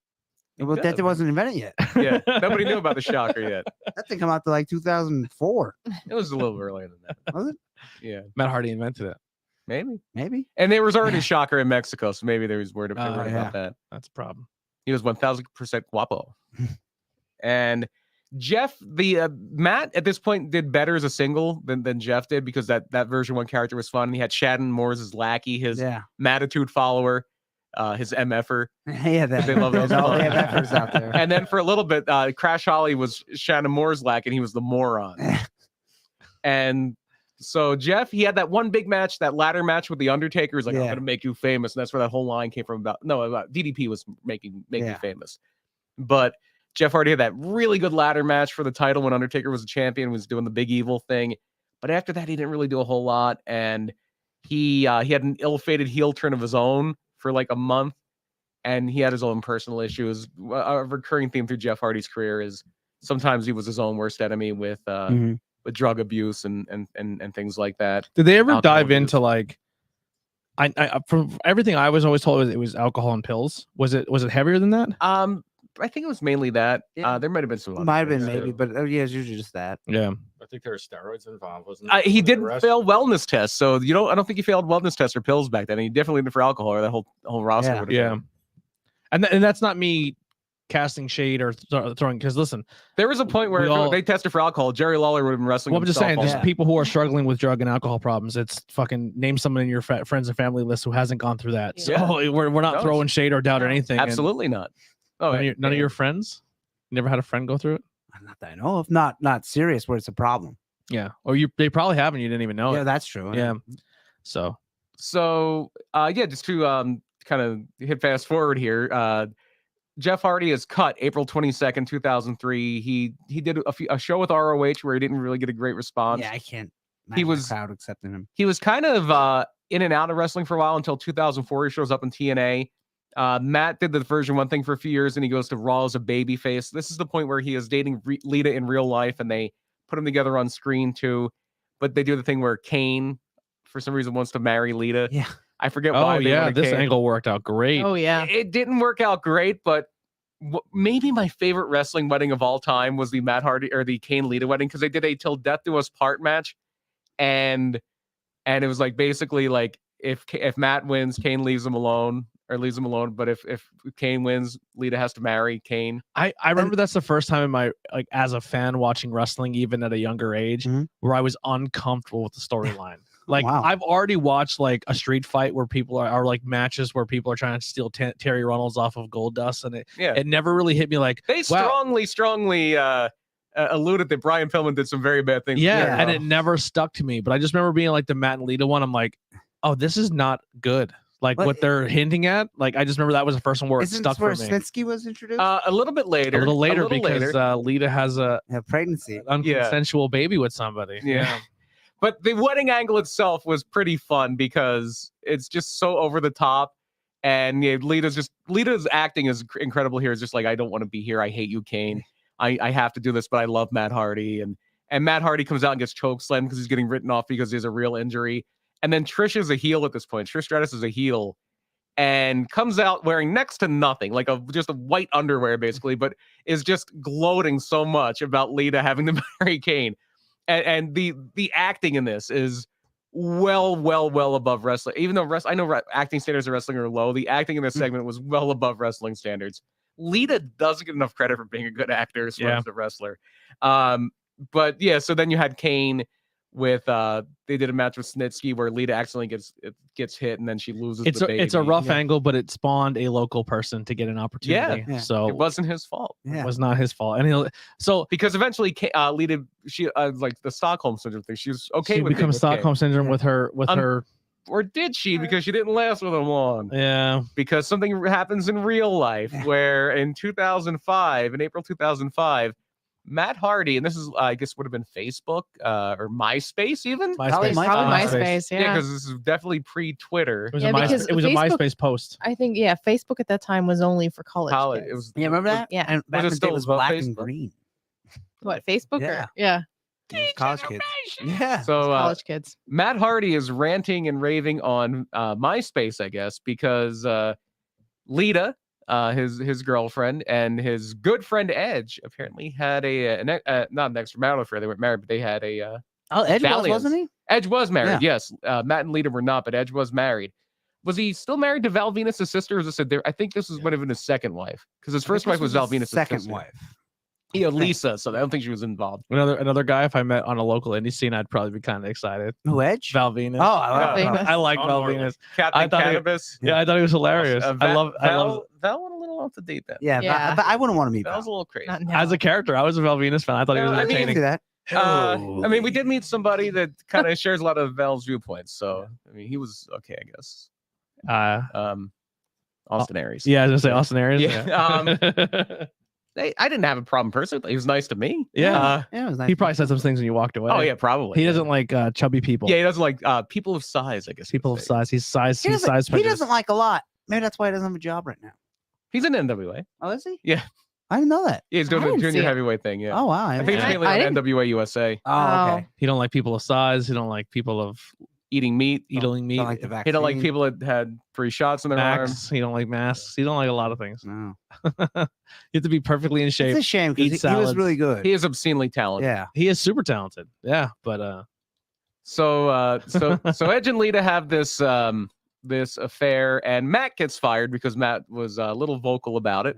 Well, that wasn't invented yet. yeah. Nobody knew about the Shocker yet. That thing come out to like 2004. It was a little earlier than that. Was it? Yeah, Matt Hardy invented it. maybe. Maybe. And there was already a Shocker in Mexico, so maybe there was worried about yeah. that. That's a problem. He was 1000% guapo. And Jeff, Matt at this point did better as a single than Jeff did because that version 1 character was fun. And he had Shannon Moore as his lackey, his Mattitude follower, his MFer. Yeah, They love those. all the MFers out there. And then for a little bit, Crash Holly was Shannon Moore's lackey, and he was the moron. And So Jeff, he had that one big match, that ladder match with the Undertaker. He's like, I'm Yeah. gonna make you famous, and that's where that whole line came from. About DDP was making you Yeah. famous, but Jeff Hardy had that really good ladder match for the title when Undertaker was a champion, was doing the big evil thing. But after that, he didn't really do a whole lot, and he had an ill-fated heel turn of his own for like a month, and he had his own personal issues. A recurring theme through Jeff Hardy's career is sometimes he was his own worst enemy with drug abuse and things like that. Did they ever Alcohol dive abuse. into like? I from everything I was always told it was alcohol and pills. Was it heavier than that? I think it was mainly that. Yeah. There might have been some. other Might have been things, maybe, too. but yeah, it's usually just that. Yeah. I think there were steroids involved, wasn't He The didn't rest- fail wellness tests, so I don't think he failed wellness tests or pills back then. He definitely did for alcohol, or that whole roster Yeah. would have. Yeah. And that's not me casting shade or throwing, because listen, There was a point where We if all- they tested for alcohol, Jerry Lawler would have been wrestling. well, I'm just himself saying, all just night. people who are struggling with drug and alcohol problems. It's fucking name someone in your friends and family list who hasn't gone through that. So Yeah. we're not No, throwing shade or doubt or anything. and Absolutely not. Oh, none of your friends. You never had a friend go through it. Not that I know of. Not serious where it's a problem. Yeah, or they probably haven't. You didn't even know Yeah, it. that's true. Yeah. So So just to kind of hit fast forward here. Jeff Hardy is cut April 22nd, 2003. He did a show with ROH where he didn't really get a great response. Yeah, I can't. He imagine the was- crowd accepting him. He was kind of in and out of wrestling for a while until 2004. He shows up in TNA. Matt did the version 1 thing for a few years, and he goes to Raw as a babyface. This is the point where he is dating Lita in real life, and they put him together on screen too. But they do the thing where Kane, for some reason, wants to marry Lita. Yeah. I forget oh why. they yeah, wanted this Kane. angle worked out great. Oh yeah. It didn't work out great, but maybe my favorite wrestling wedding of all time was the Matt Hardy or the Kane Lita wedding, because they did a till death do us part match, and it was like basically like if Matt wins, Kane leaves him alone. But if Kane wins, Lita has to marry Kane. I remember that's the first time in my like as a fan watching wrestling, even at a younger age, Mhm. where I was uncomfortable with the storyline. Like Wow. I've already watched like a street fight where people are like matches where people are trying to steal Terry Runnels off of Goldust, and it never really hit me like They wow. strongly alluded that Brian Pillman did some very bad things. Yeah, Yeah. and it never stuck to me. But I just remember being like the Matt and Lita one. I'm like, oh, this is not good. Like But what they're hinting at. Like I just remember that was the first one where it Isn't stuck this where for me. Snitsky was introduced? A little bit later. A little later later. because Lita has a yeah, pregnancy. unconsensual baby with somebody. Yeah. But the wedding angle itself was pretty fun because it's just so over the top. And yeah, Lita's acting is incredible here. It's just like, I don't want to be here. I hate you, Kane. I have to do this, but I love Matt Hardy. And Matt Hardy comes out and gets chokeslammed because he's getting written off because he has a real injury. And then Trish is a heel at this point. Trish Stratus is a heel and comes out wearing next to nothing, like just a white underwear basically, but is just gloating so much about Lita having to marry Kane. And the acting in this is well above wrestling. Even though I know acting standards of wrestling are low, the acting in this segment was well above wrestling standards. Lita doesn't get enough credit for being a good actor as far as the wrestler. But yeah, so then you had Kane with they did a match with Snitsky where Lita accidentally gets hit and then she loses. It's a rough angle, but it spawned a local person to get an opportunity. Yeah. So It wasn't his fault. it Yeah. was not his fault. And so Because eventually, Lita, she like the Stockholm syndrome thing. She was okay she with becomes it with Kane. Stockholm syndrome with her Or did she? Because she didn't last with him long. yeah. Because something happens in real life where in April 2005, Matt Hardy, and this is I guess would have been Facebook or MySpace even. Probably MySpace, Yeah, yeah. because this is definitely pre-Twitter. It was, Yeah, a, because it was a Facebook- MySpace post. I think Facebook at that time was only for college. Kids. It was. Yeah, remember that? Yeah. And back it in the day, still it was about black and Facebook? green. What, Facebook? Yeah. Or, yeah. It was college kids. Yeah. So College kids. Matt Hardy is ranting and raving on MySpace, I guess, because Lita, his girlfriend, and his good friend Edge apparently had not an extramarital affair. They weren't married, but they had a. Edge was, Valiance. wasn't he? Edge was married, yes. Matt and Lita were not, but Edge was married. Was he still married to Val Venus' sister? Or was this I think this was one of his second wife, because his first wife was Val Venus' second sister. wife. Yeah, Lisa. So I don't think she was involved. Another guy, if I met on a local indie scene, I'd probably be kind of excited. Who, Edge? Val Venus. Oh, I Yeah. love I like Oh, Val Norman. Venus. Captain I thought it- Cannabis. Yeah, I thought he was hilarious. I love Val went a little off the date then. Yeah, Yeah. but I wouldn't want to meet That was Val. a little crazy. Not now. as a character. I was a Val Venus fan. I thought he was Yeah, I mean, I can entertaining. see that. I mean, we did meet somebody that kind of shares a lot of Val's viewpoints. So, I mean, he was okay, I guess. Austin Aries. Yeah, I was gonna say Austin Aries. Yeah, I didn't have a problem personally. He was nice to me. Yeah. Yeah, it was nice. He probably said some things when you walked away. Oh yeah, probably. He doesn't like chubby people. Yeah, he doesn't like people of size. I guess you People would of say. size. He's size. He He's size. doesn't, he doesn't like a lot. Maybe that's why he doesn't have a job right now. He's in NWA. Oh, is he? Yeah. I didn't know that. Yeah, he's doing I the didn't junior see it. heavyweight thing. Yeah. Oh wow. I think it's I- mainly I on didn't- NWA USA. Oh, okay. He don't like people of size. He don't like people of Eating meat. eating meat. Don't like the vaccine. He don't like people that had 3 shots in their arm. Max. He don't like masks. He don't like a lot of things. No. You have to be perfectly in shape. It's a shame eat because he was salads. really good. He is obscenely talented. Yeah. He is super talented. Yeah, but So Edge and Lita have this this affair, and Matt gets fired because Matt was a little vocal about it.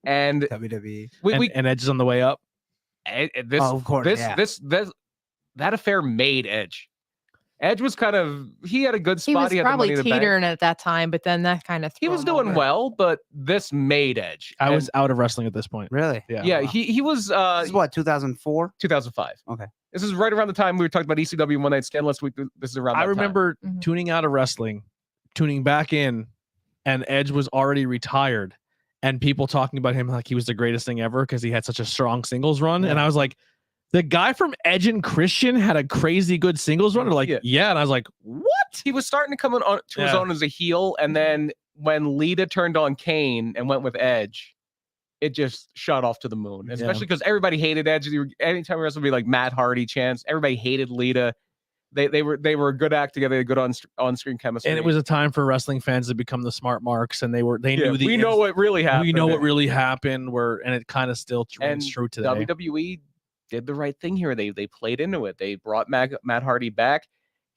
And WWE. and Edge is on the way up. This Oh, of course, this yeah. this that affair made Edge. Edge was kind of he had a good He spot. was He had the probably money in the bank. teetering at that time, but then that kind of He was doing well, but this made Edge. I And- was out of wrestling at this point. Really? Yeah. yeah, wow. he was This is what 2004. 2005. Okay. This is right around the time we were talking about ECW One Night Stand last week. This is around. I that time. remember Mhm. tuning out of wrestling, tuning back in, and Edge was already retired, and people talking about him like he was the greatest thing ever because he had such a strong singles run. And I was like, the guy from Edge and Christian had a crazy good singles run. They're like, Yeah. yeah. And I was like, what? he was starting to come on to his Yeah. own as a heel, and then when Lita turned on Kane and went with Edge, it just shot off to the moon. Especially because everybody hated Edge. Anytime we wrestled, would be like Matt Hardy chants. Everybody hated Lita. They were a good act together. They had good on screen chemistry. And it was a time for wrestling fans to become the smart marks, and they Yeah, knew the we know what really happened. we know what really happened. And it kind of still rings And true today. WWE did the right thing here. They played into it. They brought Matt Hardy back.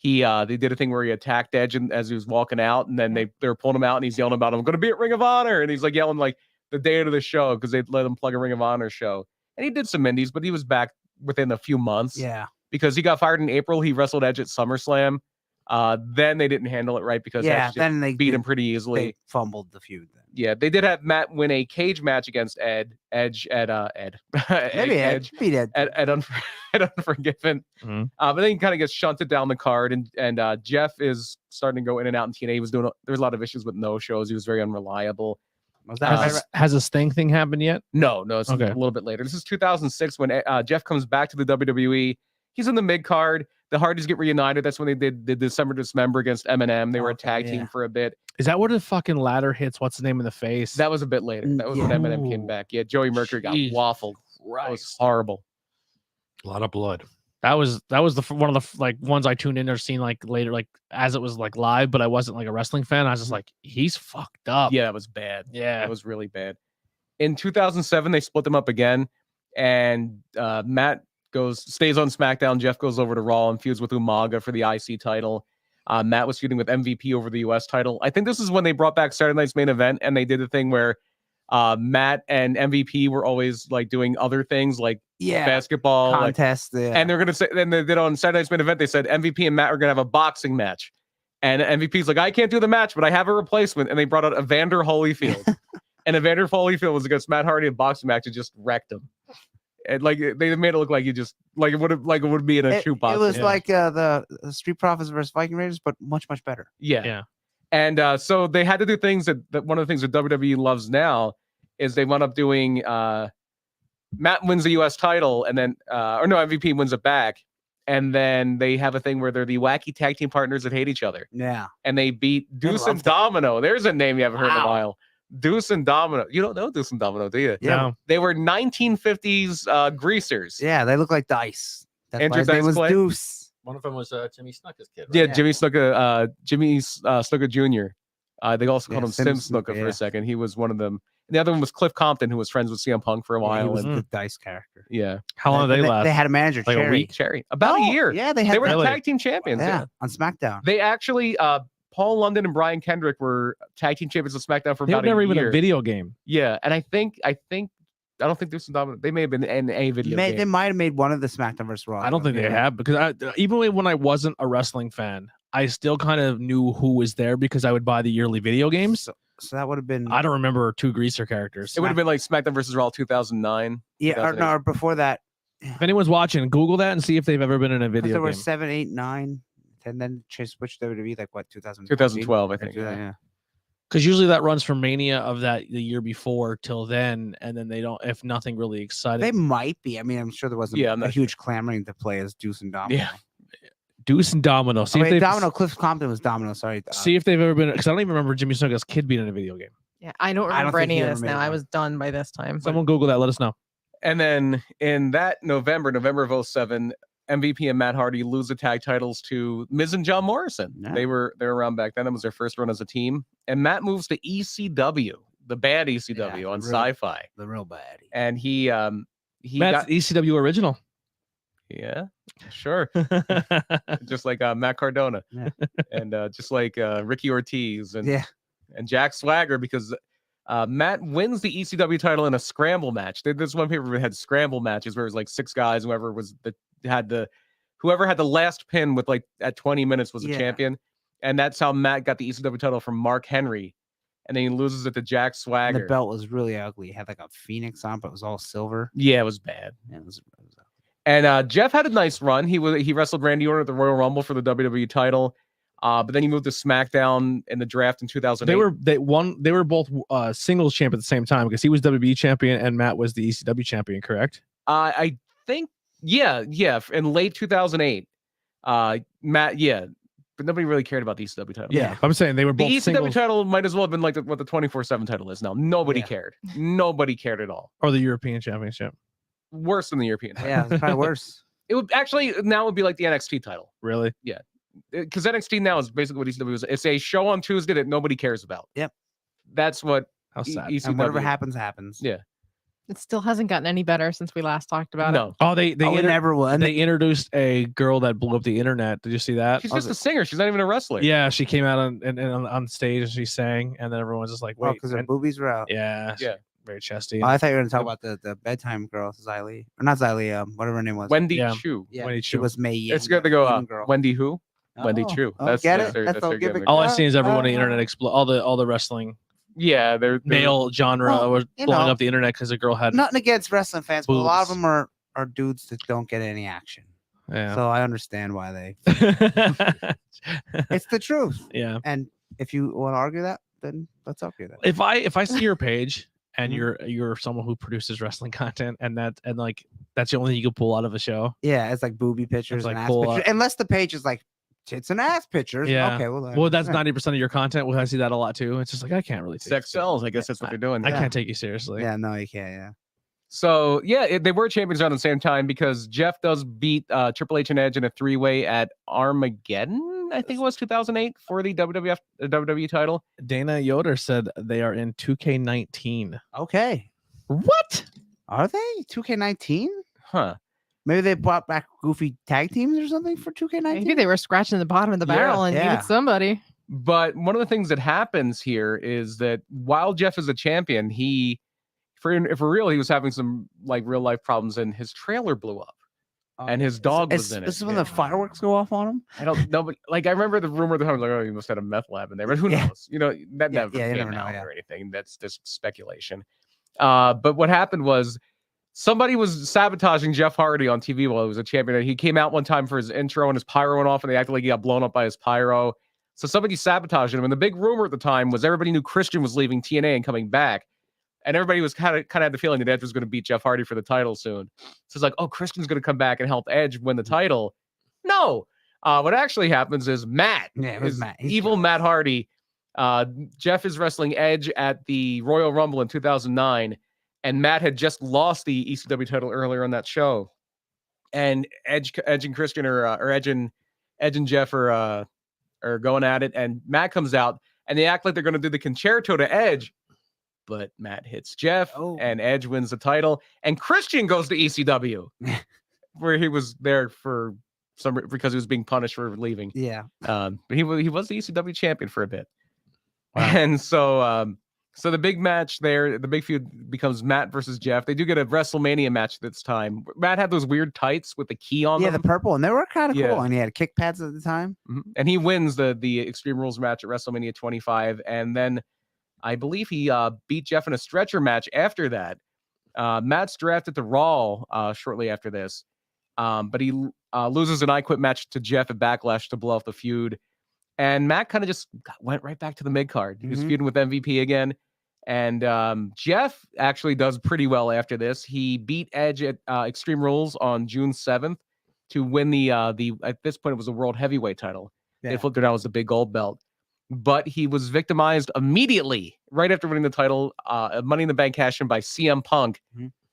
They did a thing where he attacked Edge as he was walking out, and then they were pulling him out, and he's yelling about, "I'm going to be at Ring of Honor," and he's like yelling like the day of the show because they let him plug a Ring of Honor show. And he did some indies, but he was back within a few months. Yeah. Because he got fired in April. He wrestled Edge at SummerSlam. Then they didn't handle it right because Yeah. Edge just Then they beat him pretty easily. They fumbled the feud. Then. Yeah, they did have Matt win a cage match against Edge at Maybe Edge Beat Ed. at Unforgiven. Mhm. But then he kind of gets shunted down the card, and Jeff is starting to go in and out in TNA. He was doing there's a lot of issues with no shows. He was very unreliable. Was that Has a Sting thing happened yet? No, it's Okay. a little bit later. This is 2006 when Jeff comes back to the WWE. He's in the mid card. The Hardys get reunited. That's when they did the December Dismember against Eminem. They were a Okay, tag yeah. team for a bit. Is that where the fucking ladder hits? What's the name in the face? That was a bit later. That was when Yeah. Eminem came back. Yeah, Joey Mercury got Jeez waffled. That was horrible. A lot of blood. That was one of the like ones I tuned in or seen like later, like as it was like live, but I wasn't like a wrestling fan. I was just like, he's fucked up. Yeah, it was bad. Yeah. It was really bad. In 2007, they split them up again, and Matt stays on SmackDown. Jeff goes over to Raw and feuds with Umaga for the IC title. Matt was feuding with MVP over the US title. I think this is when they brought back Saturday Night's Main Event, and they did the thing where Matt and MVP were always like doing other things like basketball like- contest. and they're gonna say, then they did on Saturday Night's Main Event, they said MVP and Matt are gonna have a boxing match. And MVP's like, I can't do the match, but I have a replacement. And they brought out Evander Holyfield. And Evander Holyfield was against Matt Hardy in a boxing match and just wrecked him. And like they made it look like it would be in a shoe box. It was Yeah. like the Street Profits versus Viking Raiders, but much better. Yeah. Yeah. And so they had to do things that one of the things that WWE loves now is they wound up doing Matt wins the US title and then MVP wins it back. And then they have a thing where they're the wacky tag team partners that hate each other. Yeah. And they beat Deuce love and that. Domino. There's a name you haven't heard in a Wow. while. Deuce and Domino. You don't know Deuce and Domino, do you? Yeah. No. They were 1950s greasers. Yeah, they look like dice. That's Enter why his name Dice was Clay? Deuce. One of them was Jimmy Snuka's kid. Right? Yeah, Yeah. Jimmy Snuka Jr. They also called Yeah, him Sim Sim Snuka, Snuka for yeah. a second. He was one of them. And the other one was Cliff Compton, who was friends with CM Punk for a Yeah, while. he was and, the dice character. yeah, How long did they last? They had a manager, Like a Cherry. week? Cherry. About a Oh, year. Yeah, they had. They were Really? the tag team champions. yeah, Yeah. on SmackDown. They actually, Paul London and Brian Kendrick were tag team champions of SmackDown for They were about never a even year. a video game. Yeah, and I don't think Deuce and Domino. They may have been in a video They game. might have made one of the SmackDown versus Raw. I don't think they Yeah. have because even when I wasn't a wrestling fan, I still kind of knew who was there because I would buy the yearly video games. So that would have been. I don't remember two greaser characters. It would have been like SmackDown versus Raw 2009. Yeah, or, 2008. no, or before that. If anyone's watching, Google that and see if they've ever been in a Because video there were game. 7, 8, 9, and then switched WWE like what 2012, I think. Yeah. Because usually that runs from Mania of the year before till then, and then they don't, if nothing really exciting. They might be. I mean, I'm sure there wasn't Yeah, I'm a not huge clamoring to play as Deuce and Domino. Yeah. Deuce and Domino. See Oh, if wait, they've Domino. Cliff Compton was Domino. Sorry. see if they've ever been. Because I don't even remember Jimmy Snuka's kid being in a video game. Yeah, I don't I don't remember think he any of ever this made now. I one. was done by this time. Someone Google that. Let us know. And then in that November of 07, MVP and Matt Hardy lose the tag titles to Miz and John Morrison. Yeah. They were around back then. That was their first run as a team. And Matt moves to ECW, the bad ECW on real- Sci-Fi. The real baddie. And he Matt's got ECW original. yeah, sure. Just like Matt Cardona. Yeah. And just like Ricky Ortiz and Yeah. Jack Swagger, because Matt wins the ECW title in a scramble match. There's one paper that had scramble matches where it was like 6 guys, whoever had the last pin with like at 20 minutes was a Yeah. champion. And that's how Matt got the ECW title from Mark Henry. And then he loses it to Jack And Swagger. the belt was really ugly. It had like a phoenix on, but it was all silver. Yeah, it was bad. Yeah, it was ugly. And Jeff had a nice run. He wrestled Randy Orton at the Royal Rumble for the WWE title. But then he moved to SmackDown in the draft in 2008. They were both singles champ at the same time because he was WWE champion and Matt was the ECW champion, correct? I think, yeah. In late 2008, Matt, yeah. But nobody really cared about the ECW title. Yeah, I'm saying they were The both ECW singles title might as well have been like what the 24/7 title is now. Nobody Yeah. cared. Nobody cared at all. or the European championship. Worse than the European title. Yeah, it's probably worse. It would actually now would be like the NXT title. Really? Because NXT now is basically what ECW is. It's a show on Tuesday that nobody cares about. Yep. That's what How sad. ECW. And whatever happens, happens. Yeah. It still hasn't gotten any better since we last talked about it. No. Oh, they Oh, it never will. And they introduced a girl that blew up the internet. Did you see that? She's just a singer. She's not even a wrestler. Yeah, she came out on stage and she sang, and then everyone's just like, oh, wait, because her and- boobies were out. yeah, Yeah. very chesty. Oh, I thought you were going to talk about the bedtime girl, Xylee. Or not Xylee, whatever her name was. Wendy Yeah. Chu. Yeah, Wendy she Chu. was May. It's good to go. Asian girl. Wendy who? Wendy Oh, Chu. oh, That's get that's it? their- That's that's all their gimmick. gimmick. All I've seen is everyone on the Oh. internet explode. All the wrestling Yeah, they're male genre Well, was you blowing know, up the internet because a girl had. Nothing against wrestling fans, but a lot of Boobs. them are dudes that don't get any action. Yeah. So I understand why they. It's the truth. yeah. And if you want to argue that, then let's argue that. If I see your page and Mhm. you're someone who produces wrestling content and like that's the only thing you can pull out of a show. Yeah, it's like booby pictures like and ass pull pictures. Unless the page is like tits and ass pictures. Yeah. Okay, Well, that's 90% of your content. Well, I see that a lot too. It's just like I can't really take sex sells. I guess that's what they're doing. I Yeah. can't take you seriously. Yeah, no, you can't. Yeah. So yeah, they were champions around the same time because Jeff does beat Triple H and Edge in a 3-way at Armageddon. I think it was 2008 for the WWE title. Dana Yoder said they are in 2K19. Okay. What? Are they 2K19? Huh. Maybe they brought back goofy tag teams or something for 2K19. Maybe they were scratching the bottom of the Yeah, barrel and yeah. needed somebody. But one of the things that happens here is that while Jeff is a champion, for real, he was having some like real life problems, and his trailer blew up, and his dog was in it. This is when the fireworks go off on him. I don't know, but like I remember the rumor at the time, like, oh, you must have had a meth lab in there, but who Yeah. knows? You know, that Yeah, never yeah, you came never know, out yeah. or anything. That's just speculation. But what happened was somebody was sabotaging Jeff Hardy on TV while he was a champion. And he came out one time for his intro, and his pyro went off, and they acted like he got blown up by his pyro. So somebody sabotaged him. And the big rumor at the time was everybody knew Christian was leaving TNA and coming back. And everybody was kind of had the feeling that Edge was going to beat Jeff Hardy for the title soon. So it's like, oh, Christian's going to come back and help Edge win the title. No. What actually happens is Matt, Yeah, it was is Matt. He's evil jealous. Matt Hardy. Jeff is wrestling Edge at the Royal Rumble in 2009. And Matt had just lost the ECW title earlier on that show. And Edge and Christian or Edge and Jeff are going at it. And Matt comes out and they act like they're going to do the concerto to Edge. But Matt hits Jeff and Edge wins the title. And Christian goes to ECW where he was there for because he was being punished for leaving. Yeah. But he was the ECW champion for a bit. Wow. And so the big match there, the big feud becomes Matt versus Jeff. They do get a WrestleMania match this time. Matt had those weird tights with the key on Yeah, them. the purple, and they were kind of Yeah. cool. And he had kick pads at the time. Mhm. And he wins the Extreme Rules match at WrestleMania 25. And then I believe he beat Jeff in a stretcher match after that. Matt's drafted to Raw shortly after this, but he loses an I Quit match to Jeff at Backlash to blow off the feud. And Matt kind of just went right back to the mid card. He was feuding with MVP again. And Jeff actually does pretty well after this. He beat Edge at Extreme Rules on June 7th to win the at this point it was a world heavyweight title. Yeah. They flipped it out as a big gold belt. But he was victimized immediately right after winning the title, Money in the Bank cash in by CM Punk,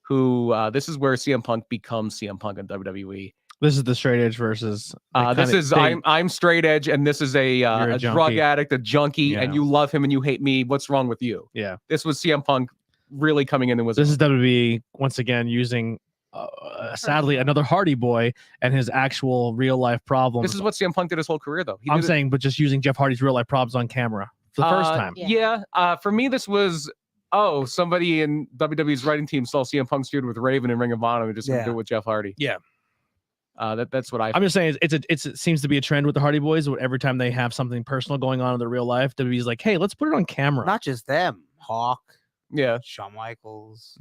who this is where CM Punk becomes CM Punk in WWE. This is the straight edge versus. This is I'm straight edge, and this is a drug junkie. addict, a junkie, and you love him and you hate me. What's wrong with you? Yeah, this was CM Punk really coming in and was. This is WWE once again using, sadly, another Hardy Boy and his actual real life problems. This is what CM Punk did his whole career, though. I'm saying, but just using Jeff Hardy's real life problems on camera for the first time. Yeah. For me, this was. Oh, somebody in WWE's writing team saw CM Punk's feud with Raven and Ring of Honor and just gonna do it with Jeff Hardy. Yeah. That's what I'm just saying. It seems to be a trend with the Hardy Boys. Every time they have something personal going on in their real life, WWE's like, "Hey, let's put it on camera." Not just them, Hawk, Shawn Michaels,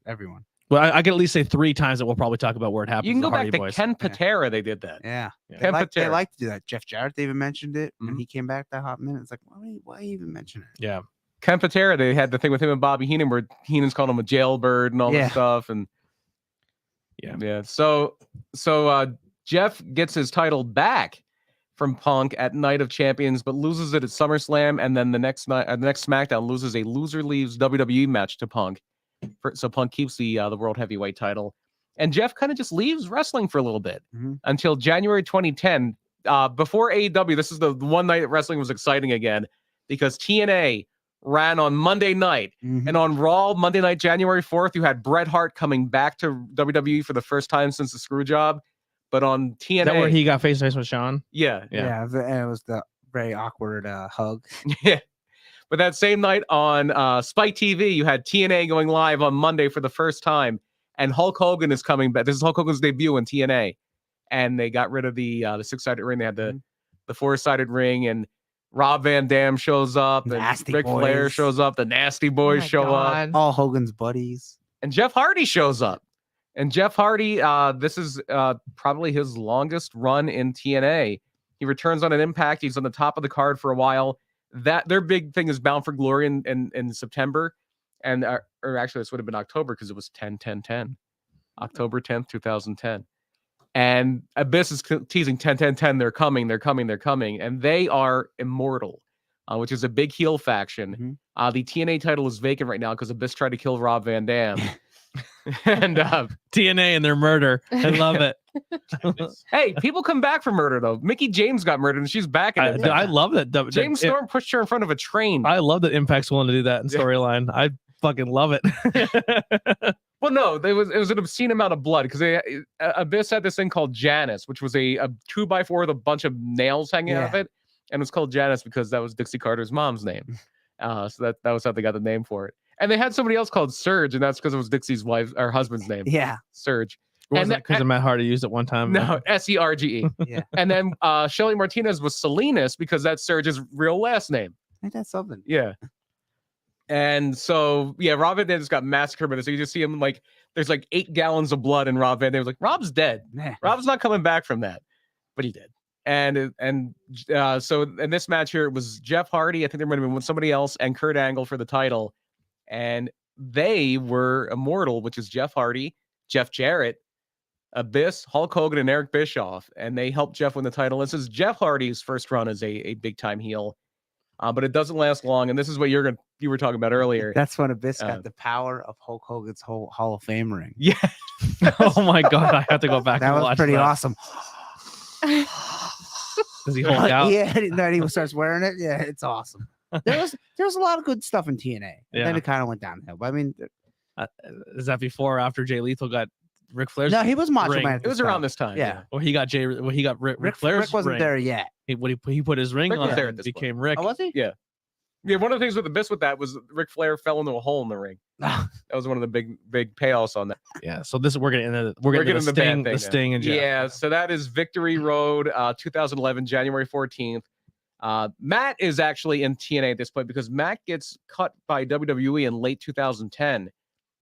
everyone. Well, I can at least say 3 times that we'll probably talk about where it happened. You can go Hardy back to Boys. Ken Patera. They did that. Yeah. Ken They Patera. like to do that. Jeff Jarrett, they even mentioned it when he came back that hot minute. It's like, why even mention it? Yeah. Ken Patera, they had the thing with him and Bobby Heenan where Heenan's called him a jailbird and all this stuff. And So Jeff gets his title back from Punk at Night of Champions, but loses it at SummerSlam, and then the next night, the next SmackDown, loses a loser leaves WWE match to Punk. So Punk keeps the World Heavyweight title, and Jeff kind of just leaves wrestling for a little bit until January 2010. Before AEW, this is the one night that wrestling was exciting again because TNA ran on Monday night, and on Raw Monday night, January 4th, you had Bret Hart coming back to WWE for the first time since the screw job. But on TNA, is that where he got face to face with Shawn? Yeah. And it was the very awkward hug. Yeah. But that same night on Spike TV, you had TNA going live on Monday for the first time, and Hulk Hogan is coming back. This is Hulk Hogan's debut in TNA, and they got rid of the 6-sided ring. They had the 4-sided ring, and Rob Van Dam shows up, and Ric Flair shows up. The Nasty Boys show up. All Hogan's buddies, and Jeff Hardy shows up. And Jeff Hardy, this is probably his longest run in TNA. He returns on an Impact. He's on the top of the card for a while. That their big thing is Bound for Glory in September, and or actually this would have been October because it was 10-10-10, October 10th, 2010. And Abyss is teasing 10-10-10. They're coming, and they are immortal, which is a big heel faction. The TNA title is vacant right now because Abyss tried to kill Rob Van Dam. And TNA and their murder. I love it. Hey, people come back from murder though. Mickey James got murdered and she's back in it. I love that. James Storm pushed her in front of a train. I love that Impact's willing to do that in storyline. I fucking love it. Well, no, it was an obscene amount of blood because Abyss had this thing called Janice, which was a 2x4 with a bunch of nails hanging out of it, and it was called Janice because that was Dixie Carter's mom's name. So that was how they got the name for it. And they had somebody else called Surge, and that's because it was Dixie's wife or husband's name. Yeah, Surge. Was that because Matt Hardy used it one time? No, Serge. Yeah. And then Shelly Martinez was Salinas because that's Surge's real last name. Ain't that something? Yeah. And so, Rob Van Dam just got massacred by this. So you just see him like, there's like 8 gallons of blood, and Rob Van Dam was like, Rob's dead. Rob's not coming back from that. But he did. So in this match here, it was Jeff Hardy. I think there might have been somebody else, and Kurt Angle for the title. And they were immortal, which is Jeff Hardy, Jeff Jarrett, Abyss, Hulk Hogan, and Eric Bischoff. And they helped Jeff win the title. This is Jeff Hardy's first run as a big time heel. But it doesn't last long. And this is what you were talking about earlier. That's when Abyss got the power of Hulk Hogan's whole Hall of Fame ring. Yeah. Oh my God. I have to go back that and watch was pretty awesome. Does he hold out? Yeah, then he starts wearing it. Yeah, it's awesome. There was a lot of good stuff in TNA. And then it kind of went downhill. But I mean, is that before or after Jay Lethal got Ric Flair's? No, he was Macho ring? Man. It was around this time. Yeah. Well, he got Ric Flair's Rick wasn't ring. there yet. He put his ring Rick on was there it at this became Rick. Oh, was he? Yeah. Yeah, one of the things with Abyss with that was Ric Flair fell into a hole in the ring. That was one of the big payoffs on that. Yeah, so we're getting into the Sting and Jeff. Yeah, so that is Victory Road, 2011, January 14th. Matt is actually in TNA at this point because Matt gets cut by WWE in late 2010.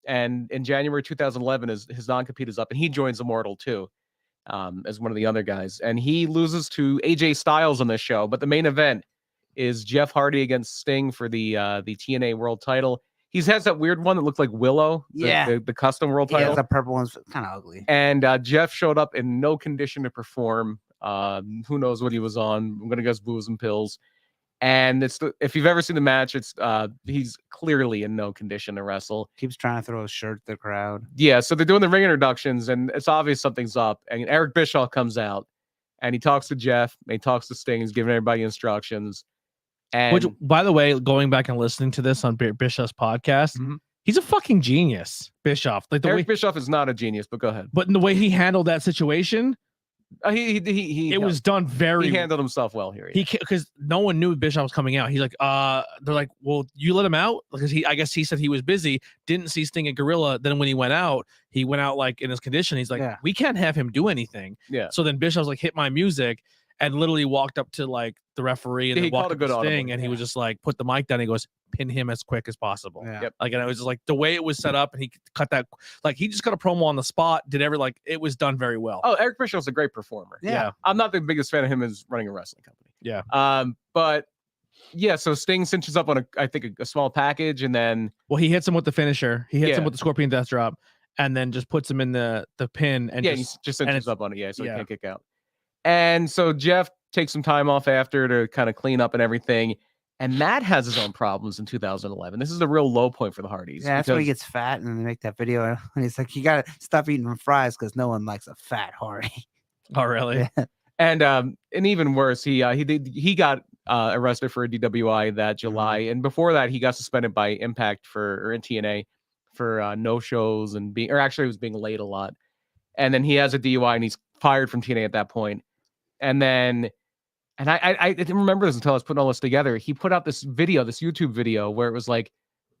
And in January 2011, his non-compete is up, and he joins Immortal too, as one of the other guys. And he loses to AJ Styles on this show. But the main event is Jeff Hardy against Sting for the TNA World Title. He has that weird one that looked like Willow, the custom world title. Yeah, the purple one's kind of ugly. And Jeff showed up in no condition to perform. Who knows what he was on? I'm gonna guess booze and pills. And if you've ever seen the match, he's clearly in no condition to wrestle. Keeps trying to throw a shirt at the crowd. Yeah, so they're doing the ring introductions, and it's obvious something's up. And Eric Bischoff comes out, and he talks to Jeff, and he talks to Sting. He's giving everybody instructions. And Which, by the way, going back and listening to this on Bischoff's podcast, he's a fucking genius, Bischoff. Like Eric Bischoff is not a genius, but go ahead. But in the way he handled that situation, it was done very. He handled himself well here. Because no one knew Bischoff was coming out. He's like, they're like, well, you let him out because I guess he said he was busy, didn't see Sting at Gorilla. Then when he went out like in his condition. He's like, we can't have him do anything. Yeah. So then Bischoff's like, hit my music, and literally walked up to like the referee and then walked up to Sting, and he was just like, put the mic down. He goes, pin him as quick as possible. Yeah. Yep. Like, and it was just like the way it was set up, and he cut that, like he just got a promo on the spot, it was done very well. Oh, Eric Bischoff's a great performer. Yeah. I'm not the biggest fan of him as running a wrestling company. Yeah. But yeah, so Sting cinches up on a small package, and then he hits him with the finisher. He hits him with the Scorpion Death Drop, and then just puts him in the pin, and he just cinches up on it, so he can't kick out. And so Jeff takes some time off after to kind of clean up and everything. And Matt has his own problems in 2011. This is a real low point for the Hardys. Yeah, that's why he gets fat, and then they make that video, and he's like, "You gotta stop eating fries because no one likes a fat Hardy." Oh, really? Yeah. And even worse, he got arrested for a DWI that July, and before that, he got suspended by Impact in TNA for no shows and it was being late a lot. And then he has a DUI, and he's fired from TNA at that point. And then. And I didn't remember this until I was putting all this together. He put out this YouTube video where it was like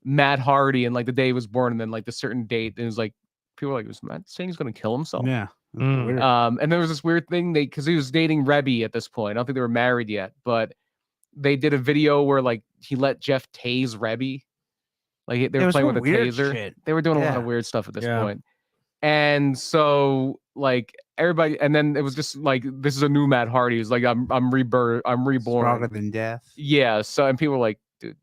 Matt Hardy and like the day he was born, and then like the certain date. And it was like people were like, was Matt saying he's going to kill himself? Yeah. Mm. And there was this weird thing because he was dating Rebby at this point. I don't think they were married yet, but they did a video where like he let Jeff tase Rebby. Like they were playing with a taser. Shit. They were doing a lot of weird stuff at this point. And so like everybody, and then it was just like, this is a new Matt Hardy. He's like, I'm reborn. Stronger than death. Yeah. So, and people were like, dude,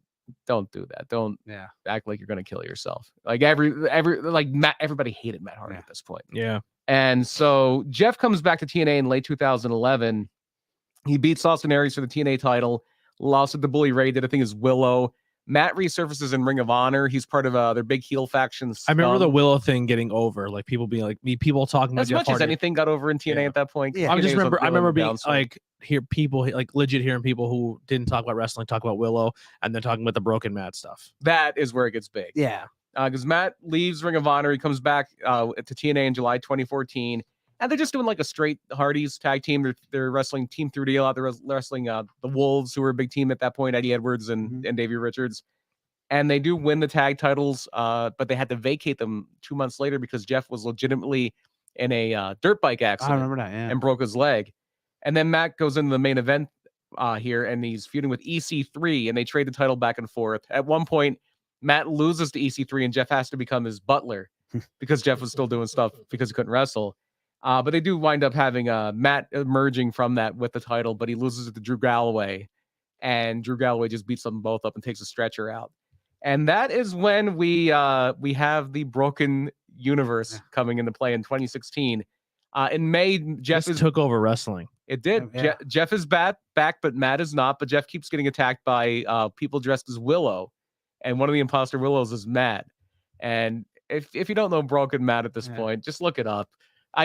don't do that. Don't act like you're going to kill yourself. Like everybody hated Matt Hardy at this point. Yeah. And so Jeff comes back to TNA in late 2011. He beats Austin Aries for the TNA title, lost at the Bully Ray, did a thing as Willow. Matt resurfaces in Ring of Honor. He's part of their big heel faction. I remember the Willow thing getting over, like people being like, people talking about as much as anything got over in TNA at that point. Yeah. I remember being like, legit hearing people who didn't talk about wrestling talk about Willow, and then talking about the broken Matt stuff. That is where it gets big. Yeah. Because Matt leaves Ring of Honor. He comes back to TNA in July 2014. And they're just doing like a straight Hardys tag team. They're wrestling Team 3D a lot. They're wrestling the Wolves, who were a big team at that point, Eddie Edwards and Davey Richards. And they do win the tag titles, but they had to vacate them 2 months later because Jeff was legitimately in a dirt bike accident. I remember that, yeah. And broke his leg. And then Matt goes into the main event here, and he's feuding with EC3, and they trade the title back and forth. At one point, Matt loses to EC3, and Jeff has to become his butler because Jeff was still doing stuff because he couldn't wrestle. But they do wind up having Matt emerging from that with the title, but he loses it to Drew Galloway, and Drew Galloway just beats them both up and takes a stretcher out. And that is when we have the Broken Universe coming into play in 2016. In May, Jeff took over wrestling. It did. Yeah. Jeff is back, but Matt is not. But Jeff keeps getting attacked by people dressed as Willow, and one of the imposter Willows is Matt. And if you don't know Broken Matt at this point, just look it up.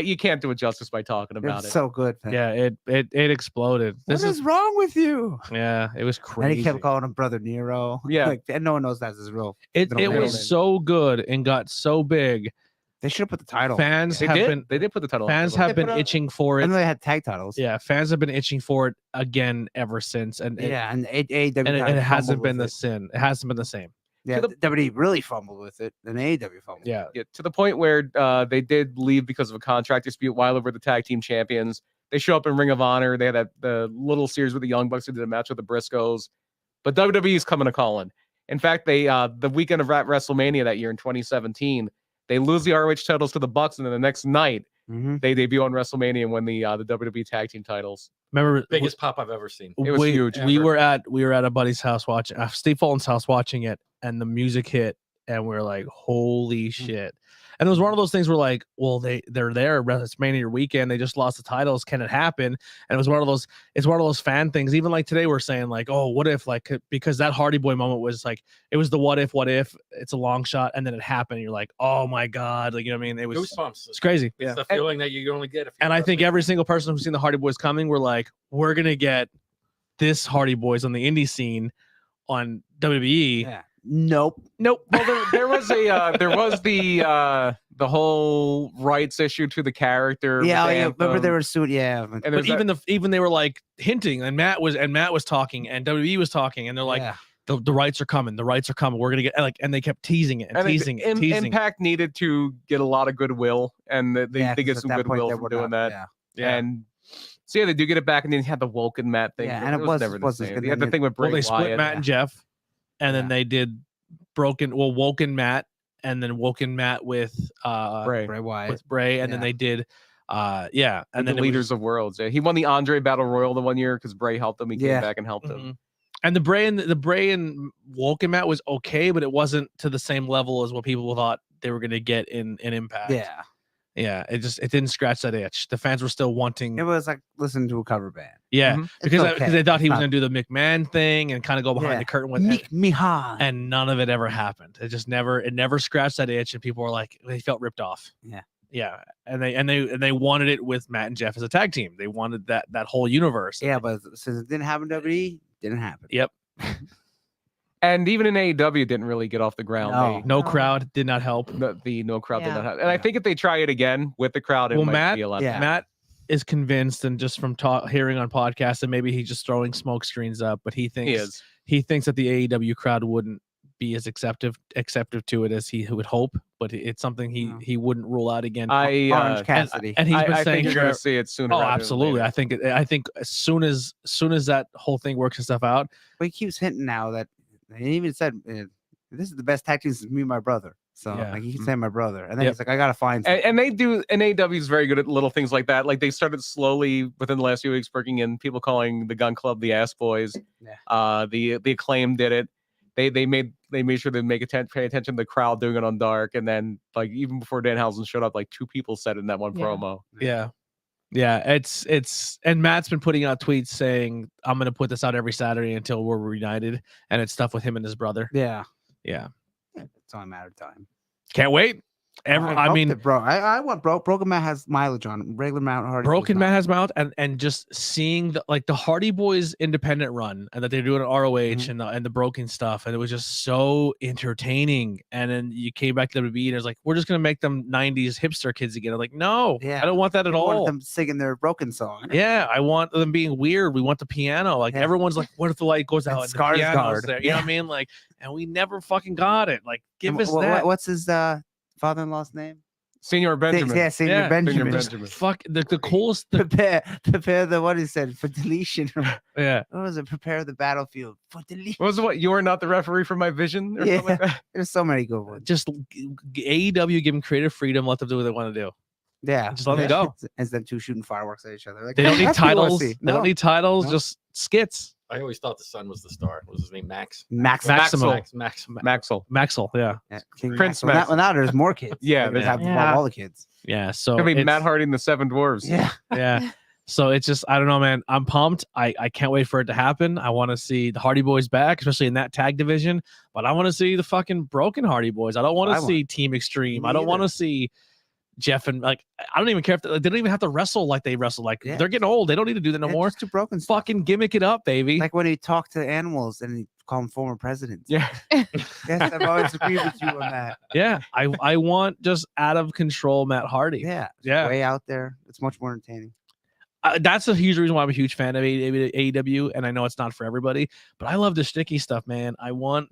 You can't do it justice by talking about It's it. so good. Man. Yeah, it exploded. What is wrong with you? Yeah, it was crazy. And he kept calling him Brother Nero. Yeah. And no one knows that's his real. It was so good and got so big. They should have put the title. Fans They did put the title. Fans on. have been itching for I it. know they had tag titles. Yeah, fans have been itching for it again ever since. And And AEW and it hasn't been the the sin. It hasn't been the same. Yeah, WWE really fumbled with it, and AEW fumbled. Yeah. To the point where they did leave because of a contract dispute while over the tag team champions. They show up in Ring of Honor. They had the little series with the Young Bucks. They did a match with the Briscoes. But WWE is coming to calling. In fact, they the weekend of WrestleMania that year in 2017, they lose the ROH titles to the Bucks, and then the next night they debut on WrestleMania and win the WWE Tag Team titles. Remember, Biggest pop I've ever seen. It was huge. We were at a buddy's house watching Steve Fulton's house watching it, and the music hit, and we are like, holy shit. And it was one of those things where like, well, they're there WrestleMania weekend. They just lost the titles. Can it happen? And it was one of those fan things. Even like today, we're saying like, oh, what if, like, because that Hardy Boy moment was like, it was the what if, it's a long shot, and then it happened. You're like, oh my god, like, you know what I mean? It was Goosebumps. It's crazy. It's the feeling that you only get. And I think every single person who's seen the Hardy Boys coming, we're like, we're gonna get this Hardy Boys on the indie scene on WWE. Yeah. Nope. Nope. Well, there was the whole rights issue to the character. Yeah, with yeah. Remember Anthem. they were sued. Yeah. And But there's even they were like hinting, and Matt was talking, and WWE was talking, and they're like, yeah. the rights are coming, we're gonna get, like, and they kept teasing it and and teasing it, teasing. Impact needed to get a lot of goodwill, and they Yeah, 'cause get at some that point goodwill they from were doing not- that. Yeah. And so yeah, they do get it back, and then you had the Woken Matt thing. Yeah, but and it was never the was same. good, You had the then thing with Bray Well, they split Wyatt. Matt and Jeff, and then Yeah. they did Woken Matt, and then Woken Matt with Bray. Bray Wyatt. with Bray, and then Yeah. they did and And then the it was Leaders of Worlds. Yeah, he won the Andre Battle Royal the one year because Bray helped him. He came Yeah. back and helped him. Mhm. And the Bray and Woken Matt was okay, but it wasn't to the same level as what people thought they were gonna get in Impact. Yeah. Yeah, it didn't scratch that itch. The fans were still wanting, It was like listening to a cover band. yeah, Mhm. because okay. they thought he It's was not- gonna do the McMahon thing and kind of go behind Yeah. the curtain with Meek it, Mihan. and none of it ever happened. It never scratched that itch, and people were like, they felt ripped off. Yeah, and they wanted it with Matt and Jeff as a tag team. They wanted that whole universe. Yeah, but since it didn't happen in WWE, didn't happen. Yep. And even in AEW, it didn't really get off the ground. No. No Oh. crowd did not help. The no crowd did Yeah. not have. And I Yeah. think if they try it again with the crowd, it Well, might Matt- be a lot yeah. better. Matt is convinced, and just from hearing on podcasts, and maybe he's just throwing smoke screens up, but he thinks He is. that the AEW crowd wouldn't be as acceptive to it as he would hope, but it's something No. he wouldn't rule out again. I Orange Cassidy. and he's been I saying think you're going for- to see it sooner. oh, rather than absolutely. later. I think as soon as that whole thing works and stuff out, But he keeps hinting now that he even said this is the best tag team since me and my brother. So Yeah. like he keeps saying my brother, and then Yep. he's like, I gotta find. And they do, and AEW is very good at little things like that. Like they started slowly within the last few weeks bringing in people calling the Gun Club the Ass Boys. Yeah. The Acclaim did it. They made sure to pay attention to the crowd doing it on Dark, and then like even before Danhausen showed up, like 2 people said it in that one Yeah. promo. yeah, it's and Matt's been putting out tweets saying, I'm gonna put this out every Saturday until we're reunited, and it's stuff with him and his brother. Yeah, Yeah, it's only a matter of time. can't wait. I hope mean, that, bro, I want Broken Man has mileage on him. Regular Mount Hardy. Broken Man has mount, and just seeing the Hardy Boys independent run, and that they're doing ROH and the Broken stuff, and it was just so entertaining. And then you came back to WWE, and it was like, we're just gonna make them 90s hipster kids again. I'm like, no, Yeah. I don't want that at I wanted all. them singing their Broken song. Yeah, I want them being weird. We want the piano. Like Yeah. everyone's like, what if the light goes And out and the Skarsgård. piano's there? You know what I Yeah. mean? Like, and we never fucking got it. Like, give And us that. What's his father-in-law's name? Senior Benjamin. Yeah, Senior Yeah, Benjamin. Senior Just Benjamin. fuck the coolest. Prepare the what he said for deletion. Yeah. What was it? Prepare the battlefield for deletion. What was it? What, you are not the referee for my vision, or Yeah. something like that? There's so many good ones. Just AEW give them creative freedom. Let them do what they want to do. Yeah, Just let them go. Instead of 2 shooting fireworks at each other. Like, They don't need that's what we wanna titles. see. They don't No. need titles. No. Just skits. I always thought the son was the star. What was his name? Max. Max. Maximum. Max. Maxwell. Maxwell. Yeah. Yeah, King Prince Max. Well, now there's more kids. Yeah, They're gonna there's- have Yeah. all the kids. Yeah. So I mean, it's- Matt Hardy and the Seven Dwarves. Yeah, yeah. So it's just, I don't know, man. I'm pumped. I can't wait for it to happen. I want to see the Hardy Boys back, especially in that tag division. But I want to see the fucking broken Hardy Boys. I don't want I to want- see Team Extreme. Me I don't want either. to see Jeff and like, I don't even care if they don't even have to wrestle like they wrestle. Like Yeah. they're getting old. They don't need to do that no Yeah, more. just too broken. stuff. Fucking gimmick it up, baby. Like when he talked to animals and he called them former presidents. Yeah. Yes, I've always agreed with you on that. Yeah. I want just out of control Matt Hardy. Yeah, Yeah. way out there. It's much more entertaining. That's a huge reason why I'm a huge fan of AEW, and I know it's not for everybody, but I love the sticky stuff, man. I want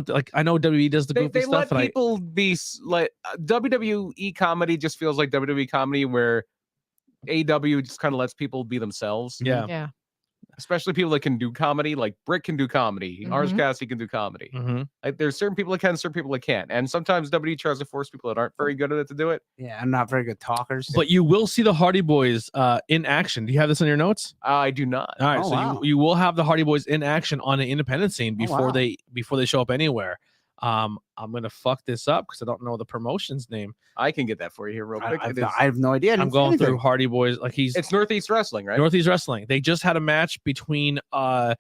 like I know WWE does the They, goofy they let stuff, and people be like WWE comedy just feels like WWE comedy where AEW just kind of lets people be themselves. yeah, Yeah. especially people that can do comedy. Like Brick can do comedy, Orange Mhm. Cassidy can do comedy. Mm-hmm. Like there's certain people that can, certain people that can't, and sometimes WWE tries to force people that aren't very good at it to do it. Yeah, I'm not very good talkers. But you will see the Hardy Boys in action. Do you have this in your notes? I do not. All right, Oh, so wow. you will have the Hardy Boys in action on an independent scene before wow. they show up anywhere. I'm gonna fuck this up because I don't know the promotion's name. I can get that for you here real quick. I have no idea. I I'm didn't see going through anything. Hardy Boys. Like It's Northeast Wrestling, right? Northeast Wrestling. They just had a match between the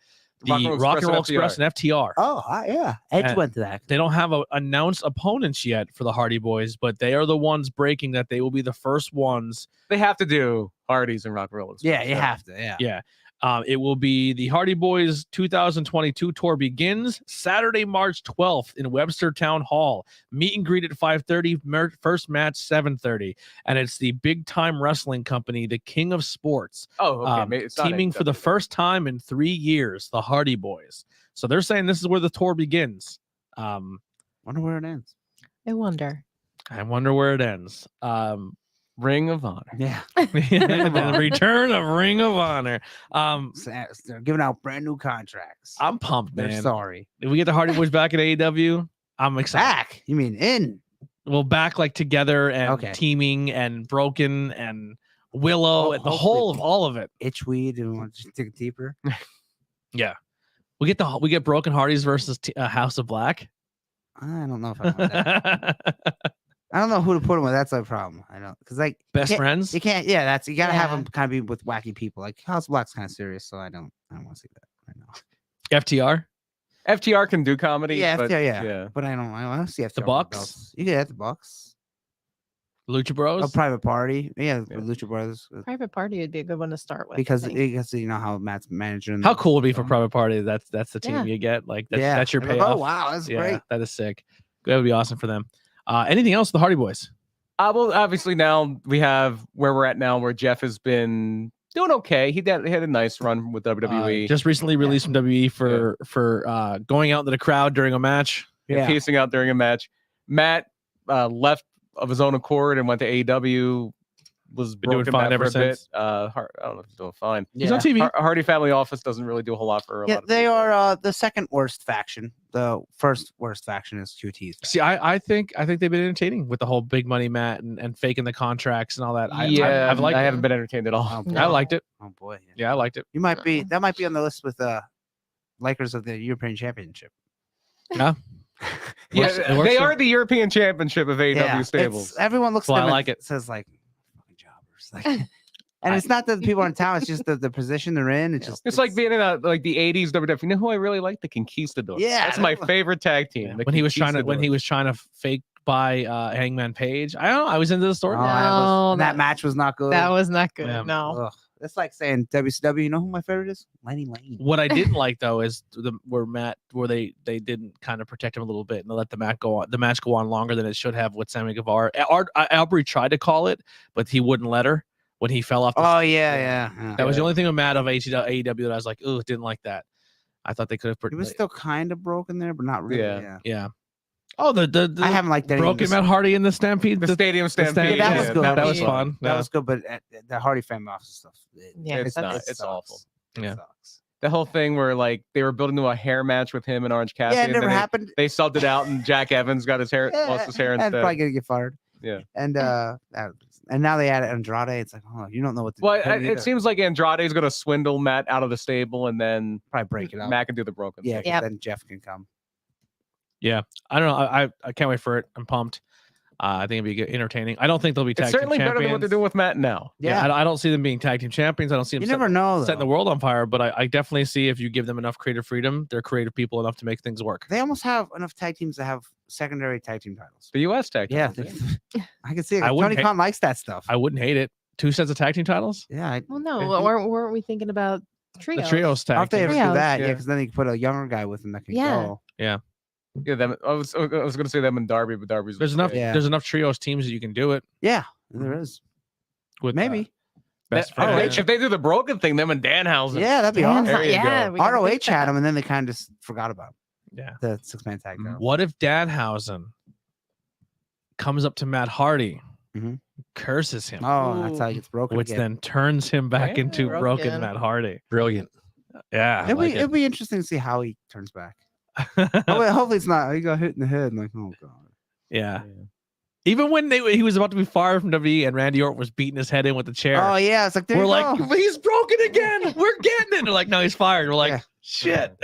Rock and Roll Express and FTR. Oh, yeah. Edge And- went to that. They don't have announced opponents yet for the Hardy Boys, but they are the ones breaking that they will be the first ones. They have to do Hardys and Rock and Roll Express. Yeah, you have to. Yeah. Yeah. It will be the Hardy Boys 2022 tour begins Saturday, March 12th in Webster Town Hall. Meet and greet at 5:30. First match 7:30, and it's the big time wrestling company, the King of Sports, Oh, okay. Maybe it's not teaming for the AEW. first time in 3 years. The Hardy Boys. So they're saying this is where the tour begins. Wonder where it ends. I wonder. I wonder where it ends. Ring of Honor. Yeah. The return of Ring of Honor. They're giving out brand new contracts. I'm pumped, They're man. sorry. If we get the Hardy Boys back at AEW, I'm excited. Back? You mean in? Well, back like together and Okay. teaming and Broken and Willow Oh, and the whole of hopefully. all of it. Itchweed and want to dig deeper. Yeah, we get Broken Hardys versus House of Black. I don't know if I want that. I don't know who to put them with. That's a problem. I know because like Best you friends. can't. Yeah, that's you gotta have Yeah. them kind of be with wacky people. Like House of Black's kind of serious, so I don't want to see that right now. FTR. FTR can do comedy. Yeah, but, FTR, yeah. But I want to see FTR. with Bucks? belts. You get the Bucks. Lucha Bros. A private party. Yeah, Yeah. Lucha Brothers. Private Party would be a good one to start with. I Because think. you know how Matt's managing. How cool would it be for them. Private Party? That's the team Yeah. you get. Like that's, Yeah, that's your they're like, payoff. oh wow, that's Yeah, great. that is sick. That would be awesome for them. Anything else with the Hardy Boys? Well, obviously now we have where we're at now, where Jeff has been doing okay. He had a nice run with WWE. Just recently released from WWE for going out into the crowd during a match. and piecing out during a match. Matt left of his own accord and went to AEW. Was Been doing broken fine Matt ever for a bit. since. I don't know if he's doing fine. He's on TV. Hardy Family Office doesn't really do a whole lot for a Yeah, lot of they people. are the second worst faction. The first worst faction is QT's. See, I think they've been entertaining with the whole big money Matt and faking the contracts and all that. Yeah, I've liked I it. haven't been entertained at all. Oh, No. I liked it. Oh boy. Yeah, I liked it. You might be that might be on the list with likers of the European Championship. Yeah. Yeah, Works- it works they for- are the European Championship of AEW Yeah, stables. everyone looks Well, at I them like and it. says like fucking jobbers. Like, and it's not that the people are in town, it's just the position they're in. It's just It's like being in like the '80s WWF. You know who I really like? The Conquistadors. Yeah, that's my favorite tag team. the when he was trying to Conquistadors. fake buy Hangman Page. I don't know. I was into the story. Oh, No, that that- match was not good. That was not good. Yeah. No. Ugh. It's like saying WCW. You know who my favorite is? Lenny Lane. What I didn't like though is where they didn't kind of protect him a little bit and they let the match go on longer than it should have with Sammy Guevara. Aubrey tried to call it, but he wouldn't let her when he fell off. The Oh yeah. That was the only thing I'm mad of AEW that I was like, oh, didn't like that. I thought they could have. He was still kind of broken there, but not really. Yeah. Yeah. Oh, the I haven't liked that. broken Matt Hardy in the Stampede. The Stadium Stampede. that was good. That was Yeah. fun. That Yeah. was good, but the Hardy Family Office stuff. Yeah, It's not. it It's sucks. awful. It Yeah. sucks. The whole thing where like they were building to a hair match with him and Orange Cassidy. Yeah, it and never then happened. They subbed it out, and Jack Evans got his hair, lost his hair and instead. probably gonna get fired. Yeah. And and now they added Andrade. It's like, oh, you don't know what to Well, do. it seems like Andrade's going to swindle Matt out of the stable, and then probably break it up. Matt can do the broken. Yeah, thing. 'cause Yep. then Jeff can come. I don't know. I can't wait for it. I'm pumped. I think it'll be good, entertaining. I don't think they'll be tag It's team certainly better than what they're champions. doing with Matt now. Yeah, I don't see them being tag team champions. I don't see them You never know. setting the Though. world on fire, but I definitely see if you give them enough creative freedom, they're creative people enough to make things work. They almost have enough tag teams to have secondary tag team titles. The U.S. tag team. Yeah, I can see it. I wouldn't Tony hate- Khan likes that stuff. I wouldn't hate it. 2 sets of tag team titles? Yeah, Well, no. I think- Weren't we thinking about trios? The trios I'll tag they team. ever do Trios. that, yeah, Yeah. because then you can put a younger guy with him that can Yeah. go. Yeah, them. I was going to say them and Darby, but Darby's. There's enough. Yeah. There's enough trios teams that you can do it Yeah, there is. with. Maybe. Best If they- friends. if they do the broken thing, them and Danhausen. Yeah, that'd be Yeah, awesome. There you yeah, go. we gotta ROH fix that. had him, and then they kind of just forgot about him. Yeah. The 6-man tag. title. What if Danhausen comes up to Matt Hardy, Mhm. curses him, Oh, that's how he gets broken. which again. then turns him back Yeah, into broken broken. Matt Hardy? Brilliant. Yeah. It'll be interesting to see how he turns back. Hopefully it's not. He got hit in the head. And like, oh god. Yeah. Even when he was about to be fired from WWE and Randy Orton was beating his head in with the chair. Oh yeah, it's like there We're you like, go. he's broken again. We're getting it. They're like, no, he's fired. We're like, Yeah. shit.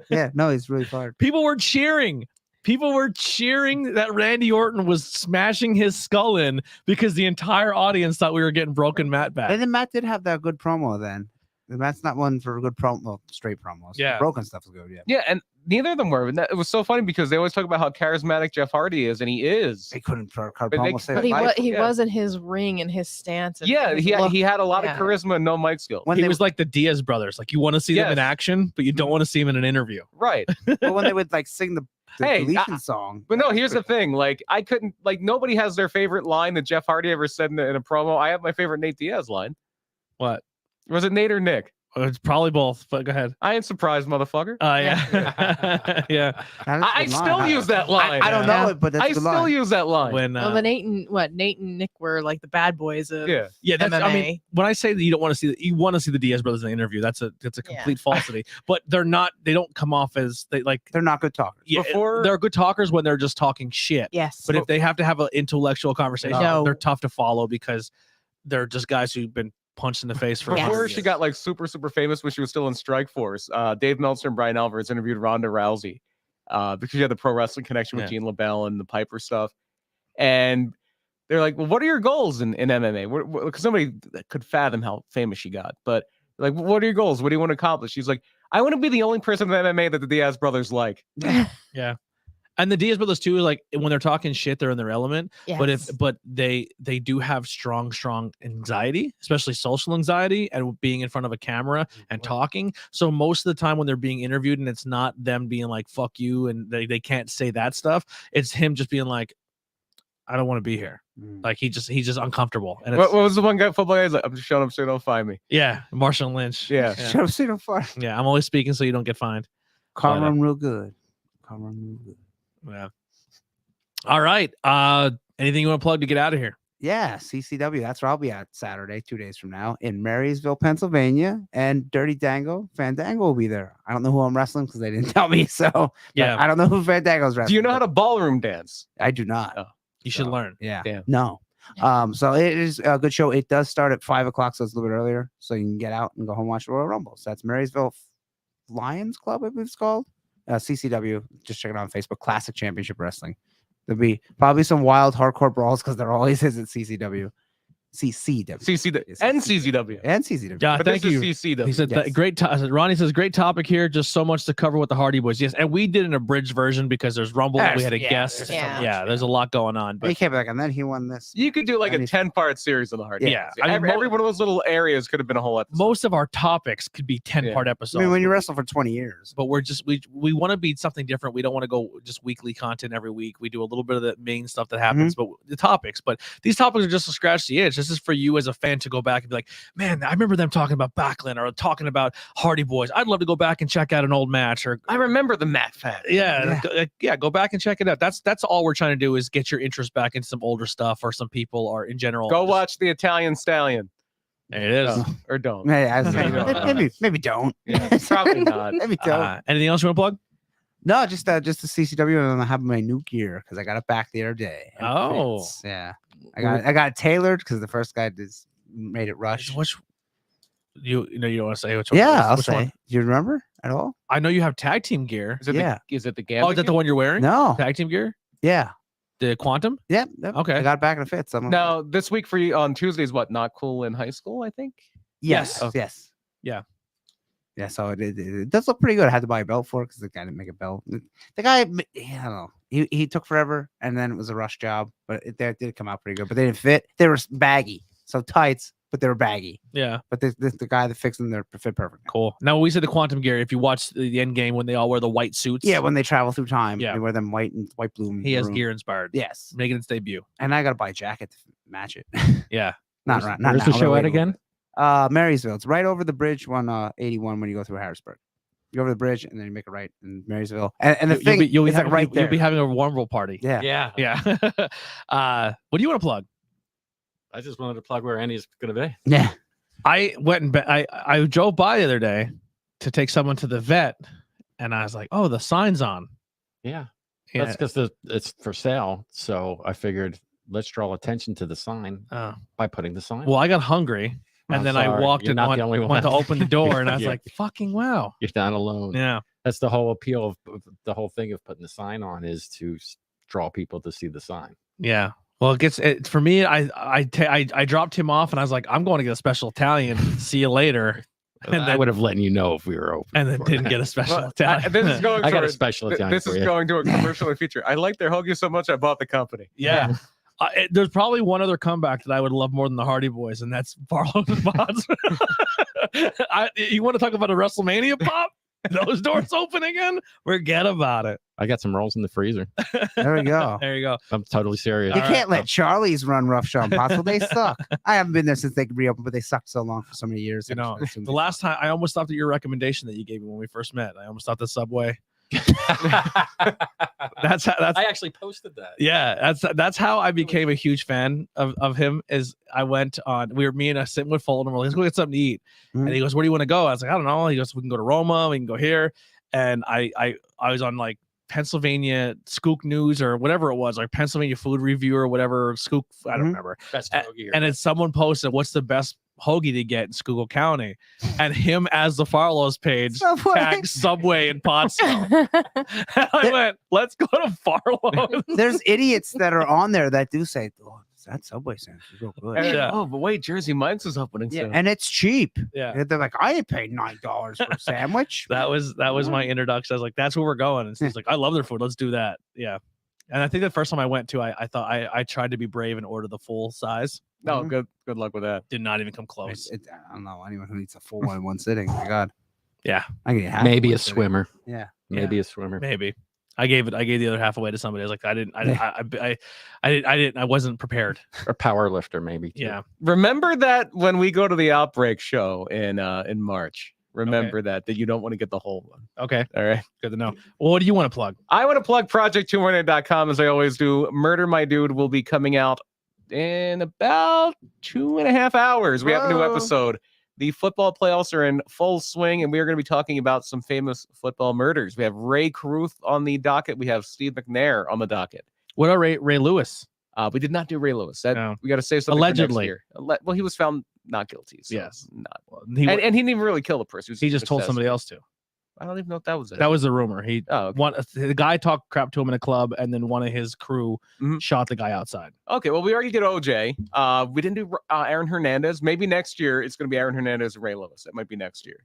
Yeah, no, he's really fired. People were cheering. People were cheering that Randy Orton was smashing his skull in because the entire audience thought we were getting broken Matt back. And then Matt did have that good promo then. And Matt's not one for good promo, straight promos. Yeah. Broken stuff is good. Yeah. Yeah, and neither of them were. And it was so funny because they always talk about how charismatic Jeff Hardy is, and he is. They couldn't cut But they- promo. but But he Yeah. was in his ring and his stance. And Yeah, his he look. had a lot Yeah. of charisma and no mic skill. When He they was like the Diaz brothers. Like you want to see them in Yes. action, but you don't want to see them in an interview. Right. when they would like sing the Hey, deletion song. But no, here's the thing. Like, I couldn't, like, nobody has their favorite line that Jeff Hardy ever said in a promo. I have my favorite Nate Diaz line. What? Was it Nate or Nick? It's probably both, but go ahead. I ain't surprised, motherfucker. Yeah. Yeah. That is a I good line. still use that line. I don't know Yeah. it, but that's I a good still line. use that line. When Well, the Nate and Nick were like the bad boys of Yeah. yeah, that's, I mean, MMA. when I say that you don't want to see you want to see the Diaz brothers in the interview, that's a Yeah. complete falsity. But they're not. They don't come off as they like. They're not good talkers. Yeah, Before- they're good talkers when they're just talking shit. Yes. But if they have to have an intellectual conversation, No. they're tough to follow because they're just guys who've been punched in the face for. Yes. Before years. she got like super famous when she was still in Strike Force, Dave Meltzer and Brian Alvarez interviewed Ronda Rousey because she had the pro wrestling connection with Yeah. Gene LaBelle and the Piper stuff. And they're like, well, what are your goals in MMA? Because nobody could fathom how famous she got. But like, what are your goals? What do you want to accomplish? She's like, I want to be the only person in MMA that the Diaz brothers like. Yeah. And the Diaz brothers too, like when they're talking shit, they're in their element. Yes. But they do have strong anxiety, especially social anxiety, and being in front of a camera and talking. So most of the time when they're being interviewed, and it's not them being like "fuck you" and they can't say that stuff. It's him just being like, "I don't want to be here." Like he's just uncomfortable. And What it's, was the one guy football guy? He's like, I'm just showing up so you don't find me. yeah, Marshall Lynch. Yeah. Should have seen him far. Yeah, I'm only speaking so you don't get fined. Calm him real good. Calm him real good. Yeah. All right. Anything you want to plug to get out of here? Yeah, CCW. That's where I'll be at Saturday, 2 days from now, in Marysville, Pennsylvania. And Dirty Dango, Fandango will be there. I don't know who I'm wrestling because they didn't tell me. So Yeah. I don't know who Fandango's wrestling. Do you know how but to ballroom dance? I do not. Oh. You should So- learn. Yeah. Damn. No. So it is a good show. It does start at 5 o'clock, so it's a little bit earlier. So you can get out and go home and watch the Royal Rumble. So that's Marysville Lions Club, I believe it's called. CCW. Just check it out on Facebook. Classic Championship Wrestling. There'll be probably some wild hardcore brawls because there always is at CCW. CCW. CCW and CZW. And CCW. Yeah, But thank this you. is CCW. He said, Yes. great. I said, Ronnie says, great topic here. Just so much to cover with the Hardy Boys. Yes. And we did an abridged version because there's Rumble. And we had a Yeah, guest. there's so much, Yeah. There's a lot going on. He But came back and then he won this. You could do like a And he's- 10-part series on the Hardy. Yeah. Boys. I mean, every one of those little areas could have been a whole episode. most of our topics could be 10-part I episodes. mean, when you wrestle for 20 years. but we're just we want to be something different. We don't want to go just weekly content every week. We do a little bit of the main stuff that happens, but the topics. But these topics are just to scratch the itch. This is for you as a fan to go back and be like, man, I remember them talking about Backlund or talking about Hardy Boys. I'd love to go back and check out an old match. Or I remember the Matt Fat. yeah, go back and check it out. That's all we're trying to do is get your interest back into some older stuff or some people or in general. Go just- watch the Italian Stallion. There it is. Or don't. Yeah, I was Maybe saying, not. maybe don't. Yeah, probably not. Maybe don't. Anything else you want to plug? No, just the CCW, and I have my new gear because I got it back the other day. and it Oh. fits. Yeah, I got it tailored because the first guy just made it rush. Which you know you don't want to say which one? Yeah, I'll which say. one? Do you remember at all? I know you have tag team gear. Is it Yeah. is it the Gambit? Oh, is that the one you're wearing? No. Tag team gear? Yeah. The Quantum? Yep. Yep. Okay. I got it back and it fits. I'm Now, this week for you on Tuesdays, what? Not cool in high school, I think. Yes. Okay. Yes. Yeah. Yeah. So it does look pretty good. I had to buy a belt for it because the guy didn't make a belt. The guy, I don't know. He took forever, and then it was a rush job, but it did come out pretty good. But they didn't fit. They were baggy, so tights, but they were baggy. Yeah. But the guy that fixed them, they fit perfect. Cool. Now, when we said the Quantum gear, if you watch the end game when they all wear the white suits, Yeah, when they travel through time, Yeah. they wear them white, blue. And he has maroon. gear inspired. Yes, Making its debut. and I got to buy a jacket to match it. Yeah. not Where's- right. Not Where's now. the show Wait, at wait, again? Marysville. It's right over the bridge, 81 when you go through Harrisburg. You go over the bridge and then you make a right in Marysville. And the thing you'll be is like having, right there. You'll be having a Warmville party. Yeah. Yeah. Yeah. What do you want to plug? I just wanted to plug where Andy's going to be. Yeah. I went and I drove by the other day to take someone to the vet, and I was like, "Oh, the sign's on." Yeah. Yeah. That's because it's for sale. So I figured let's draw attention to the sign by putting the sign. Well, I got hungry, and I'm then I sorry, walked you're and not went, the only went to one. open the door, and I was Yeah. like, "Fucking wow!" You're not alone. Yeah, That's the whole appeal of the whole thing of putting the sign on is to draw people to see the sign. yeah. Well, for me. I dropped him off, and I was like, "I'm going to get a special Italian. See you later." And I then, would have let you know if we were open. and then before didn't that. get a special Well, Italian. this is going I got to a special Italian this for is you. going to a commercial in the future. I like their hoagie so much I bought the company. Yeah. There's probably one other comeback that I would love more than the Hardy Boys, and that's Barlow's and Bonds. You want to talk about a WrestleMania pop? Those doors open again? Forget about it. I got some rolls in the freezer. There we go. There you go. I'm totally serious. You All can't let Charlie's run roughshod impossible. They suck. I haven't been there since they reopened, but they sucked so long for so many years. You know, I assume the they last time I almost stopped at your recommendation that you gave me when we first met. I almost stopped at Subway. That's I actually posted that. yeah, that's how I became a huge fan of him. Is I went on, me and I sitting with Fulton, and we're like, let's go get something to eat. Mhm. And he goes, "Where do you want to go?" I was like, "I don't know." He goes, "We can go to Roma, we can go here." And I was on like Pennsylvania Skook News or whatever it was, like Pennsylvania Food Review or whatever Skook, I don't Mhm. remember. Best A- hoagie. And then someone posted, "What's the best hoagie to get in Schuylkill County?" And him as the Farlow's page Subway. tagged Subway in Pottsville. I went, "Let's go to Farlow's." There's idiots that are on there that do say, "Oh, that Subway sandwich is real good." And, Yeah. Oh, but wait, Jersey Mike's is opening Yeah, soon. and it's cheap. Yeah. And they're like, I ain't paid $9 for a sandwich. That was my introduction. I was like, "That's where we're going." And he's like, "I love their food. Let's do that." Yeah. And I think the first time I went to, I thought I tried to be brave and order the full size. No, Mhm. good luck with that. Did not even come close. I don't know anyone who eats a full one in one sitting. My God. Yeah. I can eat half Maybe in a one sitting. swimmer. Yeah. Maybe a swimmer. Maybe. I gave the other half away to somebody. I was like, I wasn't prepared. Or power lifter, maybe. Too. Yeah. Remember that when we go to the Outbreak show in March. Remember that you don't want to get the whole one. Okay. All right. Good to know. Well, what do you want to plug? I want to plug project219.com as I always do. Murder My Dude will be coming out in about 2.5 hours. We have a new Whoa. episode. The football playoffs are in full swing, and we are going to be talking about some famous football murders. We have Ray Caruth on the docket. We have Steve McNair on the docket. What about Ray Lewis? We did not do Ray Lewis. No. We got to save something Allegedly. for next year. Well, he was found not guilty. So Yes. not. He, And he didn't even really kill the person. he just told somebody else to. I don't even know if that was it. That was the rumor. Oh, okay. The guy talked crap to him in a club, and then one of his crew Mhm. shot the guy outside. Okay, well, we already did OJ. We didn't do Aaron Hernandez. Maybe next year it's going to be Aaron Hernandez and Ray Lewis. That might be next year.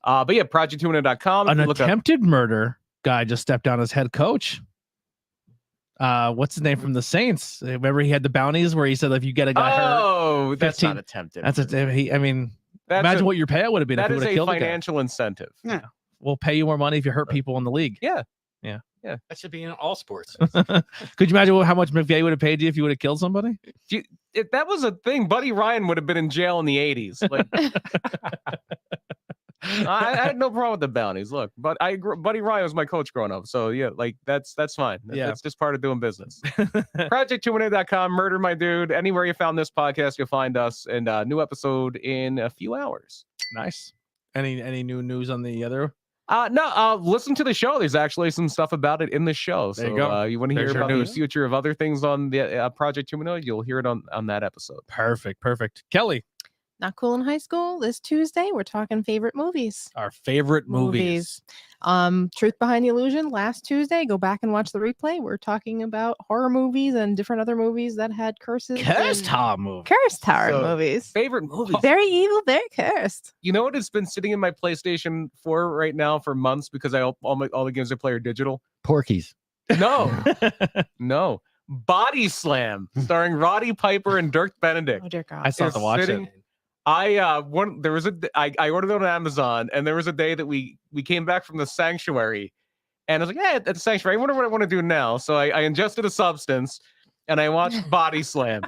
But yeah, project219.com. An Look up. attempted murder guy just stepped down as head coach. What's his name from the Saints? Remember he had the bounties where he said if you get a guy hurt, Oh, that's 15 not attempted. that's murder. I mean, That's imagine a- what your payout would have been if that you is would have a killed the guy. financial incentive. We'll pay you more money if you hurt people in the league. That should be in all sports. Could you imagine how much McVay would have paid you if you would have killed somebody? If that was a thing, Buddy Ryan would have been in jail in the 80s. Like, I had no problem with the bounties. Look, but Buddy Ryan was my coach growing up, so yeah, like that's fine. Yeah. That's just part of doing business. Project218.com, Murder My Dude. Anywhere you found this podcast, you'll find us, and new episode in a few hours. Nice. Any new news on the other? No, listen to the show. There's actually some stuff about it in the show. There So you go. you want to hear There's your about the news. future of other things on the Project 2.0, you'll hear it on that episode. Perfect. Kelly, Not Cool in High School this Tuesday. We're talking favorite movies. our favorite movies. Truth Behind the Illusion last Tuesday. Go back and watch the replay. We're talking about horror movies and different other movies that had curses. Cursed and- horror movie. Cursed horror So, movies. Favorite movies. Very evil, very cursed. You know what? It's been sitting in my PlayStation 4 right now for months because all the games I play are digital. Porkies. No. Body Slam, starring Roddy Piper and Dirk Benedict. Oh dear God. I still have to It's watch sitting- it. I ordered it on Amazon, and there was a day that we came back from the sanctuary, and I was like, yeah, at the sanctuary, I wonder what I want to do now. So I ingested a substance, and I watched Body Slam.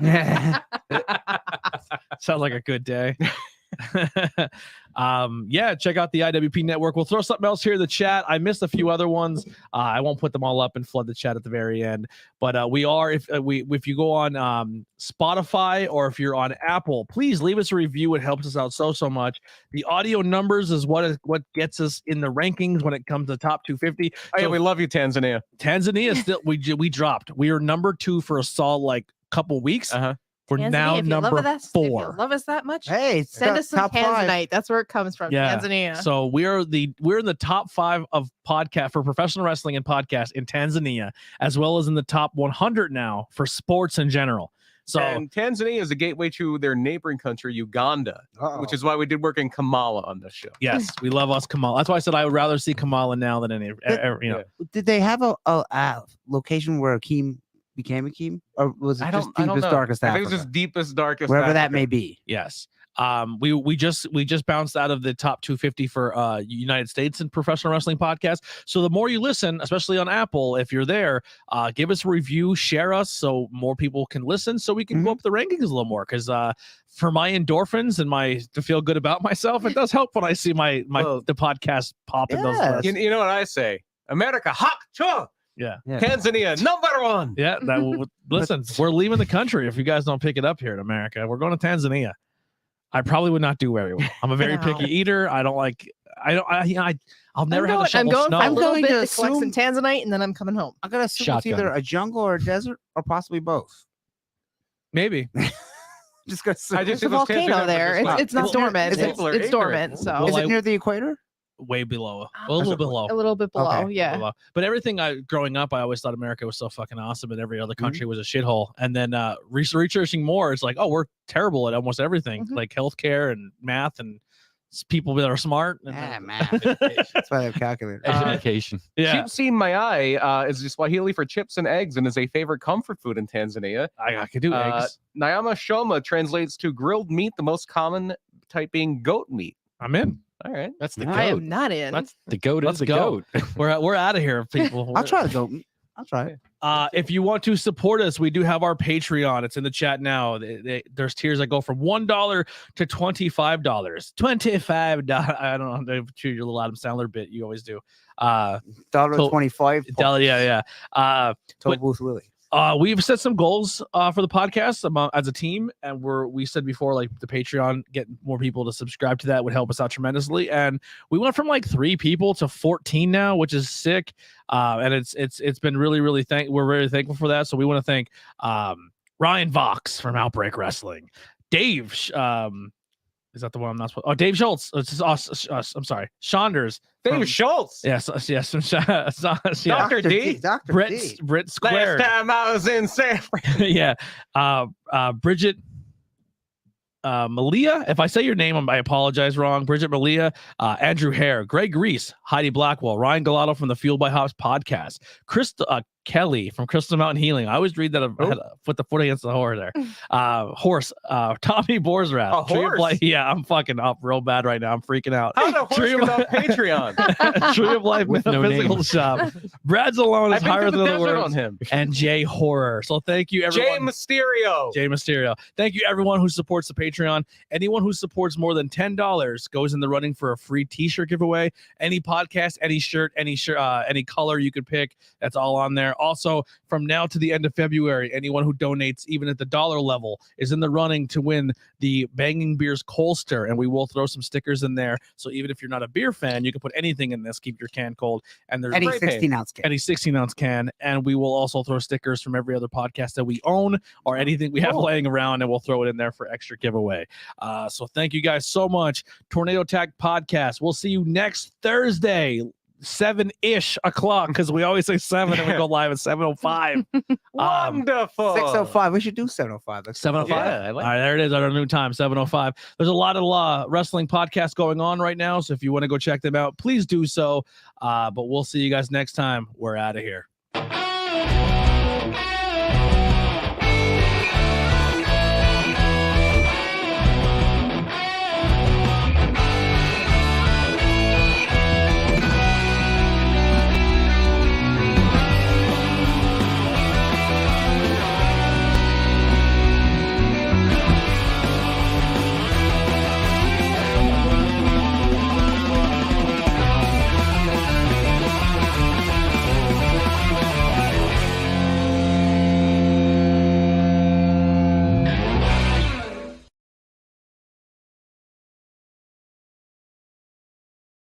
Sounds like a good day. Yeah, check out the IWP network. We'll throw something else here in the chat. I missed a few other ones. I won't put them all up and flood the chat at the very end. But we are, if you go on Spotify or if you're on Apple, please leave us a review. It helps us out so much. The audio numbers is what gets us in the rankings when it comes to top 250. Oh, yeah, we love you, Tanzania. Tanzania still we dropped. We are number 2 for a solid like couple weeks. We're Tanzania, now if you love number us, if 4. you love us that much, Hey, it's send us some top 5. Tanzanite. That's where it comes from. Yeah. Tanzania. So we're in the top 5 of podcast for professional wrestling and podcast in Tanzania, as well as in the top 100 now for sports in general. So and Tanzania is a gateway to their neighboring country, Uganda, which is why we did work in Kamala on this show. yes, we love us Kamala. That's why I said I would rather see Kamala now than any. Did they have a location where Akeem became Akeem, or was it just deepest, darkest I Africa? think it was just deepest, darkest, wherever that Africa. may be. Yes. We just bounced out of the top 250 for United States in professional wrestling podcast. So the more you listen, especially on Apple, if you're there, give us a review, share us so more people can listen, so we can go up the rankings a little more. Because for my endorphins and to feel good about myself, it does help when I see the podcast pop in those lists. You know what I say? America, hawk, chua. Yeah. Tanzania, number 1. Yeah. Listen, we're leaving the country if you guys don't pick it up here in America. We're going to Tanzania. I probably would not do very well. I'm a very picky eater. I'll never have a shovel I'm going snow. for a little going bit to to collect some Tanzanite, and then I'm coming home. I'm gonna assume it's either a jungle or a desert, or possibly both. Maybe. Just gonna say. There's a volcano there. It's not dormant. It's dormant. So Is it near the equator? Way below, a little bit below. A little bit below, Okay. yeah. Below. But everything growing up, I always thought America was so fucking awesome, and every other country was a shithole. And then researching more, it's like, oh, we're terrible at almost everything, like healthcare and math and people that are smart. And math. That's why they have calculators. Education. Yeah, Chipsi Mayai is Swahili for chips and eggs and is a favorite comfort food in Tanzania. I could do eggs. Nyama Shoma translates to grilled meat, the most common type being goat meat. I'm in. All right. That's the I am goat. not in. That's the goat. Let's Is the go. goat. We're out of here, people. I'll try the goat meat. I'll try it. If you want to support us, we do have our Patreon. It's in the chat now. There's tiers that go from $1 to $25. $25. I don't know. Do your little Adam Sandler bit. You always do. $1.25. Yeah. Toll Booth Willie. We've set some goals for the podcast as a team, and we said before, like the Patreon, getting more people to subscribe to that would help us out tremendously. And we went from like 3 people to 14 now, which is sick. And it's been really we're very thankful for that. So we want to thank Ryan Vox from Outbreak Wrestling, Dave. Is that the one I'm not supposed? Oh, Dave Schultz. It's us. I'm sorry, Saunders. Dave Schultz. Yes. Dr. D. Dr. D. Brit Squared. Last time I was in San Yeah. Bridget Malia. If I say your name, I apologize wrong. Bridget Malia, Andrew Hare, Greg Reese, Heidi Blackwell, Ryan Galato from the Fueled by Hops podcast, Kelly from Crystal Mountain Healing. I always read that. I had to put the foot against the horse there. Horse, Tommy Borsrath. A horse? Yeah, I'm fucking up real bad right now. I'm freaking out. How the horse get on Patreon? Tree of Life With no Metaphysical name. Shop. Brad Zalone is I've higher been to the than the desert words. on him. And Jay Horror. So thank you, Jay everyone. Mysterio. Jay Mysterio. Thank you, everyone who supports the Patreon. Anyone who supports more than $10 goes in the running for a free T-shirt giveaway. Any podcast, any shirt, any color you could pick. That's all on there. Also, from now to the end of February, anyone who donates, even at the dollar level, is in the running to win the Banging Beers Colster, and we will throw some stickers in there. So even if you're not a beer fan, you can put anything in this. Keep your can cold. And there's Any spray paint. 16-ounce can. any 16-ounce can, and we will also throw stickers from every other podcast that we own or anything we have laying around, and we'll throw it in there for extra giveaway. So thank you guys so much. Tornado Attack Podcast. We'll see you next Thursday, 7-ish o'clock, because we always say 7 and we go live at 7:05. Wonderful. 6:05. We should do 7:05. 7:05. Yeah, I All like right, there it is. Our new time, 7:05. There's a lot of wrestling podcasts going on right now, so if you want to go check them out, please do so. But we'll see you guys next time. We're out of here.